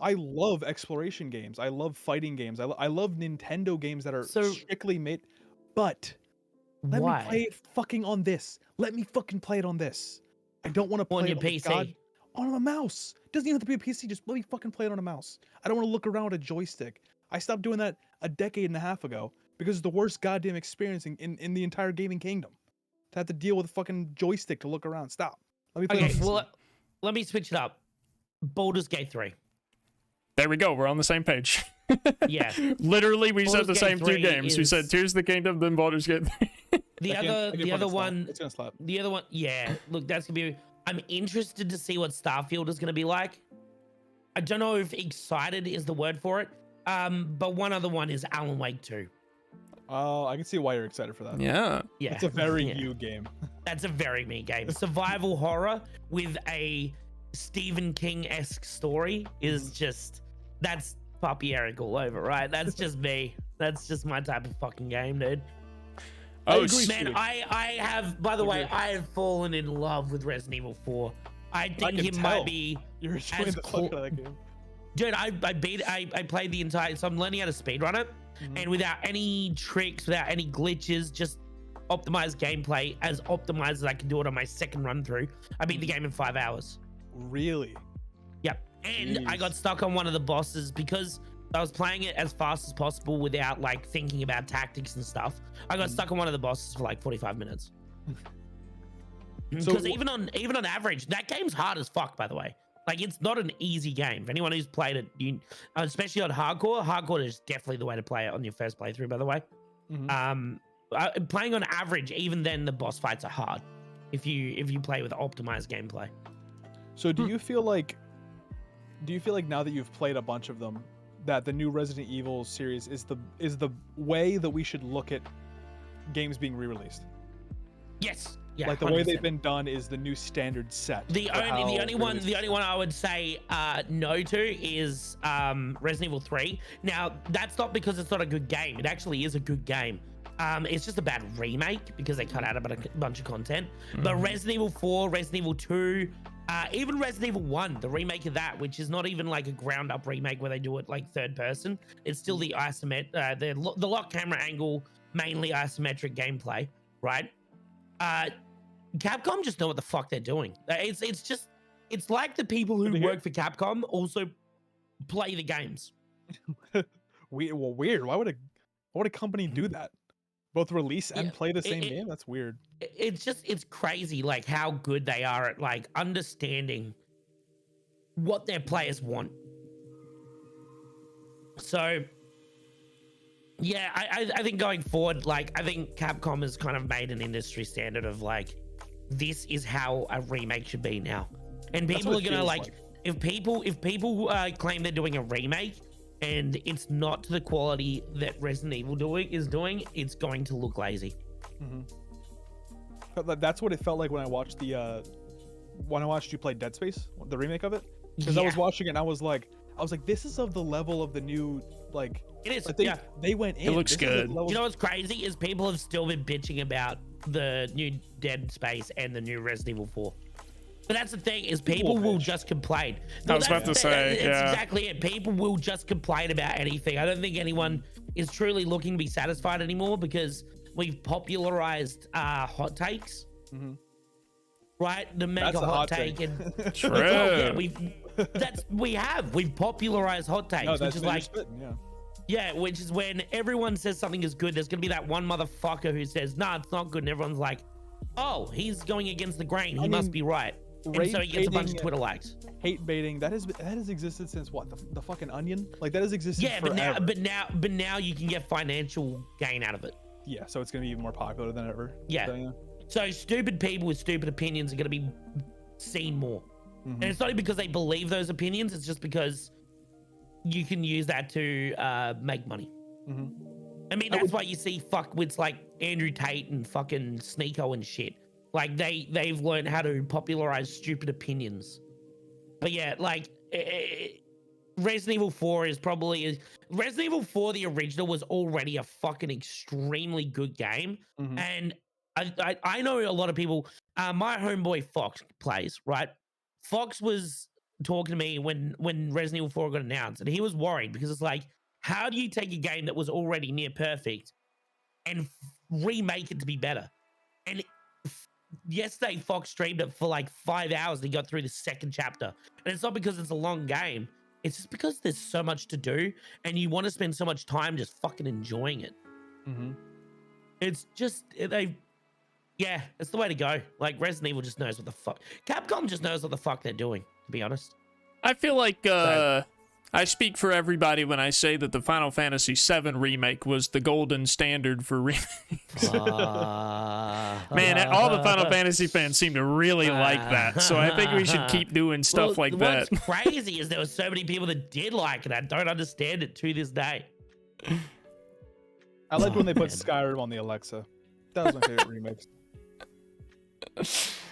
I love exploration games. I love fighting games. I love Nintendo games that are strictly made. But let me play it fucking on this. Let me fucking play it on this. I don't want to play on your it PC. On a mouse. Doesn't even have to be a PC. Just let me fucking play it on a mouse. I don't want to look around with a joystick. I stopped doing that a decade and a half ago because it's the worst goddamn experience in the entire gaming kingdom. To have to deal with a fucking joystick to look around. Stop. Let me play it on PC. Well, let me switch it up. Baldur's Gate 3. There we go. We're on the same page. Yeah. Literally, we said the same two games. We said Tears of the Kingdom, then Baldur's Gate 3. The other one. It's gonna slap. The other one. Yeah. Look, that's gonna be. I'm interested to see what Starfield is gonna be like. I don't know if excited is the word for it. But one other one is Alan Wake 2. Oh, I can see why you're excited for that. Yeah. Yeah. It's a very you game. That's a very me game. Survival horror with a Stephen King-esque story is just, that's Puppy Eric all over, right? That's just me. That's just my type of fucking game, dude. Oh, man, I have, by the way, I have fallen in love with Resident Evil 4. I think it might be You're enjoying the fuck out of that game. Dude, I played the entire, so I'm learning how to speedrun it, and without any tricks, without any glitches, just optimized gameplay, as optimized as I can do it on my second run through. I beat the game in 5 hours. Really? Yep. And I got stuck on one of the bosses because I was playing it as fast as possible without like thinking about tactics and stuff. I got stuck on one of the bosses for like 45 minutes. Because even on average, that game's hard as fuck, by the way. Like, it's not an easy game. For anyone who's played it, especially on hardcore is definitely the way to play it on your first playthrough, by the way. Playing on average, even then the boss fights are hard if you play with optimized gameplay. So do you feel like now that you've played a bunch of them, that the new Resident Evil series is the way that we should look at games being re-released? Yes. Yeah, like the way 100%. they've been done is the new standard set. The only one I would say no to is Resident Evil 3. Now that's not because it's not a good game. It actually is a good game. It's just a bad remake because they cut out a bunch of content. But Resident Evil 4, Resident Evil 2, even Resident Evil 1, the remake of that, which is not even like a ground up remake where they do it like third person. It's still the isometric, the lock camera angle, mainly isometric gameplay, right? Capcom just know what the fuck they're doing. It's like the people who work for Capcom also play the games. Weird. Why would a company do that? Both release and play the same game? That's weird. It's crazy like how good they are at like understanding what their players want. So yeah, I think going forward, like I think Capcom has kind of made an industry standard of like, this is how a remake should be now. And people are gonna like, if people claim they're doing a remake and it's not to the quality that Resident Evil is doing, it's going to look lazy. That's what it felt like when I watched you play Dead Space, the remake of it. Because I was watching it and I was like, this is of the level of the new, like, it is. They went in. It looks good. You know what's crazy is people have still been bitching about the new Dead Space and the new Resident Evil 4. But that's the thing is people will just complain. I was about to say, it's exactly it. People will just complain about anything. I don't think anyone is truly looking to be satisfied anymore because we've popularized hot takes. Right? The mega hot take. And true. We've popularized hot takes, which is like, which is when everyone says something is good, there's gonna be that one motherfucker who says, nah, it's not good, and everyone's like, oh, he's going against the grain, he must be right. And so he gets a bunch of Twitter likes. Hate baiting, that has existed since what, the fucking Onion? Like that has existed forever. but now you can get financial gain out of it. Yeah, so it's gonna be even more popular than ever. So stupid people with stupid opinions are gonna be seen more. And it's not because they believe those opinions, it's just because you can use that to make money. I mean, that's why you see fuckwits like Andrew Tate and fucking Sneeko and shit. Like they've learned how to popularize stupid opinions. But yeah, like Resident Evil 4 is probably Resident Evil 4, the original, was already a fucking extremely good game. And I know a lot of people, my homeboy Fox plays, right? Fox was talking to me when Resident Evil 4 got announced, and he was worried because it's like, how do you take a game that was already near perfect and remake it to be better? And yesterday Fox streamed it for like 5 hours and he got through the second chapter. And it's not because it's a long game, it's just because there's so much to do and you want to spend so much time just fucking enjoying it. It's just it's the way to go. Like Resident Evil just knows what the fuck, Capcom just knows what the fuck they're doing, to be honest. I feel like I speak for everybody when I say that the Final Fantasy VII remake was the golden standard for remakes. Man, all the Final Fantasy fans seem to really like that, so I think we should keep doing stuff like that. What's crazy is there were so many people that did like it. I don't understand it to this day. I liked when they put Skyrim on the Alexa. That was my favorite remix.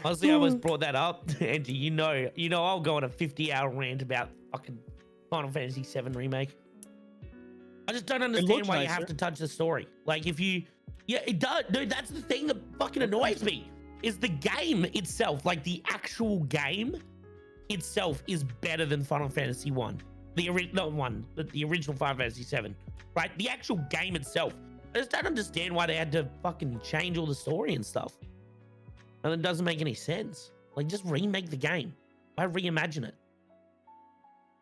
Honestly, I almost brought that up, Andy. You know, I'll go on a 50-hour rant about fucking Final Fantasy VII remake. I just don't understand why you have to touch the story. Like, if you, it does, dude. That's the thing that fucking annoys me. Is the game itself, like the actual game itself, is better than Final Fantasy 1, the original one, the original Final Fantasy 7, right? The actual game itself. I just don't understand why they had to fucking change all the story and stuff. And it doesn't make any sense. Like, just remake the game. Why reimagine it?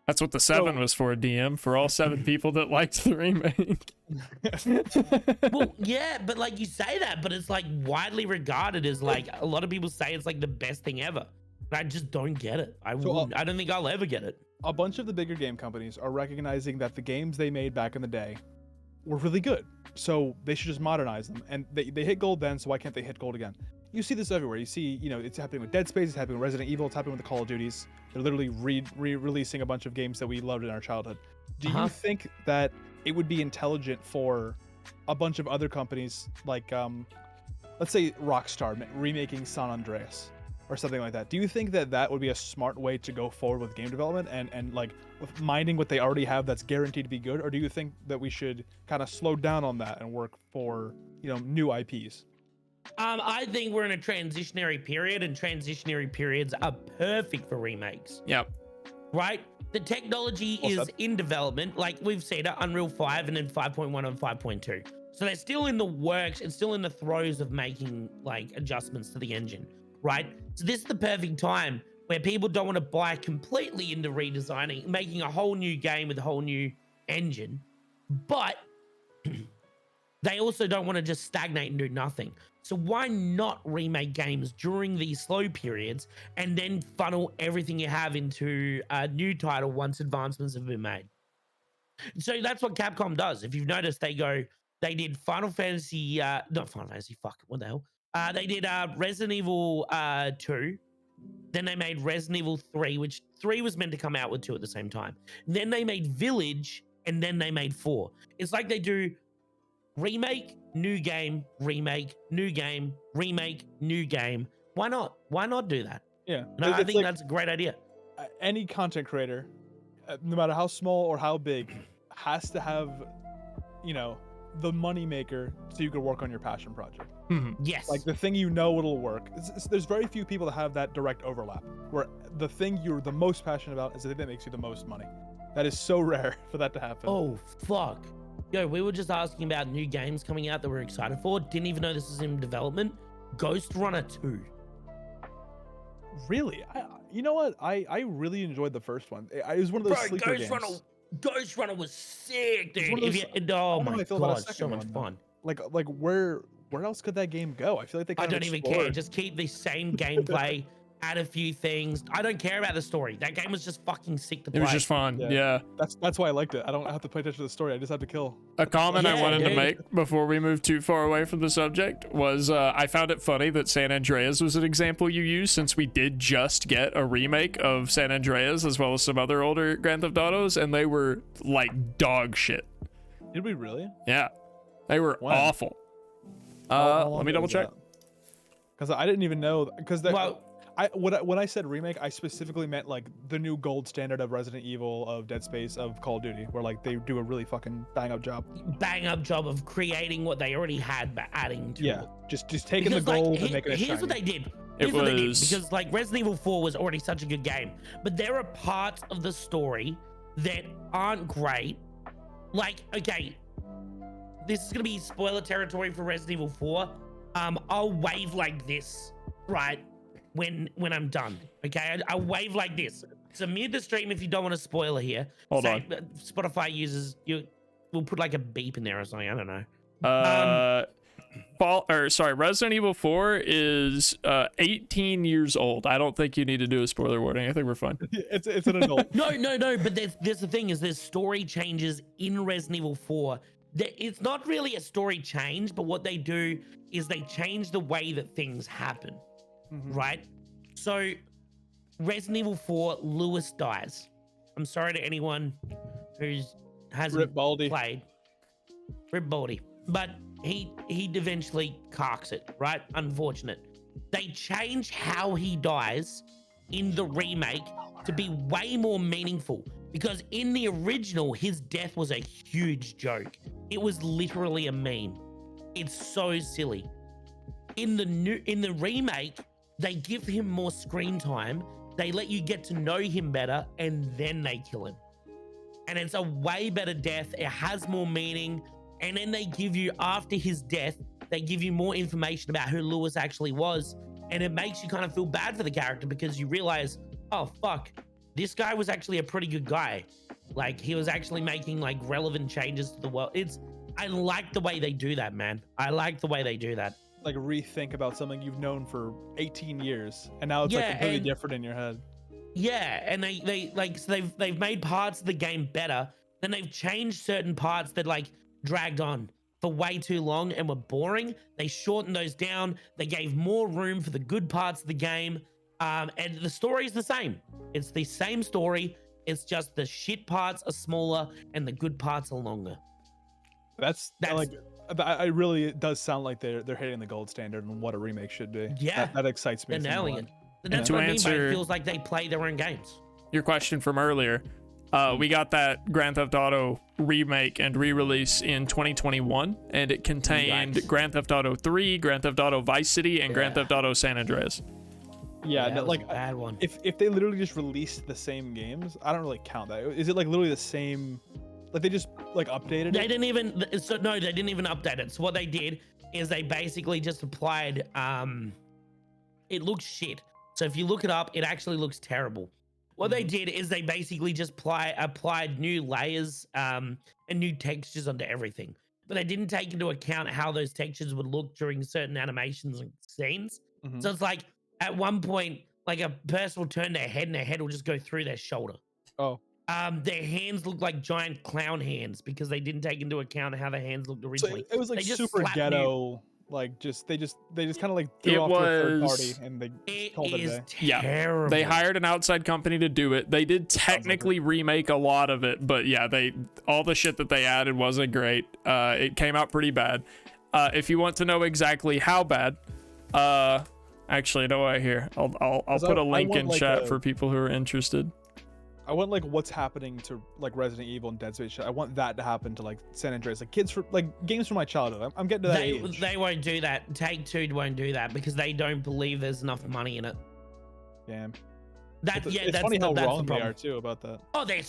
That's what the 7 was for, DM, for all 7 people that liked the remake. Well, yeah, but like you say that, but it's like widely regarded as like, a lot of people say it's like the best thing ever. But I just don't get it. I don't think I'll ever get it. A bunch of the bigger game companies are recognizing that the games they made back in the day were really good. So they should just modernize them. And they hit gold then, so why can't they hit gold again? You see this everywhere. You see, it's happening with Dead Space, it's happening with Resident Evil, it's happening with the Call of Duties. They're literally re-releasing a bunch of games that we loved in our childhood. Do you think that it would be intelligent for a bunch of other companies, like let's say Rockstar remaking San Andreas or something like that. Do you think that that would be a smart way to go forward with game development and like minding what they already have that's guaranteed to be good, or do you think that we should kind of slow down on that and work for, you know, new IPs? I think we're in a transitionary period, and transitionary periods are perfect for remakes. Yep. Right? The technology is in development. Like we've seen it, Unreal 5 and then 5.1 and 5.2. So they're still in the works and still in the throes of making like adjustments to the engine, right? So this is the perfect time where people don't want to buy completely into redesigning, making a whole new game with a whole new engine, but they also don't want to just stagnate and do nothing. So why not remake games during these slow periods and then funnel everything you have into a new title once advancements have been made? So that's what Capcom does. If you've noticed, they did Final Fantasy, not Final Fantasy, fuck, what the hell? They did Resident Evil 2. Then they made Resident Evil 3, which 3 was meant to come out with 2 at the same time. Then they made Village, and then they made 4. It's like they do remake, new game, remake, new game, remake, new game. Why not? Why not do that? Yeah. No, I think that's a great idea. Any content creator, no matter how small or how big, has to have, you know, the money maker so you can work on your passion project. Yes. Like the thing you know it'll work. There's very few people that have that direct overlap, where the thing you're the most passionate about is the thing that makes you the most money. That is so rare for that to happen. Oh, fuck. Yo, we were just asking about new games coming out that we're excited for. Didn't even know this was in development. Ghost Runner 2. Really? You know what? I really enjoyed the first one. It was one of those sleeper games. Ghost Runner was sick, dude. Oh my god, so much fun. Like where else could that game go? I feel like they I kind of don't even care. Just keep the same gameplay, add a few things. I don't care about the story. That game was just fucking sick to play. It was just fun. Yeah. That's why I liked it. I don't have to pay attention to the story. I just have to kill. A comment I wanted to make before we move too far away from the subject was I found it funny that San Andreas was an example you used, since we did just get a remake of San Andreas as well as some other older Grand Theft Autos, and they were like dog shit. Did we really? Yeah. They were awful. Let me double check. Because I didn't even know, because when I said remake, I specifically meant like the new gold standard of Resident Evil, of Dead Space, of Call of Duty, where like they do a really fucking bang up job of creating what they already had, but adding to it. just taking the gold and making it shiny. Here's what they did. Because like Resident Evil 4 was already such a good game, but there are parts of the story that aren't great. Like, okay, this is gonna be spoiler territory for Resident Evil 4. I'll wave like this, right? When I'm done, okay? I'll wave like this. So mute the stream if you don't want to spoiler here. Hold on. Spotify users, we'll put like a beep in there or something. I don't know. Resident Evil 4 is 18 years old. I don't think you need to do a spoiler warning. I think we're fine. It's an adult. No. But there's the thing is there's story changes in Resident Evil 4. It's not really a story change, but what they do is they change the way that things happen. Right? So Resident Evil 4, Lewis dies. I'm sorry to anyone who hasn't played. Rip Baldy. But he eventually carks it, right? Unfortunate. They change how he dies in the remake to be way more meaningful, because in the original, his death was a huge joke. It was literally a meme. It's so silly. In the remake, they give him more screen time. They let you get to know him better, and then they kill him. And it's a way better death. It has more meaning. And then they give you, after his death, they give you more information about who Lewis actually was. And it makes you kind of feel bad for the character, because you realize, oh, fuck, this guy was actually a pretty good guy. Like, he was actually making like relevant changes to the world. I like the way they do that, man. I like the way they do that. Like rethink about something you've known for 18 years, and now it's like completely different in your head. Yeah, and they've made parts of the game better. Then they've changed certain parts that like dragged on for way too long and were boring. They shortened those down. They gave more room for the good parts of the game. And the story is the same. It's the same story. It's just the shit parts are smaller and the good parts are longer. That's like, I really, it does sound like they're hitting the gold standard and what a remake should be. Yeah, that excites me. they're nailing it. And That's to what I mean by answer- it feels like they play their own games. Your question from earlier, we got that Grand Theft Auto remake and re-release in 2021, and it contained Grand Theft Auto 3, Grand Theft Auto Vice City, and Grand Theft Auto San Andreas. Yeah, that was like a bad one. If they literally just released the same games, I don't really count that. Is it like literally the same? Like they just like updated They it? didn't even. So no, they didn't even update it. So what they did is they basically just applied. It looks shit. So if you look it up, it actually looks terrible. What they did is they basically just applied new layers and new textures onto everything. But they didn't take into account how those textures would look during certain animations and scenes. So it's like at one point, like a person will turn their head and their head will just go through their shoulder. Oh. Their hands look like giant clown hands because they didn't take into account how the hands looked So originally. it was like They just super slapped new- ghetto. Like they just kind of like threw It off to a third party was- and they It called it a is day. Yeah, terrible. they hired an outside company to do it. They did technically remake a lot of it, but yeah, all the shit that they added wasn't great. It came out pretty bad. If you want to know exactly how bad, actually, no way here. I'll put a link want in like chat a- for people who are interested. I want like what's happening to like Resident Evil and Dead Space shit. I want that to happen to like San Andreas, like kids for like games from my childhood. I'm getting to that age. They won't do that. Take-Two won't do that because they don't believe there's enough money in it. Yeah. That It's that's funny how that's the wrong they problem. are too about that. Oh, they're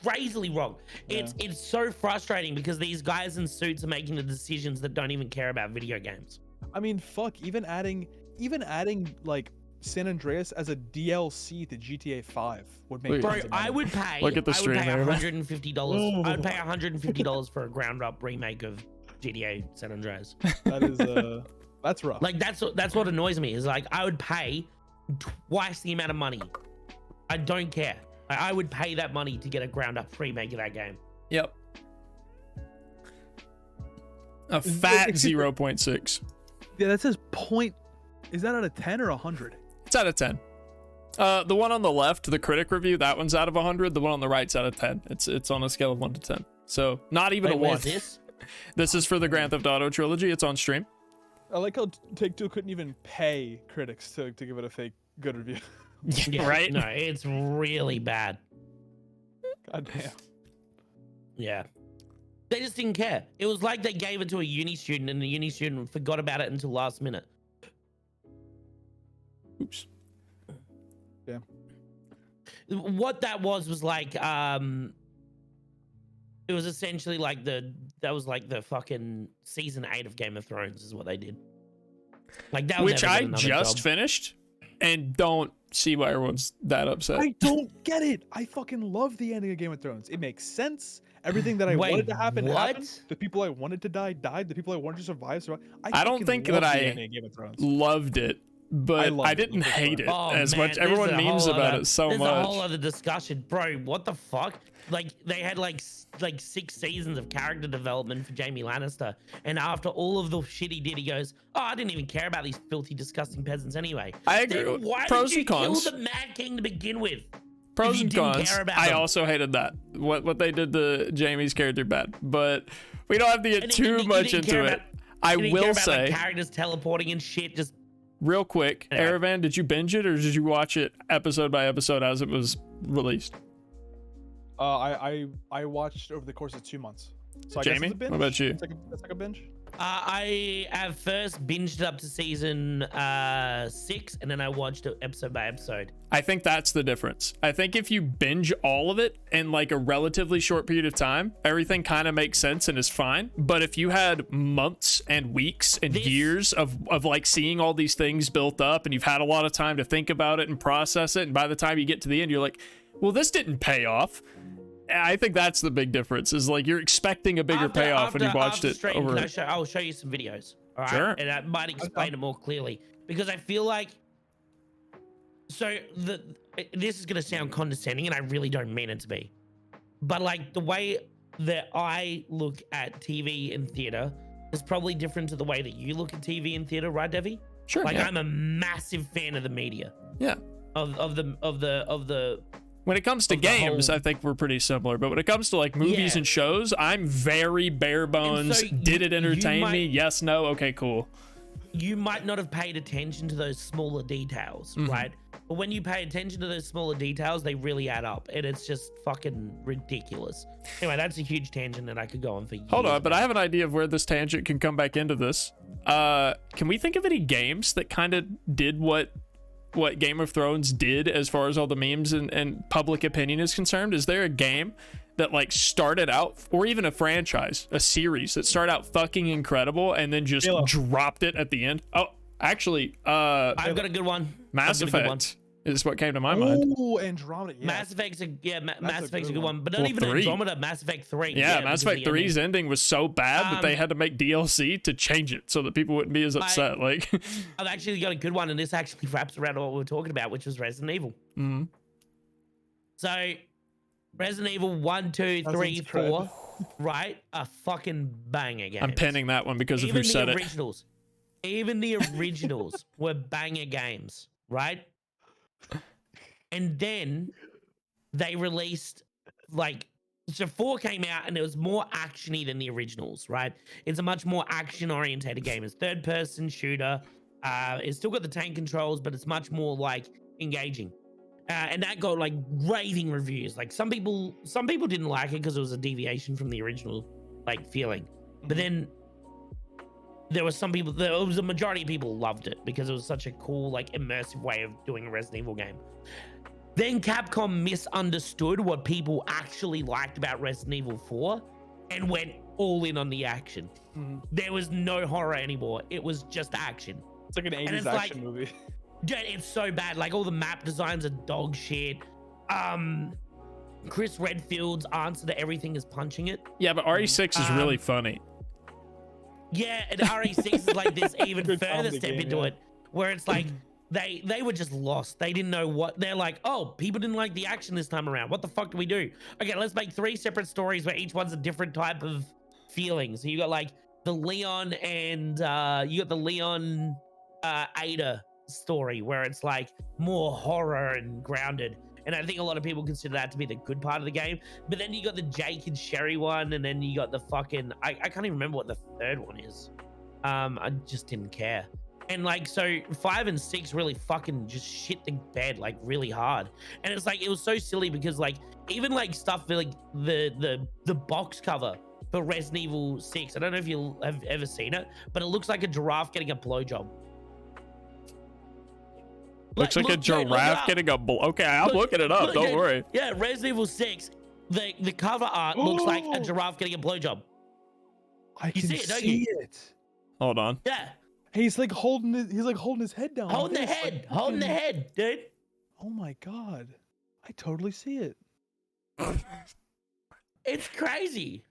crazily wrong. It's so frustrating because these guys in suits are making the decisions that don't even care about video games. I mean, fuck, even adding like San Andreas as a DLC to GTA 5 would make Bro, tons of money. I would pay. Look at the stream there, man. $150. I'd pay $150 for a ground-up remake of GTA San Andreas. That is that's rough. Like that's what annoys me is like I would pay twice the amount of money. I don't care. I would pay that money to get a ground-up remake of that game. Yep. A fat 0.6. Yeah, that says point. Is that out of 10 or 100? It's out of 10. The one on the left, the critic review, that one's out of 100. The one on the right's out of 10. It's on a scale of 1 to 10. So not even a 1. Where's this? This is for the Grand Theft Auto trilogy. It's on stream. I like how Take-Two couldn't even pay critics to give it a fake good review. Yeah, right? No, it's really bad. God damn. Yeah. They just didn't care. It was like they gave it to a uni student and the uni student forgot about it until last minute. Oops. Yeah. What that was like it was essentially like that was like the fucking season 8 of Game of Thrones is what they did. Like that was Which I just finished and don't see why everyone's that upset. I don't get it. I fucking love the ending of Game of Thrones. It makes sense. Everything that I wanted to happen happened. The people I wanted to die died. The people I wanted to survive survived. I don't think that I loved it, but I didn't hate it as much. Everyone memes about it so there's much. a whole other discussion, bro. What the fuck? Like they had like 6 seasons of character development for Jaime Lannister, and after all of the shit he did, he goes, "Oh, I didn't even care about these filthy, disgusting peasants anyway." I agree. Then why Pros did you and cons. kill the Mad King to begin with? Pros if you and didn't cons. care about I them? also hated that. What they did to Jamie's character bad, but we don't have to get too much into it. I You didn't care will about the say, characters teleporting and shit. Just real quick, Anyway. Aravan, did you binge it or did you watch it episode by episode as it was released? I watched over the course of 2 months. So I guess Jamie, it's a binge. what about you? It's like a binge. I have first binged up to season 6, and then I watched it episode by episode. I think that's the difference. I think if you binge all of it in like a relatively short period of time, everything kind of makes sense and is fine. But if you had months and weeks and years of like seeing all these things built up and you've had a lot of time to think about it and process it, and by the time you get to the end, you're like, well, this didn't pay off. I think that's the big difference is like you're expecting a bigger payoff and you watched it stream, over. I'll show you some videos. All right. Sure. And that might explain it more clearly because I feel like. So this is going to sound condescending and I really don't mean it to be. But like the way that I look at TV in theater is probably different to the way that you look at TV in theater, right, Devi? Sure. Like yeah. I'm a massive fan of the media. Yeah. Of the When it comes to games, I think we're pretty similar. But when it comes to like movies and shows, I'm very bare bones. Did it entertain me? Yes, no. Okay, cool. You might not have paid attention to those smaller details, right? But when you pay attention to those smaller details, they really add up, and it's just fucking ridiculous. Anyway, that's a huge tangent that I could go on for years. Hold on, but I have an idea of where this tangent can come back into this. Can we think of any games that kind of did what Game of Thrones did as far as all the memes and public opinion is concerned? Is there a game that like started out, or even a franchise, a series that started out fucking incredible and then just dropped it at the end? Oh, actually, I've got a good one. Mass Effect is what came to my mind. Oh, Andromeda. Yes. Mass Effect's Mass Effect's a good one, but not even 3. Andromeda. Mass Effect 3. Yeah, Mass Effect 3's ending was so bad that they had to make DLC to change it so that people wouldn't be as upset. I've actually got a good one, and this actually wraps around what we were talking about, which was Resident Evil. So, Resident Evil 1, 2, 3, 4, right? A fucking banger game. I'm pinning that one because of who said it. Even the originals were banger games, right? And then they released so 4 came out and it was more actiony than the originals, right? It's a much more action oriented game. It's third person shooter. It's still got the tank controls, but it's much more like engaging. And that got like raving reviews. Like some people didn't like it because it was a deviation from the original like feeling. But then there was a majority of people loved it because it was such a cool, like immersive way of doing a Resident Evil game. Then Capcom misunderstood what people actually liked about Resident Evil 4 and went all in on the action. There was no horror anymore. It was just action. It's like an 80s action movie. Dude, it's so bad. Like all the map designs are dog shit. Chris Redfield's answer to everything is punching it. Yeah, but RE6 is really funny. Yeah, and RE6 is like this even further step into it, where it's like they were just lost. They didn't know what they're like. Oh, people didn't like the action this time around. What the fuck do we do? Okay, let's make 3 separate stories where each one's a different type of feeling. So you got like the Leon and you got the Leon Ada story where it's like more horror and grounded. And I think a lot of people consider that to be the good part of the game. But then you got the Jake and Sherry one, and then you got the fucking I can't even remember what the third one is. I just didn't care. And like so 5 and 6 really fucking just shit the bed like really hard. And it's like it was so silly because like even like stuff like the box cover for Resident Evil 6. I don't know if you have ever seen it, but it looks like a giraffe getting a blowjob. Looks like a giraffe getting a okay, I'm looking it up. Don't worry. Yeah, Resident Evil 6. The cover art looks like a giraffe getting a blowjob. I can see it. Hold on. Yeah. He's like holding his head down. Holding the head, dude. Oh my god. I totally see it. It's crazy.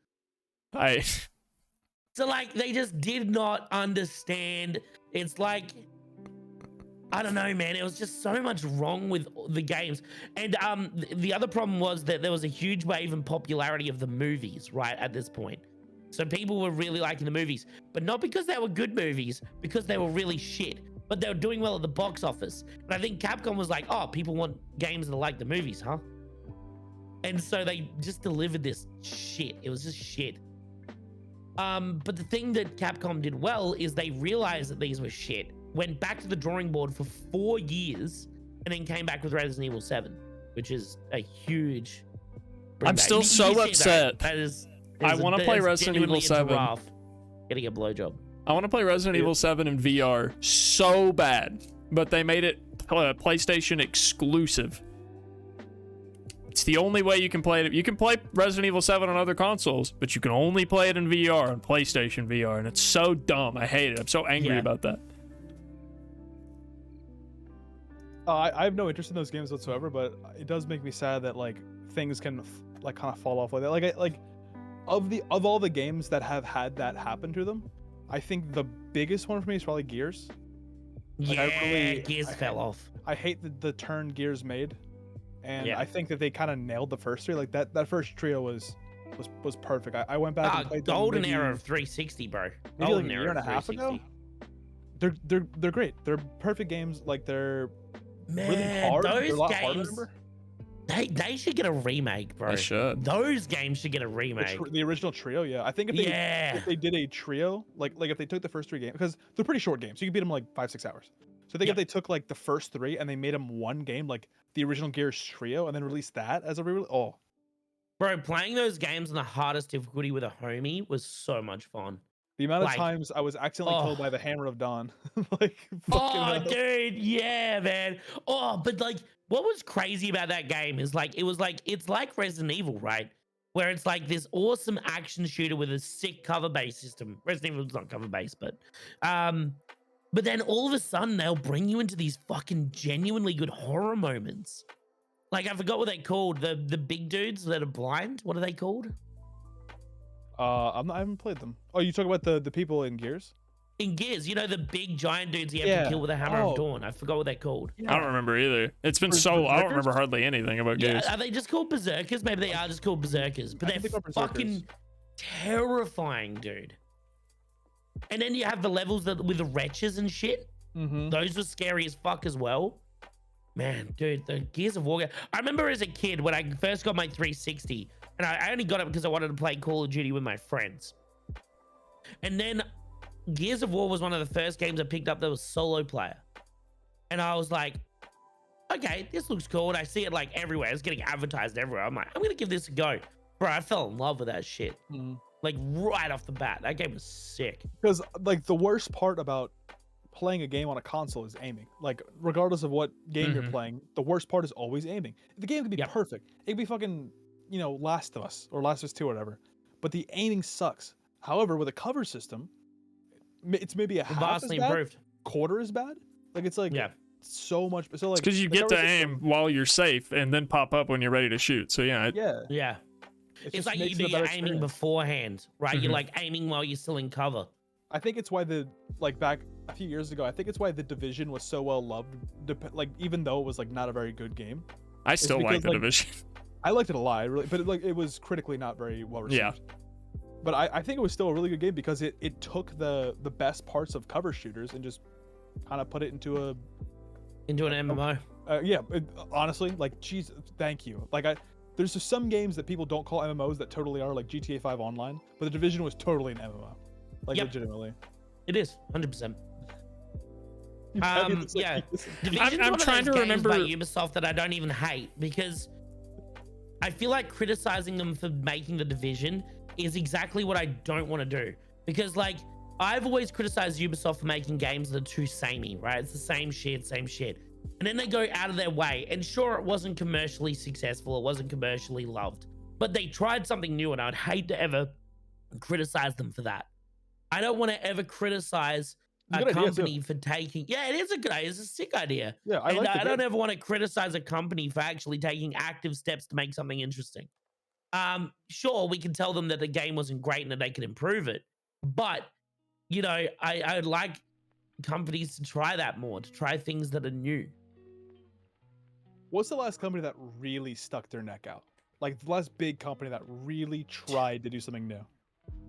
So like they just did not understand. It's like I don't know, man. It was just so much wrong with the games. And the other problem was that there was a huge wave in popularity of the movies, right, at this point. So people were really liking the movies, but not because they were good movies, because they were really shit. But they were doing well at the box office. And I think Capcom was like, oh, people want games that are like the movies, huh? And so they just delivered this shit. It was just shit. But the thing that Capcom did well is they realized that these were shit, went back to the drawing board for 4 years, and then came back with Resident Evil 7, which is a huge... I'm still so upset. I want to play Resident Evil 7. Getting a blowjob. I want to play Resident Evil 7 in VR so bad, but they made it PlayStation exclusive. It's the only way you can play it. You can play Resident Evil 7 on other consoles, but you can only play it in VR on PlayStation VR, and it's so dumb. I hate it. I'm so angry about that. I have no interest in those games whatsoever, but it does make me sad that like things can like kind of fall off like that. Like of all the games that have had that happen to them, I think the biggest one for me is probably Gears. Like, Gears fell off. I hate the turn Gears made, and I think that they kind of nailed the first 3. Like that first trio was perfect. I went back and played the golden era of 360, bro. Maybe like a year and a half ago. They're great. They're perfect games. Like they're really hard. Those They're a lot games, harder, They should get a remake, bro. They should. Those games should get a remake. The original trio, yeah. I think if they did a trio, like if they took the first 3 games, because they're pretty short games, so you can beat them in like 5-6 hours. So I think if they took like the first 3 and they made them one game, like the original Gears trio, and then released that as a re-release, Bro, playing those games on the hardest difficulty with a homie was so much fun. the amount of times I was accidentally killed by the Hammer of Dawn, like fucking hell. Dude, yeah, man. But like, what was crazy about that game is like, it's like Resident Evil, right? Where it's like this awesome action shooter with a sick cover-based system. Resident Evil's not cover-based, but then all of a sudden they'll bring you into these fucking genuinely good horror moments. Like, I forgot what they called, the big dudes that are blind. What are they called? I haven't played them. Oh, you talk about the people in Gears? In Gears, you know, the big giant dudes you have to kill with a Hammer of Dawn. I forgot what they're called. I don't remember either. It's been so I don't remember hardly anything about Gears. Are they just called Berserkers? Maybe they are just called Berserkers, but they're fucking terrifying, dude. And then you have the levels with the wretches and shit. Those were scary as fuck as well. Man, dude, the Gears of War game. I remember as a kid when I first got my 360, and I only got it because I wanted to play Call of Duty with my friends. And then Gears of War was one of the first games I picked up that was solo player. And I was like, okay, this looks cool. And I see it like everywhere. It's getting advertised everywhere. I'm like, I'm going to give this a go. Bro, I fell in love with that shit. Like right off the bat. That game was sick. Because like the worst part about playing a game on a console is aiming. Like regardless of what game you're playing, the worst part is always aiming. The game can be perfect. It can be fucking, you know, Last of Us or Last of Us 2 or whatever. But the aiming sucks. However, with a cover system, it's maybe a half as bad, improved. Quarter as bad. Like it's like so much. So like because you get to aim while you're safe and then pop up when you're ready to shoot. So yeah. It's like you're aiming beforehand, right? You're like aiming while you're still in cover. I think it's why back a few years ago, I think it's why The Division was so well loved. Like even though it was like not a very good game, I still like The Division. I liked it a lot, but it was critically not very well received. Yeah. But I think it was still a really good game because it took the best parts of cover shooters and just kind of put it into an MMO. Honestly, like, geez, thank you. Like there's just some games that people don't call MMOs that totally are, like GTA 5 Online, but The Division was totally an MMO, like legitimately. It is 100%. I'm trying to remember by Ubisoft that I don't even hate because I feel like criticizing them for making The Division is exactly what I don't want to do. Because like I've always criticized Ubisoft for making games that are too samey, right? It's the same shit. And then they go out of their way. And sure, it wasn't commercially successful. It wasn't commercially loved. But they tried something new, and I'd hate to ever criticize them for that. I don't want to ever criticize a company for taking... Yeah, it is a good idea. It's a sick idea. Yeah, I don't ever want to criticize a company for actually taking active steps to make something interesting. Sure, we can tell them that the game wasn't great and that they could improve it. But, you know, I'd like companies to try that more, to try things that are new. What's the last company that really stuck their neck out? Like the last big company that really tried to do something new?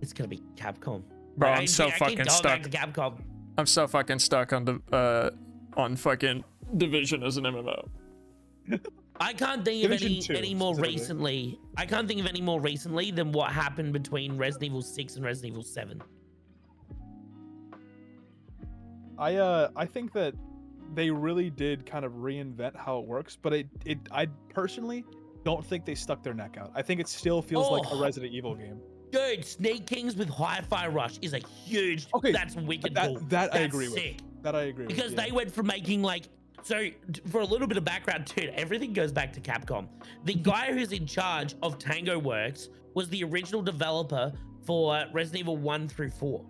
It's gonna be Capcom. Bro, I'm so fucking stuck. Capcom. I'm so fucking stuck on fucking Division as an MMO. I can't think of any more recently. I can't think of any more recently than what happened between Resident Evil 6 and Resident Evil 7. I think that they really did kind of reinvent how it works, but I personally don't think they stuck their neck out. I think it still feels like a Resident Evil game. Dude, Snake Kings with Hi-Fi Rush is a huge. That's wicked cool. That I That's agree sick. with. That I agree with. Because they went from making like. So, for a little bit of background, dude, everything goes back to Capcom. The guy who's in charge of Tango Works was the original developer for Resident Evil 1 through 4.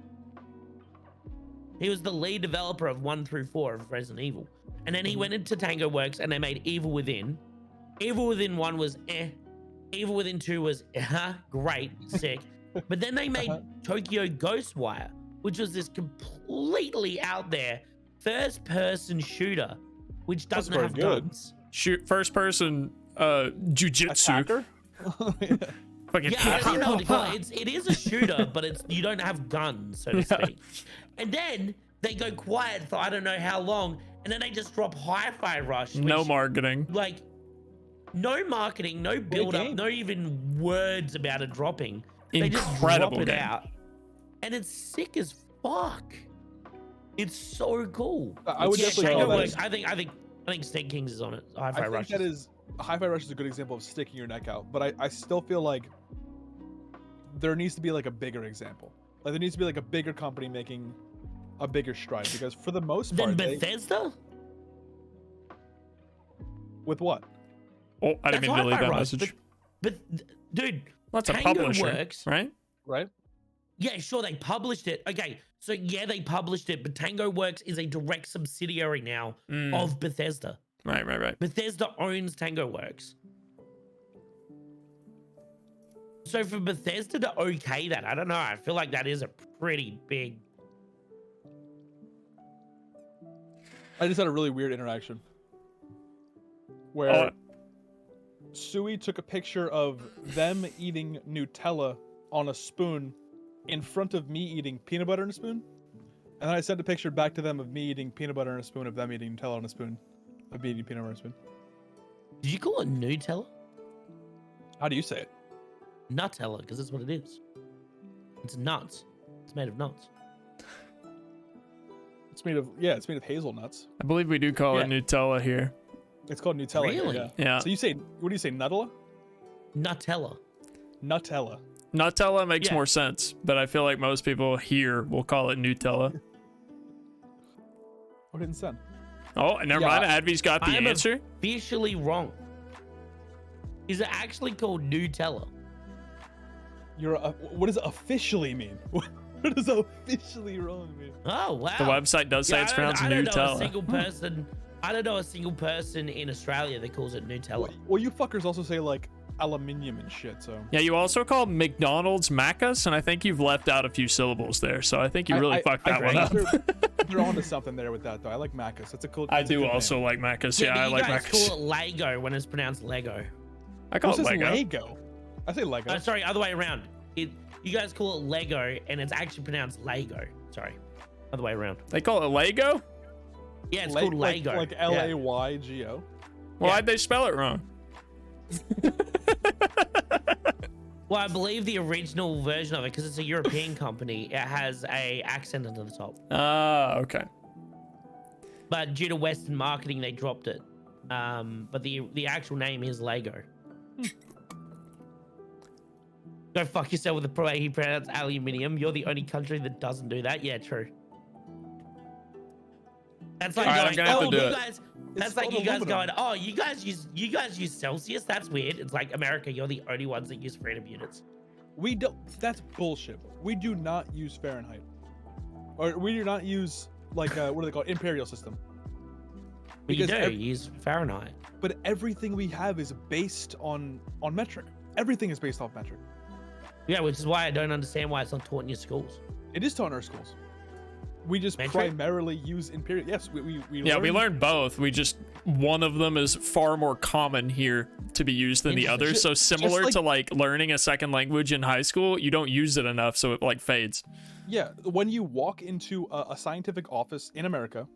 He was the lead developer of 1 through 4 of Resident Evil. And then he went into Tango Works and they made Evil Within. Evil Within 1 was Evil Within 2 was great, sick. But then they made Tokyo Ghostwire, which was this completely out there first-person shooter, which doesn't have guns. First person jujitsu. I don't know what to call it. It is a shooter, but you don't have guns, so to speak. And then they go quiet for I don't know how long, and then they just drop Hi-Fi Rush. No marketing. Like, No marketing, no build up, no even words about it dropping. They just Incredible drop it game. out, and it's sick as fuck. It's so cool. I would definitely Tango call that works. I think Snake Kings is on it. Hi-Fi I think Rush. that is Hi-Fi Rush is a good example of sticking your neck out, but I still feel like there needs to be like a bigger example. Like there needs to be like a bigger company making a bigger stride, because for the most part, Bethesda. With what? Oh, I didn't mean to delete that message. But dude, that's a Tango publisher, works, right? Right. Yeah, sure, they published it. Okay, so yeah, they published it, but Tango Works is a direct subsidiary now of Bethesda. Right. Bethesda owns Tango Works. So for Bethesda to okay that, I don't know. I feel like that is a pretty big. I just had a really weird interaction where Sui took a picture of them eating Nutella on a spoon in front of me eating peanut butter in a spoon, and then I sent a picture back to them of me eating peanut butter in a spoon, of them eating Nutella on a spoon, of me eating peanut butter in a spoon. Did you call it Nutella? How do you say it? Nutella, because that's what it is. It's nuts. It's made of nuts. It's made of hazelnuts. I believe we do call it Nutella here. It's called Nutella. Really? Here, Yeah. So you say, what do you say, Nutella? Nutella. Nutella. Nutella makes more sense, but I feel like most people here will call it Nutella. What didn't send? Oh, never mind. Advy's got the answer. Officially wrong. Is it actually called Nutella? What does officially mean? What does officially wrong mean? Oh wow. The website does say it's pronounced I don't know a Nutella. single person. I don't know a single person in Australia that calls it Nutella. Well, you fuckers also say like aluminium and shit. So Yeah, you also call McDonald's Macca's, and I think you've left out a few syllables there. So I think you really fucked that one up. They're onto something there with that though. I like Macca's. That's a cool. I do also like Macca's. Yeah, I you like guys Macca's. call it Lego when it's pronounced Lego. I call it Lego. Lego. I say Lego. Sorry, other way around. You guys call it Lego, and it's actually pronounced Lego. Sorry, other way around. They call it Lego? Yeah, it's called Lego. Like Laygo. Well, why'd they spell it wrong? Well, I believe the original version of it, because it's a European company, it has a accent under the top. Okay. But due to Western marketing, they dropped it. But the actual name is Lego. Go fuck yourself with the way he pronounced aluminium. You're the only country that doesn't do that. Yeah, true. That's like going, that's like you guys going, oh, you guys use Celsius. That's weird. It's like America. You're the only ones that use freedom units. We don't. That's bullshit. We do not use Fahrenheit, or we do not use like what do they call it? Imperial system. But you do use Fahrenheit. But everything we have is based on metric. Everything is based off metric. Yeah, which is why I don't understand why it's not taught in your schools. It is taught in our schools. We just primarily use imperial. Yes, we learn both. We just one of them is far more common here to be used than the other. So similar to like learning a second language in high school, you don't use it enough, so it like fades. Yeah, when you walk into a scientific office in America,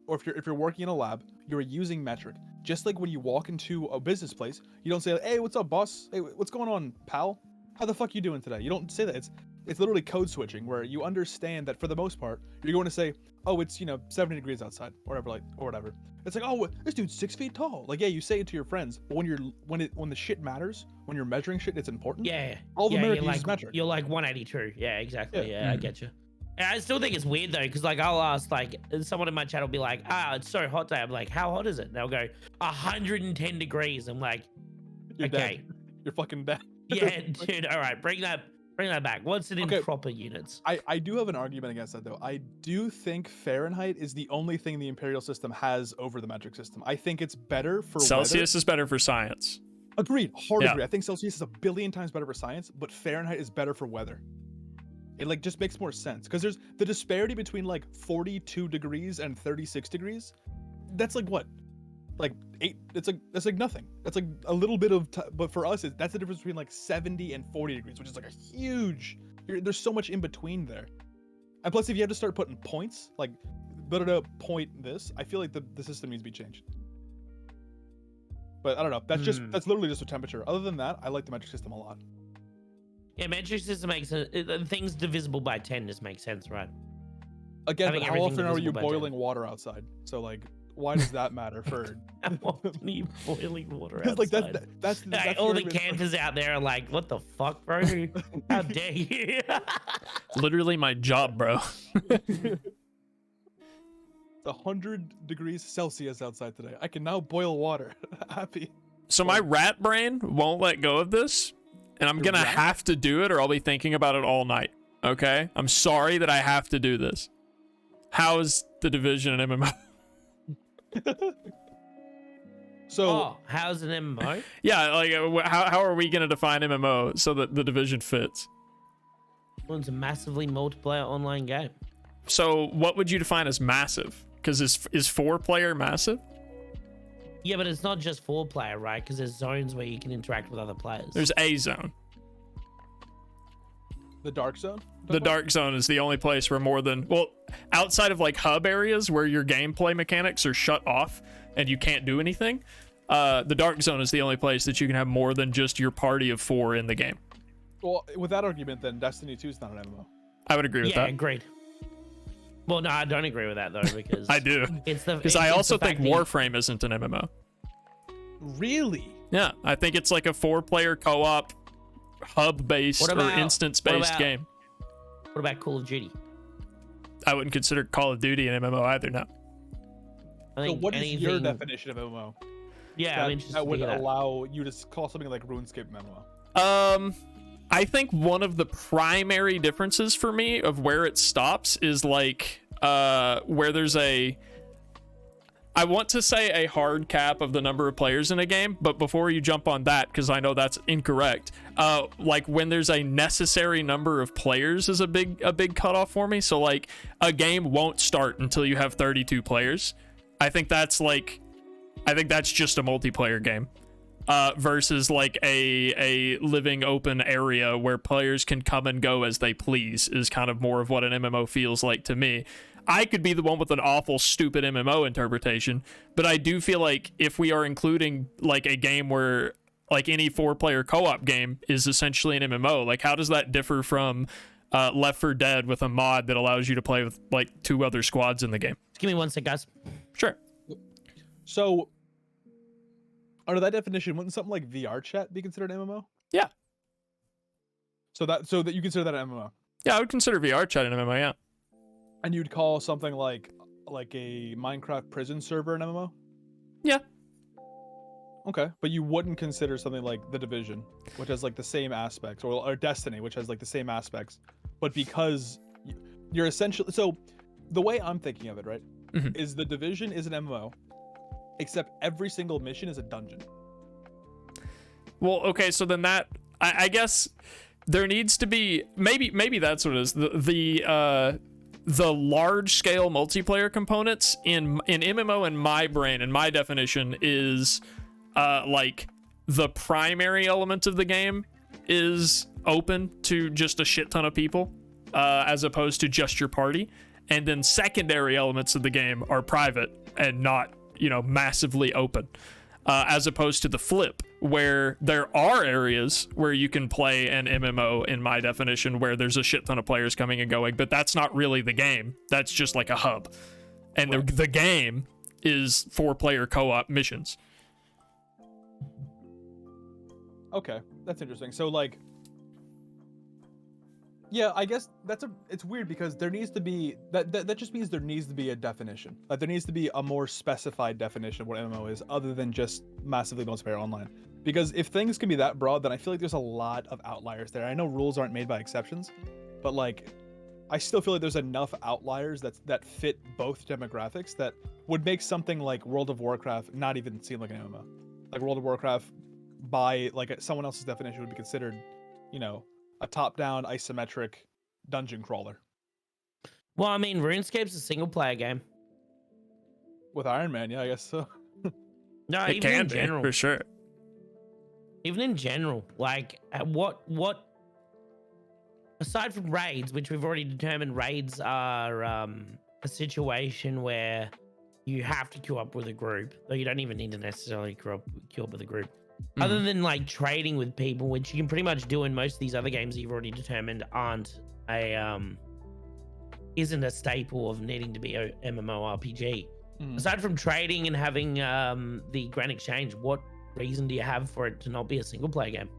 or if you're working in a lab, you're using metric. Just like when you walk into a business place, you don't say, "Hey, what's up, boss? Hey, what's going on, pal? How the fuck you doing today?" You don't say that. It's literally code switching, where you understand that for the most part, you're going to say, "Oh, it's 70 degrees outside," or whatever. It's like, "Oh, this dude's 6 feet tall." Like, yeah, you say it to your friends, but when the shit matters, when you're measuring shit, it's important. Yeah. All of America uses metric. You're like 182. Yeah, exactly. Yeah, I get you. And I still think it's weird though, because like I'll ask someone in my chat will be like, it's so hot today. I'm like, how hot is it? And they'll go 110 degrees. I'm like, you're okay, dead. You're fucking dead. Yeah, dude. All right, bring that back. What's it in proper units? I do have an argument against that though. I do think Fahrenheit is the only thing the imperial system has over the metric system. I think it's better for Celsius weather. is better for science. Agreed. Agree. I think Celsius is a billion times better for science, but Fahrenheit is better for weather. It just makes more sense because there's the disparity between 42 degrees and 36 degrees. That's what? 8. That's like nothing. That's like a little bit of but for us that's the difference between 70 and 40 degrees, which is a huge. There's so much in between there. And plus, if you have to start putting points, point this, I feel like the system needs to be changed. But I don't know. That's literally just a temperature. Other than that, I like the metric system a lot. Yeah, metric system makes things divisible by 10 just makes sense, right? Again, Having but how everything often are you divisible by 10. boiling water outside? So like, why does that matter for? How often are you boiling water outside? Like that's Like, all the campers out there are like, what the fuck, bro? How dare you? Literally my job, bro. It's 100 degrees Celsius outside today. I can now boil water. Happy. So my rat brain won't let go of this, and I'm gonna have to do it, or I'll be thinking about it all night. Okay? I'm sorry that I have to do this. How is the Division an MMO? So how's an MMO? Yeah, like how are we gonna define MMO so that the Division fits? Well, it's a massively multiplayer online game. So what would you define as massive? Because is 4-player massive? Yeah, but it's not just 4-player, right? Because there's zones where you can interact with other players. There's a zone. The dark zone? The dark zone is the only place where more than, well, outside of like hub areas where your gameplay mechanics are shut off and you can't do anything, the dark zone is the only place that you can have more than just your party of 4 in the game. Well, with that argument, then Destiny 2 is not an MMO. I would agree with that. Yeah, agreed. Well, no, I don't agree with that though, because I do. Because I also think Warframe isn't an MMO. Really? Yeah, I think it's like a 4-player co-op, hub-based or instance-based game. What about Call of Duty? I wouldn't consider Call of Duty an MMO either. No. So what is your definition of MMO? Yeah, I'm interested that would to hear that. allow you to call something like RuneScape an MMO. I think one of the primary differences for me of where it stops is like where there's I want to say a hard cap of the number of players in a game, but before you jump on that, because I know that's incorrect, like when there's a necessary number of players is a big cutoff for me. So like a game won't start until you have 32 players. I think that's just a multiplayer game. Versus like a living open area where players can come and go as they please is kind of more of what an MMO feels like to me. I could be the one with an awful, stupid MMO interpretation, but I do feel like if we are including like a game where like any 4-player co-op game is essentially an MMO, like how does that differ from Left 4 Dead with a mod that allows you to play with like 2 other squads in the game? Just give me 1 sec, guys. Sure. So under that definition, wouldn't something like VR chat be considered an MMO? Yeah. So that you consider that an MMO? Yeah, I would consider VR chat an MMO, yeah. And you'd call something like a Minecraft prison server an MMO? Yeah. Okay, but you wouldn't consider something like The Division, which has like the same aspects, or Destiny, which has like the same aspects, but because you're essentially, so the way I'm thinking of it, right, is The Division is an MMO, except every single mission is a dungeon. Well, okay, so then that I guess there needs to be maybe that's what it is. The large scale multiplayer components in MMO in my brain and my definition is like the primary element of the game is open to just a shit ton of people as opposed to just your party, and then secondary elements of the game are private and not massively open, as opposed to the flip where there are areas where you can play an MMO in my definition where there's a shit ton of players coming and going, but that's not really the game. That's just like a hub, and the game is 4-player co-op missions. Okay, that's interesting. So like, yeah, I guess it's weird because there needs to be that just means there needs to be a definition. Like there needs to be a more specified definition of what MMO is other than just massively multiplayer online. Because if things can be that broad, then I feel like there's a lot of outliers there. I know rules aren't made by exceptions, but like I still feel like there's enough outliers that fit both demographics that would make something like World of Warcraft not even seem like an MMO. Like World of Warcraft by like someone else's definition would be considered, a top-down isometric dungeon crawler. Well, I mean, RuneScape's a single-player game. With Iron Man, yeah, I guess so. No, it even can in be, general. for sure. Even in general, like what aside from raids, which we've already determined raids are a situation where you have to queue up with a group, though you don't even need to necessarily queue up with a group. Other than like trading with people, which you can pretty much do in most of these other games that you've already determined isn't a staple of needing to be a MMORPG. Aside from trading and having the Grand Exchange, what reason do you have for it to not be a single player game?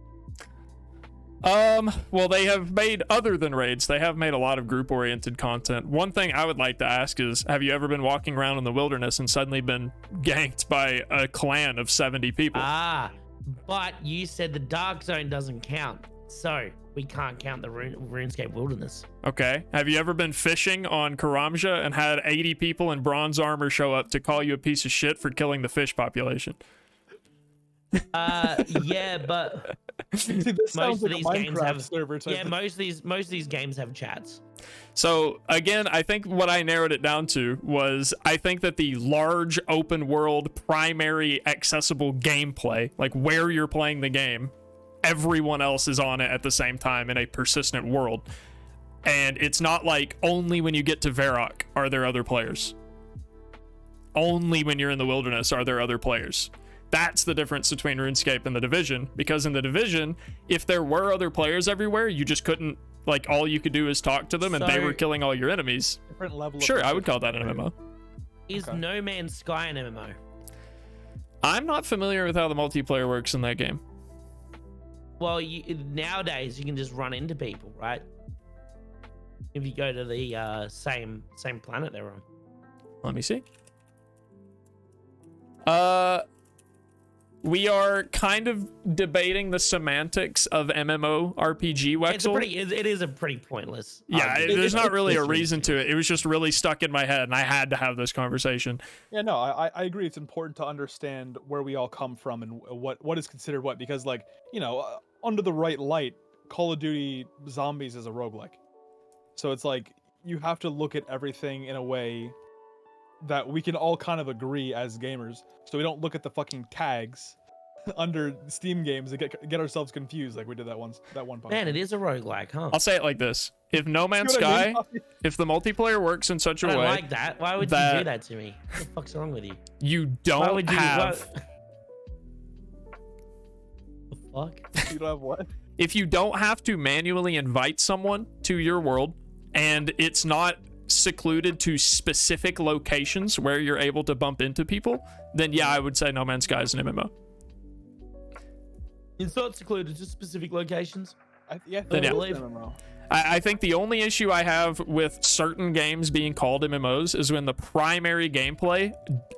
Well, they have made, other than raids, they have made a lot of group-oriented content. One thing I would like to ask is, have you ever been walking around in the wilderness and suddenly been ganked by a clan of 70 people? But you said the Dark Zone doesn't count, so we can't count the RuneScape Wilderness. Okay. Have you ever been fishing on Karamja and had 80 people in bronze armor show up to call you a piece of shit for killing the fish population? Yeah, but See, this sounds like a games Minecraft have server type of- most of these games have chats. So again, I think what I narrowed it down to was I think that the large open world primary accessible gameplay, like where you're playing the game, everyone else is on it at the same time in a persistent world. And it's not like only when you get to Varrock are there other players. Only when you're in the wilderness are there other players. That's the difference between RuneScape and The Division, because in The Division, if there were other players everywhere, you just couldn't, like, all you could do is talk to them and they were killing all your enemies. Different level. Sure, I would call that an MMO. Is No Man's Sky an MMO? I'm not familiar with how the multiplayer works in that game. Well, nowadays you can just run into people, right? If you go to the same planet they're on. Let me see. We are kind of debating the semantics of MMORPG, Wexel. It is a pretty pointless. Yeah, there's not really a reason to it. It was just really stuck in my head, and I had to have this conversation. Yeah, no, I agree. It's important to understand where we all come from and what is considered what, because, like, you know, under the right light, Call of Duty Zombies is a roguelike. So it's like, you have to look at everything in a way that we can all kind of agree as gamers, so we don't look at the fucking tags under Steam games and get ourselves confused like we did that one podcast. Man, it is a roguelike, huh? I'll say it like this. If No Man's Sky, if the multiplayer works in such a I way... don't like that. Why would you do that to me? What the fuck's wrong with you? You don't have... The fuck? You don't have what? If you don't have to manually invite someone to your world, and it's not secluded to specific locations where you're able to bump into people, then yeah, I would say No Man's Sky is an MMO. It's not secluded to specific locations. I think the only issue I have with certain games being called MMOs is when the primary gameplay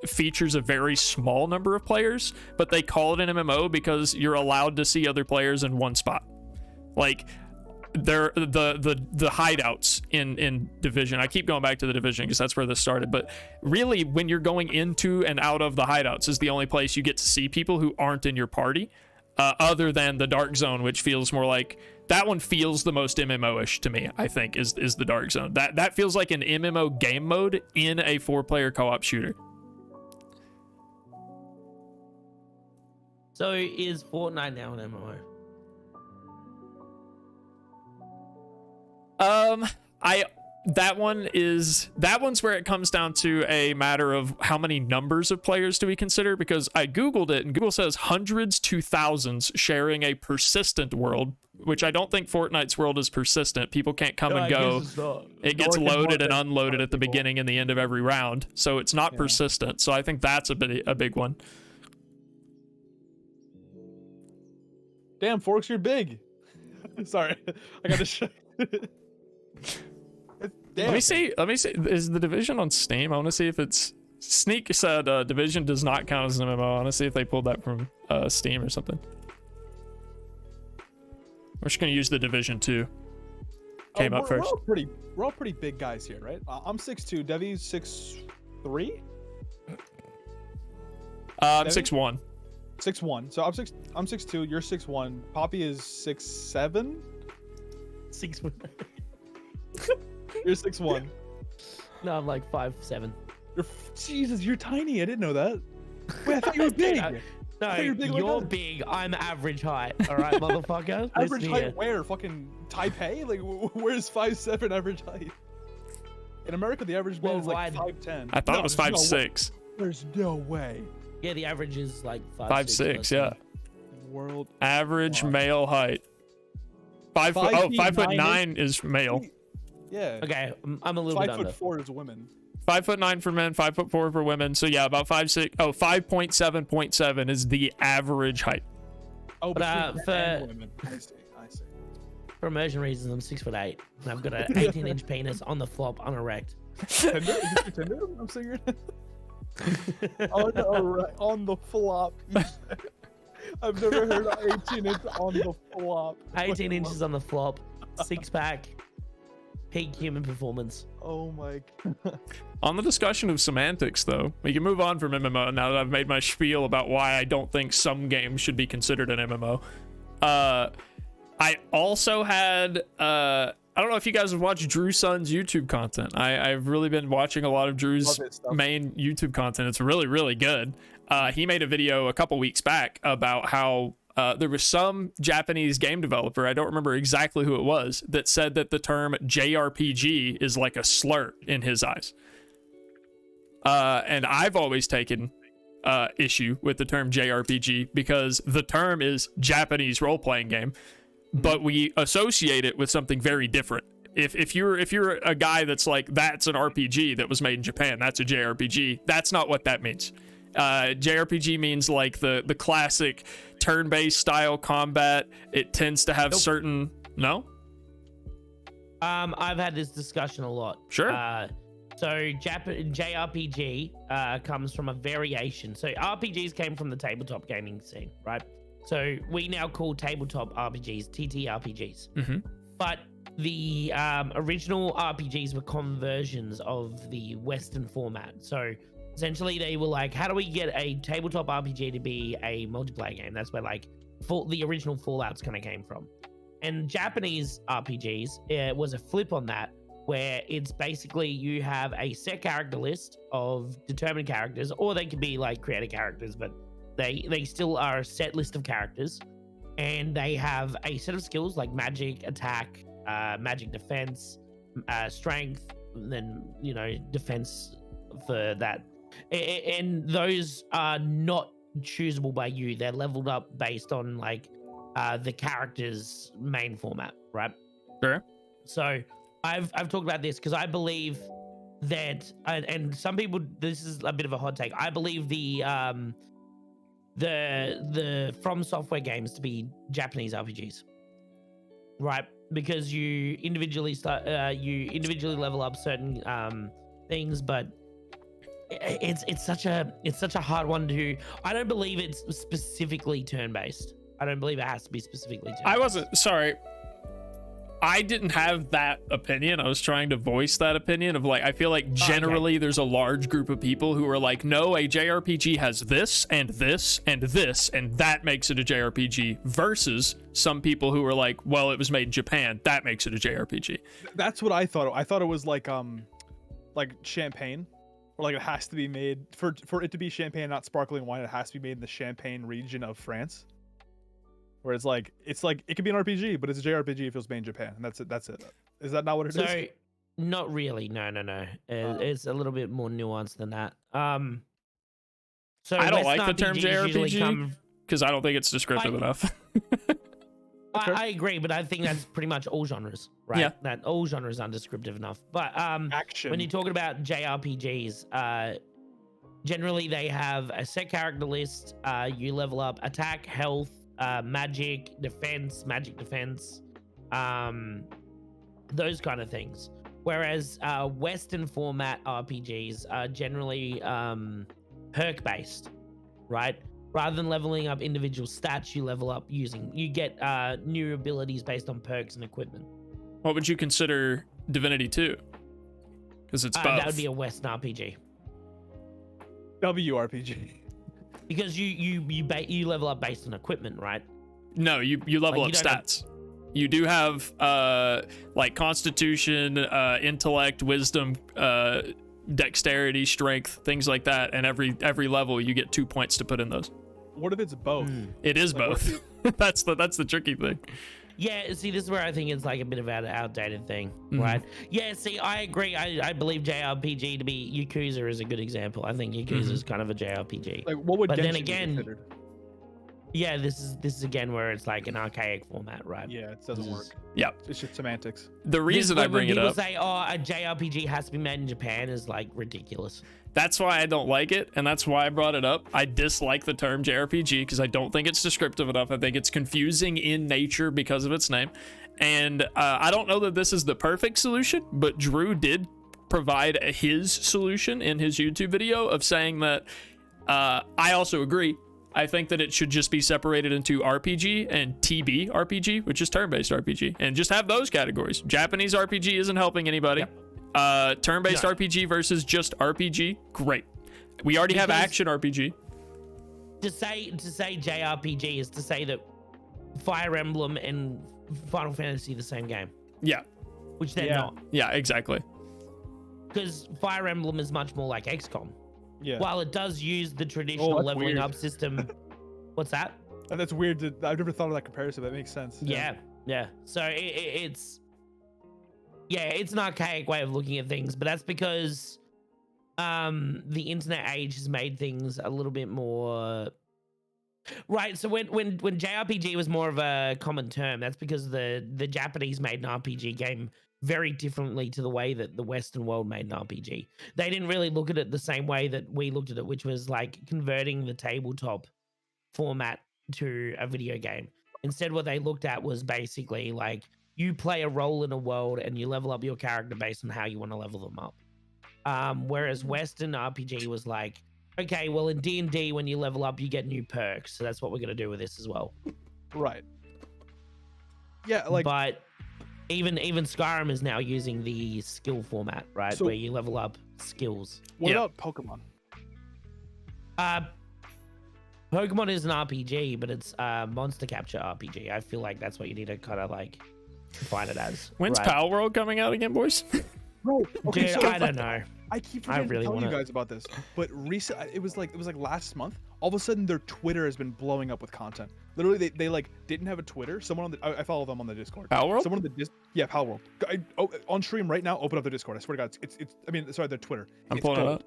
features a very small number of players, but they call it an MMO because you're allowed to see other players in one spot. Like, they're the hideouts in Division. I keep going back to the Division because that's where this started, but really when you're going into and out of the hideouts is the only place you get to see people who aren't in your party, other than the Dark Zone, which feels more like, that one feels the most MMO-ish to me, I think, is the Dark Zone. That feels like an MMO game mode in a 4-player co-op shooter. So is Fortnite now an MMO? That one's where it comes down to a matter of how many numbers of players do we consider, because I googled it and Google says hundreds to thousands sharing a persistent world, which I don't think Fortnite's world is persistent. People can't come and go. It gets loaded and unloaded at the beginning and the end of every round, so it's not persistent. So I think that's a big one. Damn, Forks, you're big. Sorry, I got distracted. Let me see. Is the Division on Steam? I want to see if it's... Sneak said Division does not count as an MMO. I want to see if they pulled that from Steam or something. We're just going to use the Division 2. Came up first. We're all pretty big guys here, right? I'm 6'2". Devi's 6'3". I'm 6'1". 6'1". So I'm 6'2". You're 6'1". Poppy is 6'7". 6'1". You're 6'1". No, I'm like 5'7". Jesus, you're tiny. I didn't know that. Wait, I thought you were big. No, you're big. I'm average height. All right, motherfucker. Average height where? Fucking Taipei? Like, where's 5'7" average height? In America, the average man is like 5'10". I thought it was 5'6". There's no way. Yeah, the average is like 5'6", yeah. World average male height. 5'9" is male. Yeah. Okay, I'm a little bit under. 5'4" is women. 5'9" for men, 5'4" for women. So yeah, about 5'6". Oh, 5.7.7 is the average height. Oh, but for women. I see. For immersion reasons, I'm 6'8", and I've got an 18-inch penis on the flop, unerect. Tinder? Is this your Tinder? I'm saying on the flop. I've never heard of 18-inch on the flop. 18 inches on the flop, 6-pack, peak human performance. Oh my god. On the discussion of semantics, though, we can move on from MMO now that I've made my spiel about why I don't think some games should be considered an MMO. I also had, I don't know if you guys have watched Drew Sun's YouTube content. I've really been watching a lot of Drew's main YouTube content. It's really, really good. He made a video a couple weeks back about how there was some Japanese game developer, I don't remember exactly who it was, that said that the term JRPG is like a slur in his eyes. And I've always taken issue with the term JRPG because the term is Japanese role-playing game, but we associate it with something very different. If you're a guy that's like, that's an RPG that was made in Japan, that's a JRPG, that's not what that means. JRPG means like the classic turn-based style combat. It tends to have certain... No? I've had this discussion a lot. Sure. So JRPG comes from a variation. So RPGs came from the tabletop gaming scene, right? So we now call tabletop RPGs TTRPGs. Mm-hmm. But the original RPGs were conversions of the Western format. So essentially they were like, how do we get a tabletop RPG to be a multiplayer game? That's where like the original Fallouts kind of came from. And Japanese RPGs, it was a flip on that, where it's basically you have a set character list of determined characters, or they could be like created characters, but they still are a set list of characters, and they have a set of skills like magic, attack, magic defense, strength, and then, you know, defense for that. And those are not choosable by you. They're leveled up based on like the character's main format, right? Sure. So I've talked about this because I believe that, and some people, this is a bit of a hot take, I believe the From Software games to be Japanese RPGs, right? Because you individually level up certain things, but it's such a hard one to. I don't believe it's specifically turn-based. I don't believe it has to be specifically turn-based. I didn't have that opinion. I was trying to voice that opinion of like, I feel like generally there's a large group of people who are like, no, a JRPG has this and this and this, and that makes it a JRPG, versus some people who are like, well, it was made in Japan, that makes it a JRPG. That's what I thought. I thought it was like champagne, or like it has to be made for it to be champagne, not sparkling wine. It has to be made in the Champagne region of France. Where it's like it could be an RPG, but it's a JRPG if it was made in Japan, and that's it. Is that not what it is? So, not really. No. It's a little bit more nuanced than that. So I don't Western like the term RPGs JRPG because I don't think it's descriptive enough. I agree, but I think that's pretty much all genres, right? Yeah. That all genres aren't descriptive enough. But Action. when you're talking about JRPGs, generally they have a set character list. You level up attack, health, magic defense, those kind of things. Whereas Western format RPGs are generally perk based, right? Rather than leveling up individual stats, you level up you get new abilities based on perks and equipment. What would you consider Divinity 2? Because it's both. That would be a Western RPG. WRPG. Because you level up based on equipment, right? No, you level up stats. You do have like constitution, intellect, wisdom, dexterity, strength, things like that, and every level you get 2 points to put in those. What if it's both? It is both. That's the tricky thing. Yeah, see, this is where I think it's like a bit of an outdated thing, right? Yeah, see, I agree. I believe JRPG to be Yakuza is a good example. I think Yakuza is kind of a JRPG. Like, what would but Genshin then be again, considered? yeah, this is again where it's like an archaic format, right? Yeah, it doesn't work. Yeah, it's just semantics. The reason I bring it up, people say, "Oh, a JRPG has to be made in Japan," is like ridiculous. That's why I don't like it, and that's why I brought it up. I dislike the term JRPG because I don't think it's descriptive enough. I think it's confusing in nature because of its name, and I don't know that this is the perfect solution, but Drew did provide his solution in his YouTube video of saying that I also agree. I think that it should just be separated into RPG and TB RPG, which is turn-based RPG, and just have those categories. Japanese RPG isn't helping anybody. Turn-based RPG versus just RPG, great. We already have action RPG. To say JRPG is to say that Fire Emblem and Final Fantasy are the same game. Yeah. Which they're not. Yeah, exactly. Because Fire Emblem is much more like XCOM. Yeah. While it does use the traditional leveling up system. What's that? That's weird. I've never thought of that comparison. That makes sense. Yeah. So it's an archaic way of looking at things, but that's because the internet age has made things a little bit more right. So when JRPG was more of a common term, that's because the Japanese made an RPG game very differently to the way that the Western world made an RPG. They didn't really look at it the same way that we looked at it, which was like converting the tabletop format to a video game. Instead, what they looked at was basically like you play a role in a world and you level up your character based on how you want to level them up. Whereas Western RPG was like, okay, well in D&D, when you level up, you get new perks. So that's what we're going to do with this as well. Right. Yeah, like... But even Skyrim is now using the skill format, right? So, where you level up skills. What about Pokemon? Pokemon is an RPG, but it's monster capture RPG. I feel like that's what you need to kind of like define it as. When's Pal World coming out again, boys? Bro, okay, dude, so I don't know. I keep forgetting to tell you guys about this, but it was like last month. All of a sudden, their Twitter has been blowing up with content. Literally, they like didn't have a Twitter. Someone on the I follow them on the Discord. Pal World? Someone on the Pal World. On stream right now. Open up their Discord. I swear to God, it's. I mean, sorry, their Twitter. I'm pulling it up.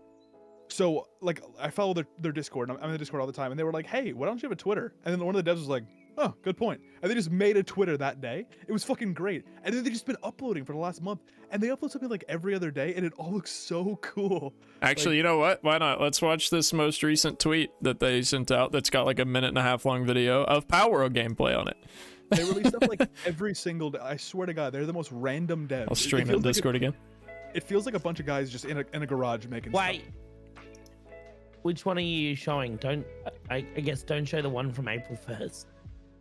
So like, I follow their Discord. And I'm in the Discord all the time, and they were like, "Hey, why don't you have a Twitter?" And then one of the devs was like, "Oh, good point." And they just made a Twitter that day. It was fucking great. And then they just been uploading for the last month. And they upload something like every other day, and it all looks so cool. Actually, like, you know what? Why not? Let's watch this most recent tweet that they sent out that's got like a 1.5 minute long video of Power World gameplay on it. They release stuff like every single day. I swear to God, they're the most random devs. I'll stream it in Discord again. It feels like a bunch of guys just in a garage making stuff. Which one are you showing? I guess don't show the one from April 1st.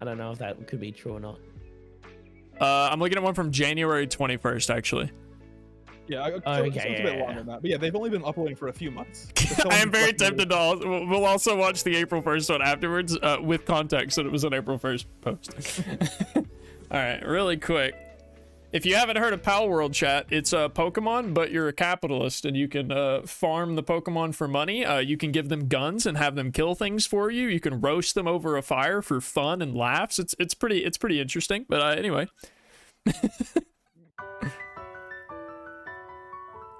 I don't know if that could be true or not. I'm looking at one from January 21st, actually. Yeah, it's a bit longer than that. But yeah, they've only been uploading for a few months. I am very tempted to we'll also watch the April 1st one afterwards with context that it was an April 1st post. All right, really quick. If you haven't heard of Pal World, chat, it's a Pokemon, but you're a capitalist and you can farm the Pokemon for money. You can give them guns and have them kill things for you. You can roast them over a fire for fun and laughs. It's pretty interesting. But anyway.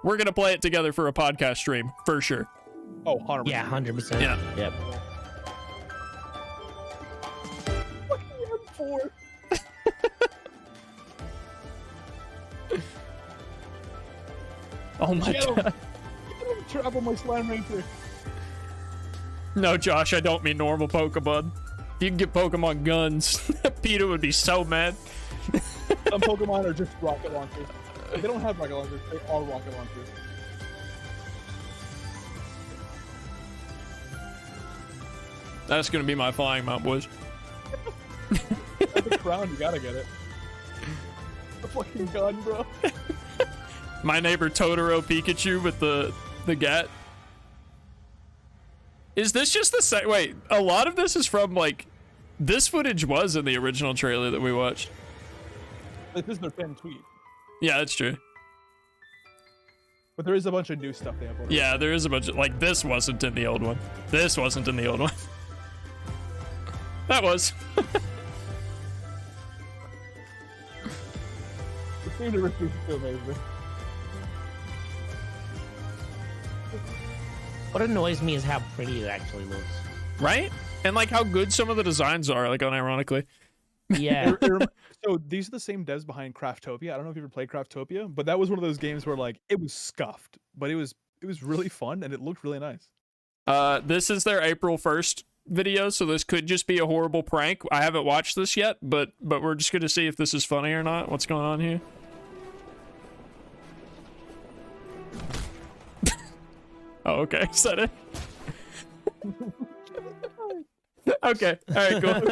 We're going to play it together for a podcast stream, for sure. Oh, 100%. Yeah, 100%. Yeah. Yep. M4. Oh my God. Travel my Slime Ranger. No, Josh, I don't mean normal Pokemon. If you can get Pokemon guns, Peter would be so mad. Some Pokemon are just rocket launchers. They don't have rocket launchers, they are rocket launchers. That's gonna be my flying mount, boys. The crown, you gotta get it. The fucking gun, bro. My neighbor Totoro Pikachu with the GAT. Is this just the same? Wait, a lot of this is from like, this footage was in the original trailer that we watched. This is their pinned tweet. Yeah, that's true. But there is a bunch of new stuff they uploaded. Yeah, there is a bunch of, like, this wasn't in the old one. This wasn't in the old one. That was. University is too amazing. What annoys me is how pretty it actually looks. Right? And like how good some of the designs are, like unironically. Yeah. So these are the same devs behind Craftopia. I don't know if you ever played Craftopia, but that was one of those games where like it was scuffed, but it was really fun and it looked really nice. This is their April 1st video, so this could just be a horrible prank. I haven't watched this yet, but we're just gonna see if this is funny or not. What's going on here? Oh, okay. Is that it? Okay. All right, cool.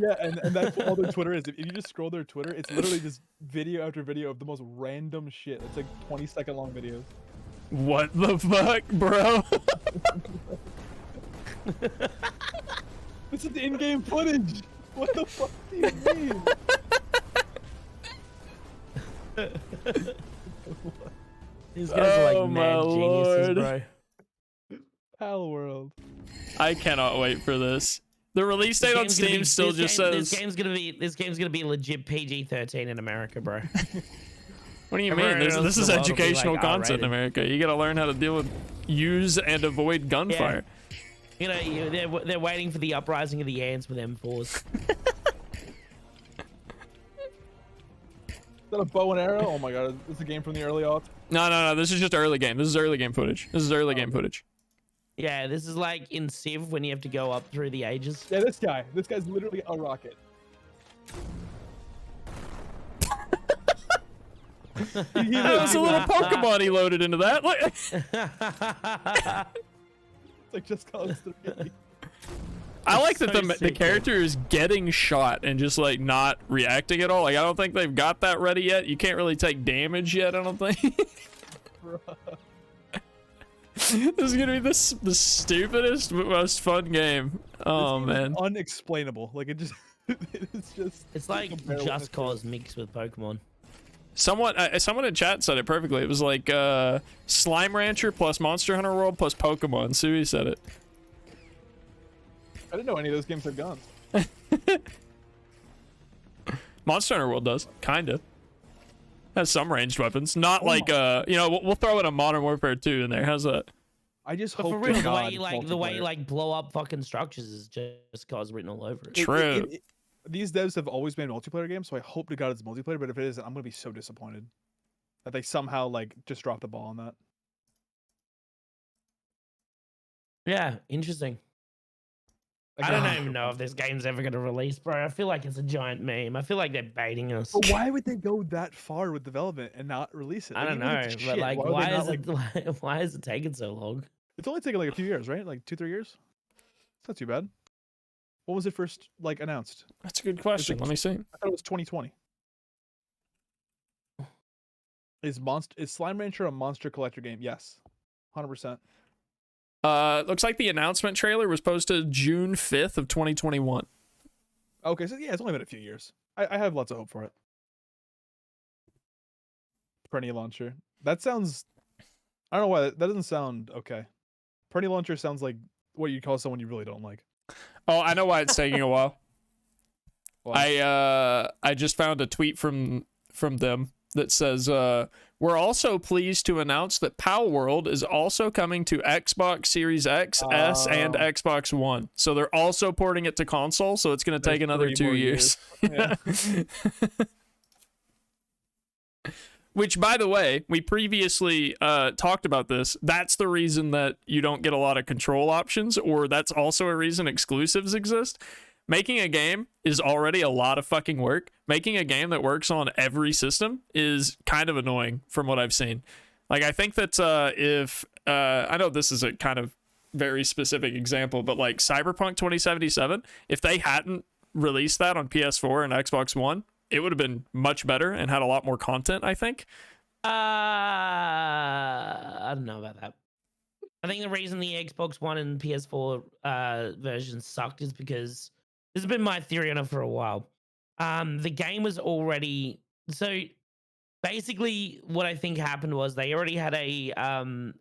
Yeah, and that's all their Twitter is. If you just scroll their Twitter, it's literally just video after video of the most random shit. It's like 20-second long videos. What the fuck, bro? This is the in-game footage. What the fuck do you mean? These guys are like mad geniuses, bro. Pal World. I cannot wait for this. The release date on Steam still just says. This game's gonna be legit PG-13 in America, bro. What do you mean? This is educational content in America. You gotta learn how to deal with, use, and avoid gunfire. Yeah. You know, they're waiting for the uprising of the ants with M4s. Is that a bow and arrow? Oh my god, this is a game from the early aughts. No. This is just early game. This is early game footage. Game footage. Yeah, this is like in Civ when you have to go up through the ages. Yeah, this guy's literally a rocket. That was a little Pokemon he loaded into that. Like, it's like Just Cause 3. I like that the character is getting shot and just like not reacting at all. Like I don't think they've got that ready yet. You can't really take damage yet. I don't think. This is gonna be the stupidest but most fun game. Oh man, unexplainable. Like it just, it's like Just Cause mixed with Pokemon. Someone in chat said it perfectly. It was like Slime Rancher plus Monster Hunter World plus Pokemon. Sui said it. I didn't know any of those games had guns. Monster Hunter World does, kinda. Has some ranged weapons, not like you know. We'll throw in a Modern Warfare 2 in there. How's that? I just but hope for real, the way you blow up fucking structures is Just Cause written all over it. True. These devs have always been multiplayer games, so I hope to God it's multiplayer. But if it isn't, I'm gonna be so disappointed that they somehow like just dropped the ball on that. Yeah, interesting. I don't even know if this game's ever going to release, bro. I feel like it's a giant meme. I feel like they're baiting us. But why would they go that far with development and not release it? I don't know, but like, why is it taking so long? It's only taken like a few years, right? Like 2-3 years. It's not too bad. When was it first like announced? That's a good question. Let me see. I thought it was 2020. Is Slime Rancher a monster collector game? Yes, 100%. Looks like the announcement trailer was posted June 5th of 2021. Okay, so yeah, it's only been a few years. I have lots of hope for it. Perny Launcher. That sounds... I don't know why. That doesn't sound okay. Perny Launcher sounds like what you'd call someone you really don't like. Oh, I know why it's taking a while. I just found a tweet from them that says, we're also pleased to announce that Pal World is also coming to Xbox Series X, S, and Xbox One. So they're also porting it to console, so it's going to take another 2 years. Yeah. Which, by the way, we previously talked about this. That's the reason that you don't get a lot of control options, or that's also a reason exclusives exist. Making a game is already a lot of fucking work. Making a game that works on every system is kind of annoying from what I've seen. Like, I think that if... I know this is a kind of very specific example, but like Cyberpunk 2077, if they hadn't released that on PS4 and Xbox One, it would have been much better and had a lot more content, I think. I don't know about that. I think the reason the Xbox One and PS4 versions sucked is because... This has been my theory on it for a while. The game was already... So, basically, what I think happened was they already had a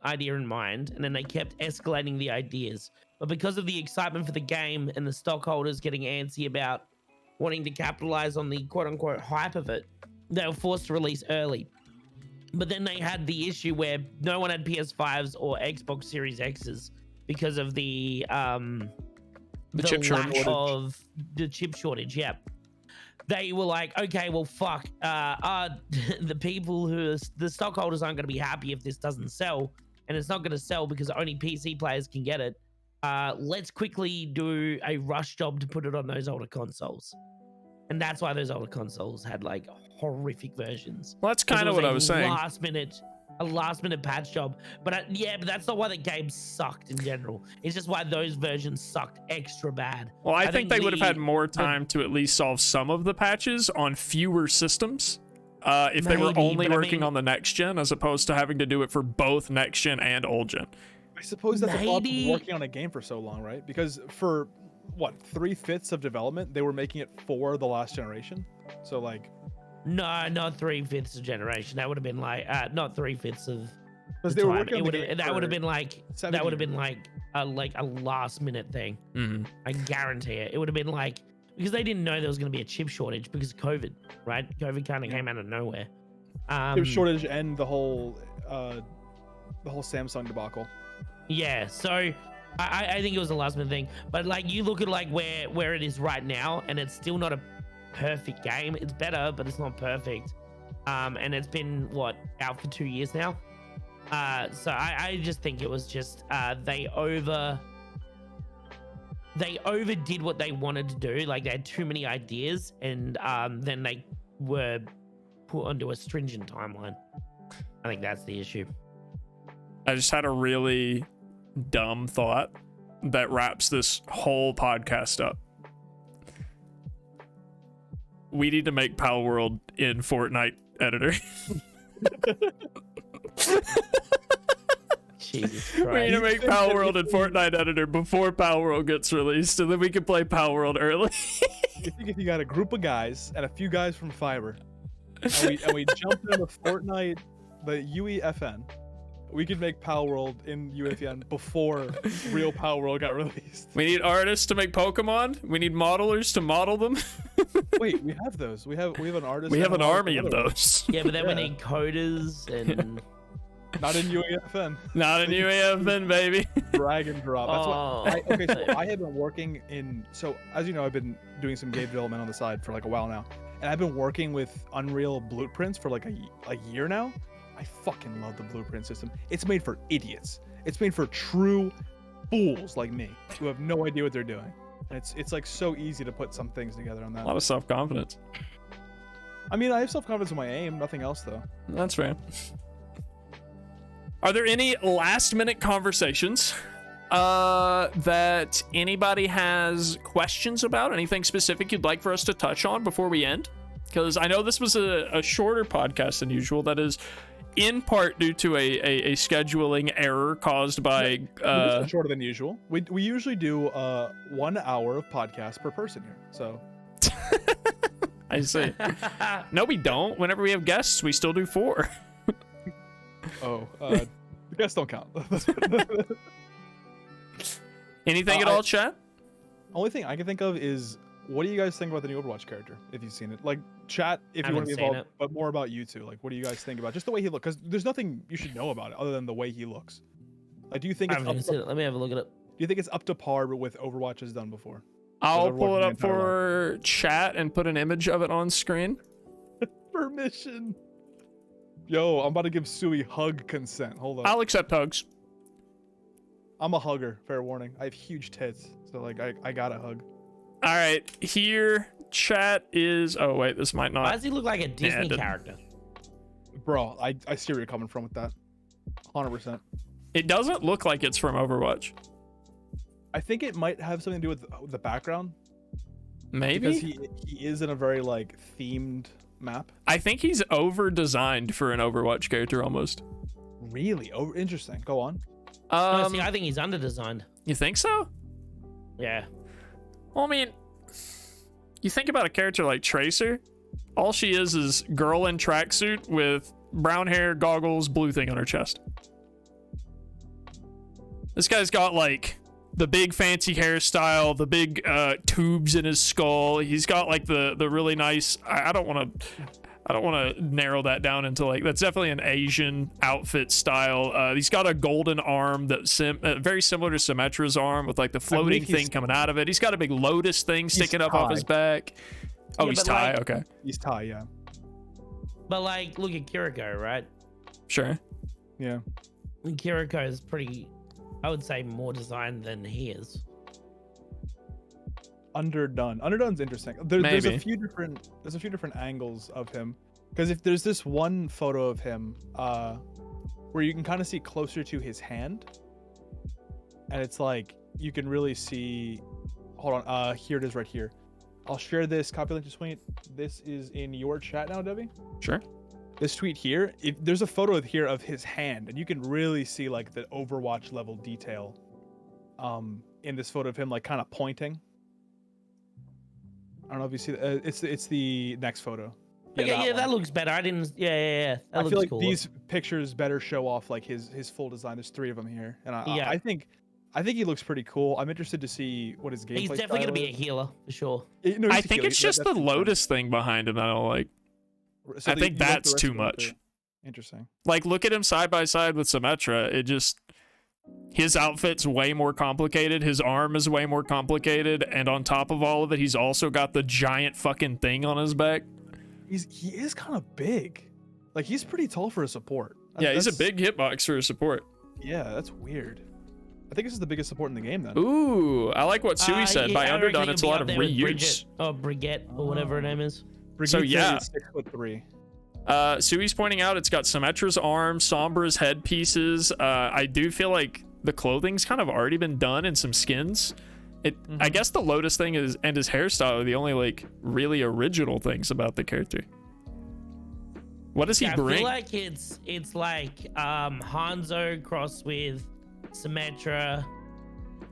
idea in mind, and then they kept escalating the ideas. But because of the excitement for the game and the stockholders getting antsy about wanting to capitalize on the quote-unquote hype of it, they were forced to release early. But then they had the issue where no one had PS5s or Xbox Series X's because of the chip shortage. of the chip shortage. Yeah, they were like, okay, well, fuck, the people the stockholders aren't going to be happy if this doesn't sell, and it's not going to sell because only PC players can get it. Let's quickly do a rush job to put it on those older consoles. And that's why those older consoles had like horrific versions. Well, that's kind of what I was saying. A last minute patch job. But yeah, but that's not why the game sucked in general. It's just why those versions sucked extra bad. Well, I think they would have had more time to at least solve some of the patches on fewer systems. If they were only working on the next gen, as opposed to having to do it for both next gen and old gen. I suppose that's a problem of working on a game for so long, right? Because for what, 3/5 of development, they were making it for the last generation. So like, no, not 3/5 of generation. That would have been like not 3/5 of. Because they were working on that would have been like a last minute thing. I guarantee it. It would have been like, because they didn't know there was going to be a chip shortage because of COVID, right? COVID kind of came out of nowhere. Chip shortage and the whole Samsung debacle. Yeah, so I think it was a last minute thing, but like you look at like where it is right now, and it's still not a perfect game. It's better, but it's not perfect. And it's been out for 2 years now. So I just think it was just they overdid what they wanted to do. Like they had too many ideas, and then they were put onto a stringent timeline. I think that's the issue. I just had a really dumb thought that wraps this whole podcast up. We need to make Pal World in Fortnite editor. Jesus Christ. We need to make Pal World in Fortnite editor before Pal World gets released, so then we can play Pal World early. You think if you got a group of guys and a few guys from Fiverr, and we jump into Fortnite, the UEFN, we could make Pal World in UEFN before real Pal World got released. We need artists to make Pokemon. We need modelers to model them. Wait, we have those. We have an artist. We have an army of those. Yeah, but then we need coders and. Not in UEFN. Not in UEFN, baby. Drag and drop. That's what. Okay, so I have been working in. So as you know, I've been doing some game development on the side for like a while now, and I've been working with Unreal blueprints for like a year now. I fucking love the blueprint system. It's made for idiots. It's made for true fools like me who have no idea what they're doing. And it's like so easy to put some things together on that. A lot of self-confidence. I mean, I have self-confidence in my aim. Nothing else though. That's fair. Are there any last-minute conversations that anybody has questions about? Anything specific you'd like for us to touch on before we end? Because I know this was a shorter podcast than usual. That is in part due to a scheduling error caused by shorter than usual. We usually do 1 hour of podcast per person here. So I see. No, we don't. Whenever we have guests, we still do 4. The guests don't count. Anything at all, chat? Only thing I can think of is, what do you guys think about the new Overwatch character, if you've seen it? Like, chat, if you want to be involved, but more about you two. Like, what do you guys think about just the way he looks? Because there's nothing you should know about it other than the way he looks. Like, do you think it's Let me have a look at it. Do you think it's up to par with Overwatch has done before? I'll pull it up for chat and put an image of it on screen. Permission. Yo, I'm about to give Sui hug consent. Hold on. I'll accept hugs. I'm a hugger, fair warning. I have huge tits, so like I gotta hug. All right, here chat is. Oh wait, this might not. Why does he look like a Disney character? Bro, I see where you're coming from with that. 100%. It doesn't look like it's from Overwatch. I think it might have something to do with the background. Maybe because he is in a very like themed map. I think he's over designed for an Overwatch character almost. Really? Oh, interesting. Go on. No, see, I think he's under designed. You think so? Yeah. Well, I mean, you think about a character like Tracer. All she is girl in tracksuit with brown hair, goggles, blue thing on her chest. This guy's got like the big fancy hairstyle, the big tubes in his skull. He's got like the really nice. I don't want to. I don't want to narrow that down into like, that's definitely an Asian outfit style. He's got a golden arm that's very similar to Symmetra's arm with like the floating thing coming out of it. He's got a big lotus thing sticking up off his back. Oh, Yeah, he's but, Thai. like- Okay, He's Thai, yeah. But like, look at Kiriko, right? sure. Yeah. Kiriko is pretty, I would say, more designed than he is. Underdone. Underdone's interesting. There's Maybe. a few different angles of him. Because if there's this one photo of him, where you can kind of see closer to his hand, and it's like you can really see. Hold on. Here it is, right here. I'll share this copy link to tweet. This is in your chat now, Debbie. Sure. This tweet here, there's a photo here of his hand, and you can really see like the Overwatch level detail, in this photo of him like kind of pointing. I don't know if you see that. It's the next photo. Yeah, that looks better. I didn't. Yeah. That I looks feel like cool. these pictures better show off like his full design. There's 3 of them here, and I think he looks pretty cool. I'm interested to see what his gameplay. He's definitely gonna be a healer for sure. I think it's just the lotus thing behind him that I don't like. So I think that's too much. Interesting. Like, look at him side by side with Symmetra. It just, his outfit's way more complicated. His arm is way more complicated, and on top of all of it, he's also got the giant fucking thing on his back. He is kind of big. Like, he's pretty tall for a support. Yeah, he's a big hitbox for a support. Yeah, that's weird. I think this is the biggest support in the game then. Ooh, I like what Sui said. By I reckon Underdone, he'll it's a be lot up of there with reuse. Brigitte, or whatever her name is. So yeah, is 6'3". Sui's pointing out it's got Symmetra's arm, Sombra's headpieces. I do feel like the clothing's kind of already been done in some skins. I guess the Lotus thing is and his hairstyle are the only like really original things about the character. What does he I bring? feel like it's like Hanzo crossed with Symmetra,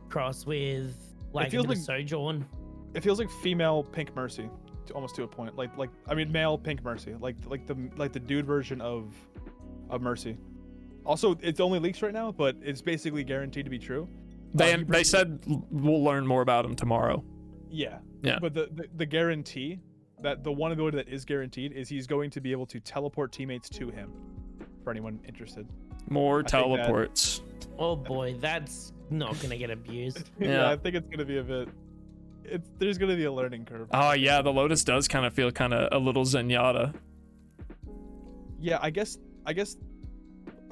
crossed with like a bit of Sojourn. It feels like female Pink Mercy, almost to a point. Male Pink Mercy, like the dude version of Mercy. Also, it's only leaks right now, but it's basically guaranteed to be true. They said we'll learn more about him tomorrow. Yeah. Yeah. But the guarantee, that the one ability that is guaranteed, is he's going to be able to teleport teammates to him. For anyone interested. More teleports. Oh boy, that's not gonna get abused. Yeah, I think it's gonna be a bit. There's gonna be a learning curve. Oh yeah, the Lotus does kind of feel kind of a little Zenyatta. Yeah, I guess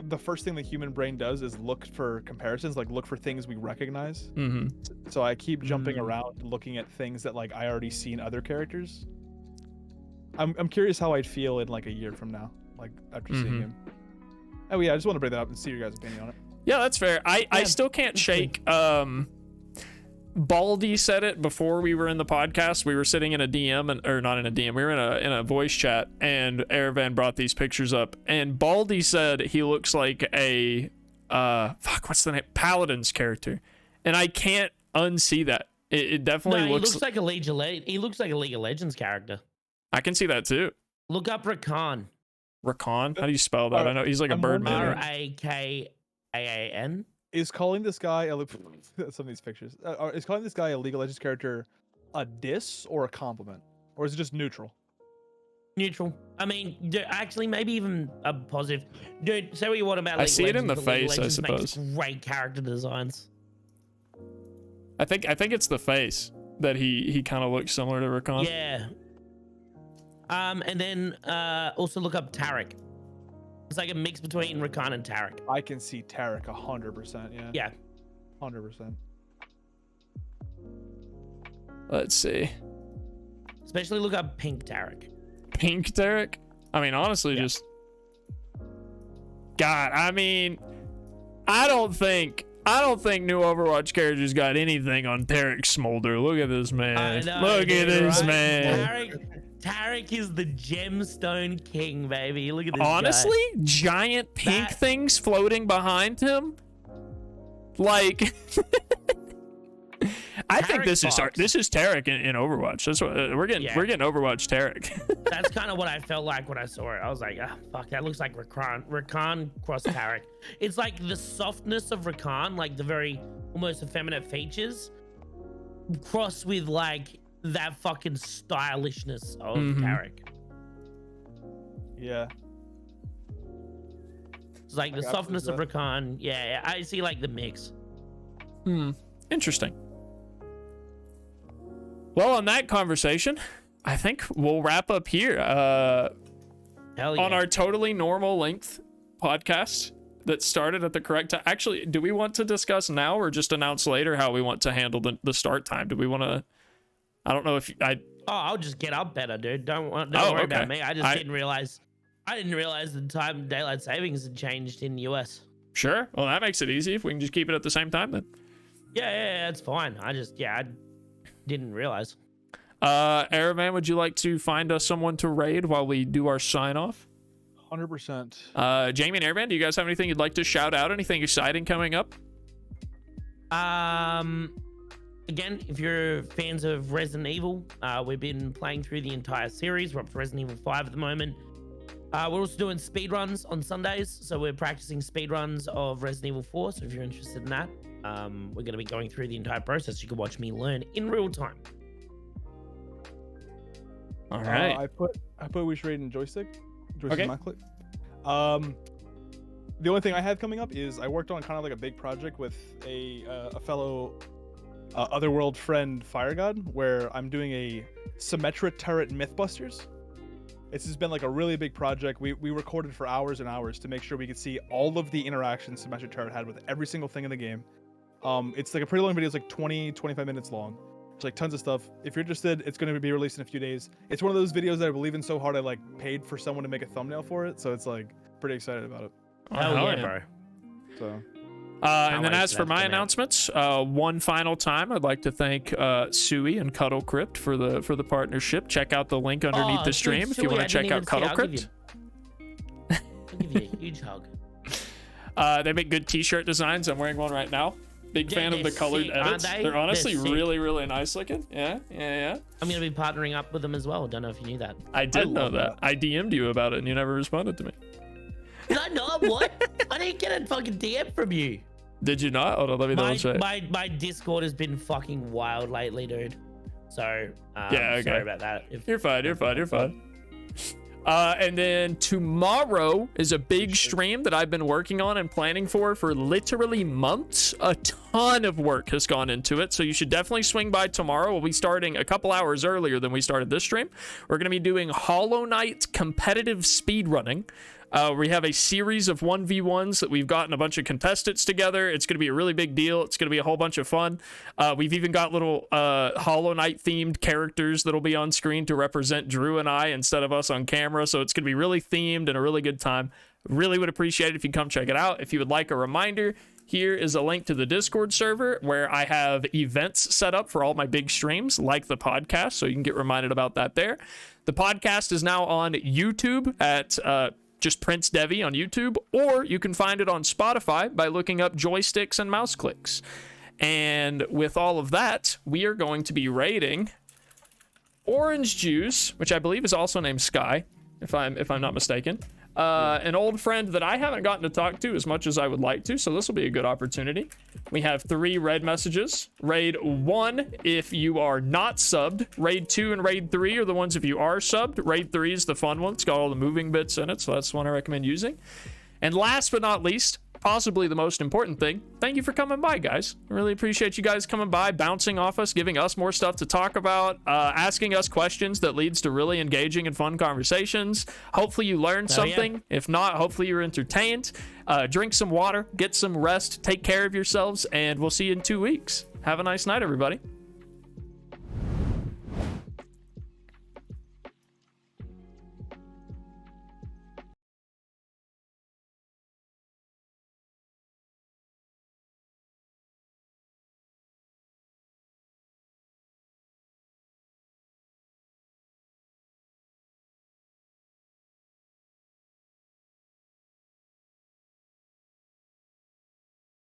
the first thing the human brain does is look for comparisons, like look for things we recognize. Mm-hmm. So I keep jumping around, looking at things that like I already seen other characters. I'm curious how I'd feel in like a year from now, like after seeing him. Oh yeah, I just want to bring that up and see your guys' opinion on it. Yeah, that's fair. I still can't shake. Baldy said it before we were in the podcast. We were sitting in a DM, or not in a DM. We were in a voice chat, and Erevan brought these pictures up. And Baldy said he looks like a what's the name? Paladin's character, and I can't unsee that. It definitely He looks looks like a League of he looks like a League of Legends character. I can see that too. Look up Rakan. Rakan? How do you spell that? I know he's like a bird man. Rakaan. Is calling this guy some of these pictures? Is calling this guy a League of Legends character a diss or a compliment, or is it just neutral? Neutral. I mean, actually, maybe even a positive. Dude, say what you want about League I see of it in the Legends, but League of face, I Legends makes suppose. great character designs. I think it's the face that he kind of looks similar to Rakan. Yeah. And then also look up Tarek. It's like a mix between Rakan and Tarek. I can see Tarek 100%. Yeah. Yeah. 100%. Let's see. Especially look up Pink Tarek. Pink Tarek? I mean, honestly, just God. I mean, I don't think new Overwatch characters got anything on Tarek Smolder. Look at this man. Look at this man. Tarek is the gemstone king, baby. Look at this Honestly, guy. giant pink things floating behind him. Like, I think this is Tarek in Overwatch. That's what we're getting Overwatch Tarek. That's kind of what I felt like when I saw it. I was like, ah, fuck, that looks like Rakan cross Tarek. It's like the softness of Rakan, like the very almost effeminate features, crossed with like that fucking stylishness of Tarek. Yeah. It's like the softness of Rakan. Yeah, I see like the mix. Interesting. Well, on that conversation, I think we'll wrap up here. Hell yeah. On our totally normal length podcast that started at the correct time. Actually, do we want to discuss now or just announce later how we want to handle the start time? Do we want to? I don't know if I. Oh, I'll just get up better, dude. Don't worry about me. I didn't realize. I didn't realize the time daylight savings had changed in the US. Sure. Well, that makes it easy if we can just keep it at the same time then. Yeah, it's fine. I didn't realize. Aravan, would you like to find us someone to raid while we do our sign off? 100%. Jamie and Aravan, do you guys have anything you'd like to shout out? Anything exciting coming up? Again, if you're fans of Resident Evil, we've been playing through the entire series. We're up to Resident Evil 5 at the moment. We're also doing speedruns on Sundays, so we're practicing speedruns of Resident Evil 4, so if you're interested in that, we're going to be going through the entire process. You can watch me learn in real time. All right. I put we should raid in Joystick. Okay. Click. The only thing I have coming up is I worked on kind of like a big project with a fellow Otherworld friend, Fire God, where I'm doing a Symmetra turret Mythbusters. It's just been like a really big project. We recorded for hours and hours to make sure we could see all of the interactions Symmetra turret had with every single thing in the game. It's like a pretty long video. It's like 20-25 minutes long. It's like tons of stuff. If you're interested, it's going to be released in a few days. It's one of those videos that I believe in so hard I like paid for someone to make a thumbnail for it. So it's like pretty excited about it. Oh yeah, bro. So. And then as for my announcements, one final time, I'd like to thank Sui and Cuddle Crypt for the partnership. Check out the link underneath the stream if you want to check out Cuddle Crypt. I'll give you a huge hug. They make good t-shirt designs. I'm wearing one right now. Big fan of the colored edits. They're honestly really, really nice looking. Yeah. I'm going to be partnering up with them as well. Don't know if you knew that. I did know that. I DM'd you about it and you never responded to me. Did I not? What? I didn't get a fucking DM from you. Did you not? Hold on, let me double check. My Discord has been fucking wild lately, dude. So, yeah, okay. Sorry about that. You're fine. And then tomorrow is a big stream that I've been working on and planning for literally months. A ton of work has gone into it, so you should definitely swing by tomorrow. We'll be starting a couple hours earlier than we started this stream. We're going to be doing Hollow Knight competitive speedrunning. We have a series of 1v1s that we've gotten a bunch of contestants together. It's going to be a really big deal. It's going to be a whole bunch of fun. We've even got little Hollow Knight themed characters that'll be on screen to represent Drew and I instead of us on camera. So it's going to be really themed and a really good time. Really would appreciate it if you come check it out. If you would like a reminder, here is a link to the Discord server where I have events set up for all my big streams like the podcast. So you can get reminded about that there. The podcast is now on YouTube at just Prince Devi on YouTube, or you can find it on Spotify by looking up Joysticks and Mouse Clicks. And with all of that, we are going to be rating Orange Juice, which I believe is also named Sky, if I'm not mistaken. An old friend that I haven't gotten to talk to as much as I would like to, so this will be a good opportunity. We have 3 raid messages. Raid 1 if you are not subbed. Raid 2 and Raid 3 are the ones if you are subbed. Raid 3 is the fun one. It's got all the moving bits in it, so that's the one I recommend using. And last but not least, possibly the most important thing, thank you for coming by, guys. I really appreciate you guys coming by, bouncing off us, giving us more stuff to talk about, asking us questions that leads to really engaging and fun conversations. Hopefully you learned something. Yeah. If not, hopefully you're entertained. Drink some water, get some rest, take care of yourselves, and we'll see you in 2 weeks. Have a nice night, everybody.